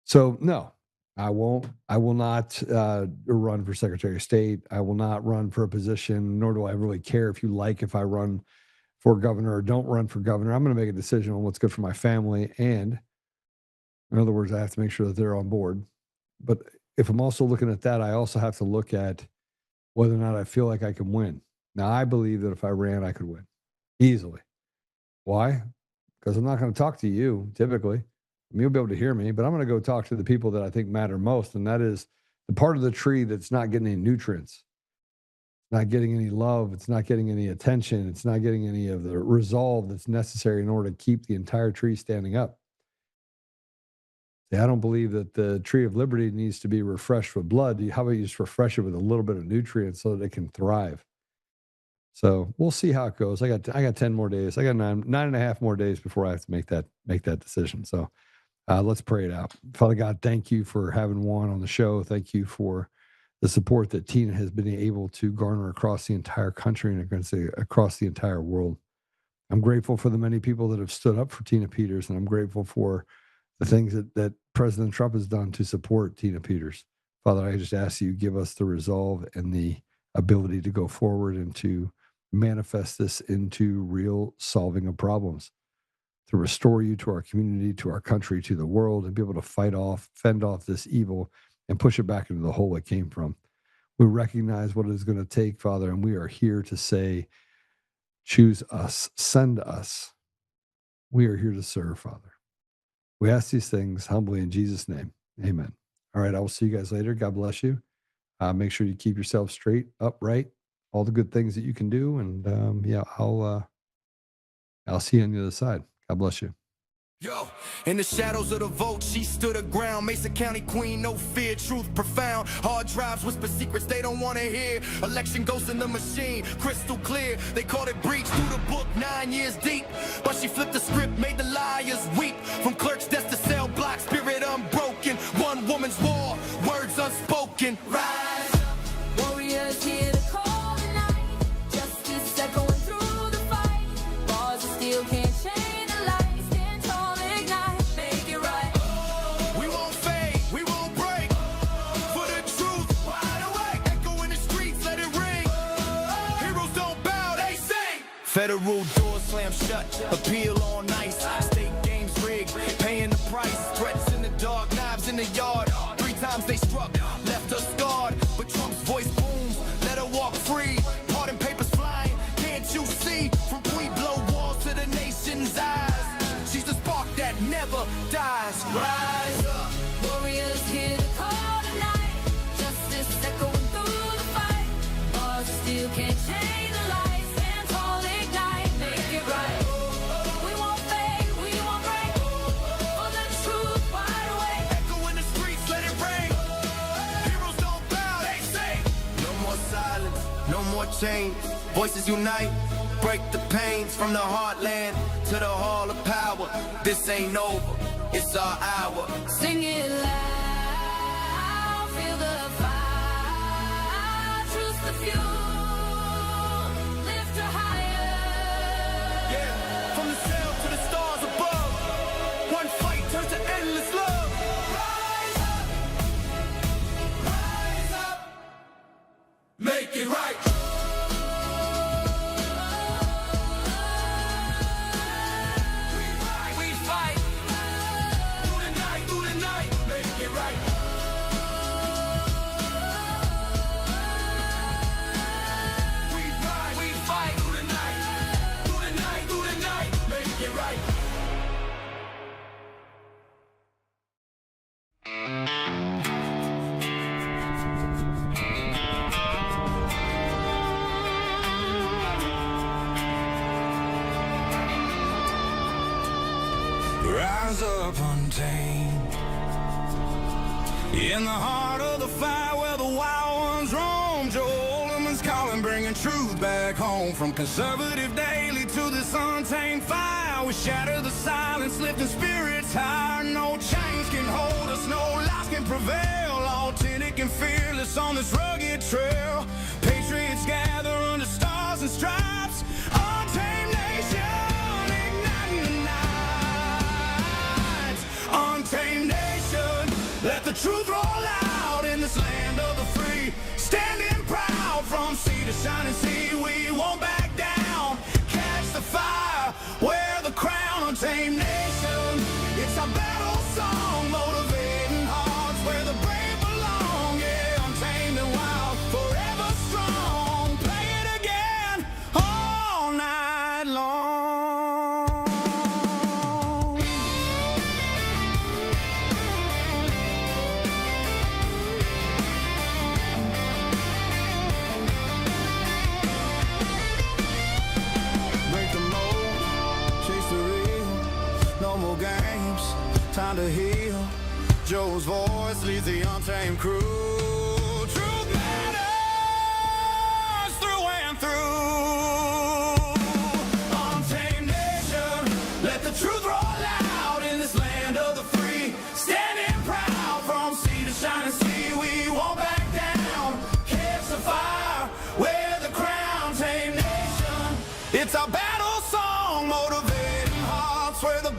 So no, I won't. I will not run for Secretary of State. I will not run for a position, nor do I really care if I run for governor or don't run for governor. I'm going to make a decision on what's good for my family. And in other words, I have to make sure that they're on board. But if I'm also looking at that, I also have to look at whether or not I feel like I can win. Now, I believe that if I ran, I could win easily. Why? Because I'm not going to talk to you typically. I mean, you'll be able to hear me, but I'm going to go talk to the people that I think matter most. And that is the part of the tree that's not getting any nutrients, not getting any love. It's not getting any attention. It's not getting any of the resolve that's necessary in order to keep the entire tree standing up. See, I don't believe that the tree of liberty needs to be refreshed with blood. How about you just refresh it with a little bit of nutrients so that it can thrive? So we'll see how it goes. I got 10 more days. I got nine and a half more days before I have to make that decision. So let's pray it out. Father God, thank you for having Juan on the show. Thank you for the support that Tina has been able to garner across the entire country and across the entire world. I'm grateful for the many people that have stood up for Tina Peters, and I'm grateful for the things that President Trump has done to support Tina Peters. Father, I just ask you, give us the resolve and the ability to go forward and to manifest this into real solving of problems, to restore you to our community, to our country, to the world, and be able to fend off this evil and push it back into the hole it came from. We recognize what it is going to take, Father, and we are here to say, choose us, send us. We are here to serve, Father. We ask these things humbly in Jesus' name. Amen. All right, I will see you guys later. God bless you. Make sure you keep yourself straight, upright, all the good things that you can do. And I'll see you on the other side. God bless you. Yo, in the shadows of the vote, she stood her ground. Mesa County queen, no fear, truth profound. Hard drives, whisper secrets they don't want to hear. Election ghosts in the machine, crystal clear. They called it breach through the book, 9 years deep. But she flipped the script, made the liars weep. From clerk's desk to cell block, spirit unbroken. One woman's war, words unspoken. Rise up, warriors here to call the night. Justice echoing through the fight. Bars of steel can't change. Federal doors slam shut, appeal on ice. State games rigged, paying the price. Threats in the dark, knives in the yard. 3 times they struck, left us scarred. But Trump's voice booms, let her walk free. Pardon papers flying, can't you see? From Pueblo walls to the nation's eyes. She's the spark that never dies. Rise up, warriors here to call tonight. Justice echoing through the fight. Bars of steel can't change the light. Change, voices unite, break the pains from the heartland to the hall of power. This ain't over, it's our hour. Sing it loud, feel the fire, truth's the fuel, lift her higher. Yeah, from the cell to the stars above, one fight turns to endless love. Rise up, make it right. Rise up untamed. In the heart of the fire where the wild ones roam, Joe Oltmann's calling, bringing truth back home. From conservative daily to this untamed fire, we shatter the silence, lifting spirits higher. No chains can hold us, no lies can prevail. Authentic and fearless on this rugged trail. Patriots gather under stars and stripes. Untamed nation, igniting the night. Untamed nation, let the truth roll out in this land of the free. Standing proud from sea to shining sea, we won't back down. Catch the fire, wear the crown. Untamed nation, it's our battle song, motivating hearts where the brave belong. Yeah, untamed and wild, forever strong. Play it again all night long. Break the mold, chase the real. No more games, time to heal. Joe's voice leads the untamed crew. Truth matters through and through. Untamed nation, let the truth roll out in this land of the free. Standing proud from sea to shining sea, we won't back down. Catch the fire, wear the crown. Tame nation, it's our battle song, motivating hearts where the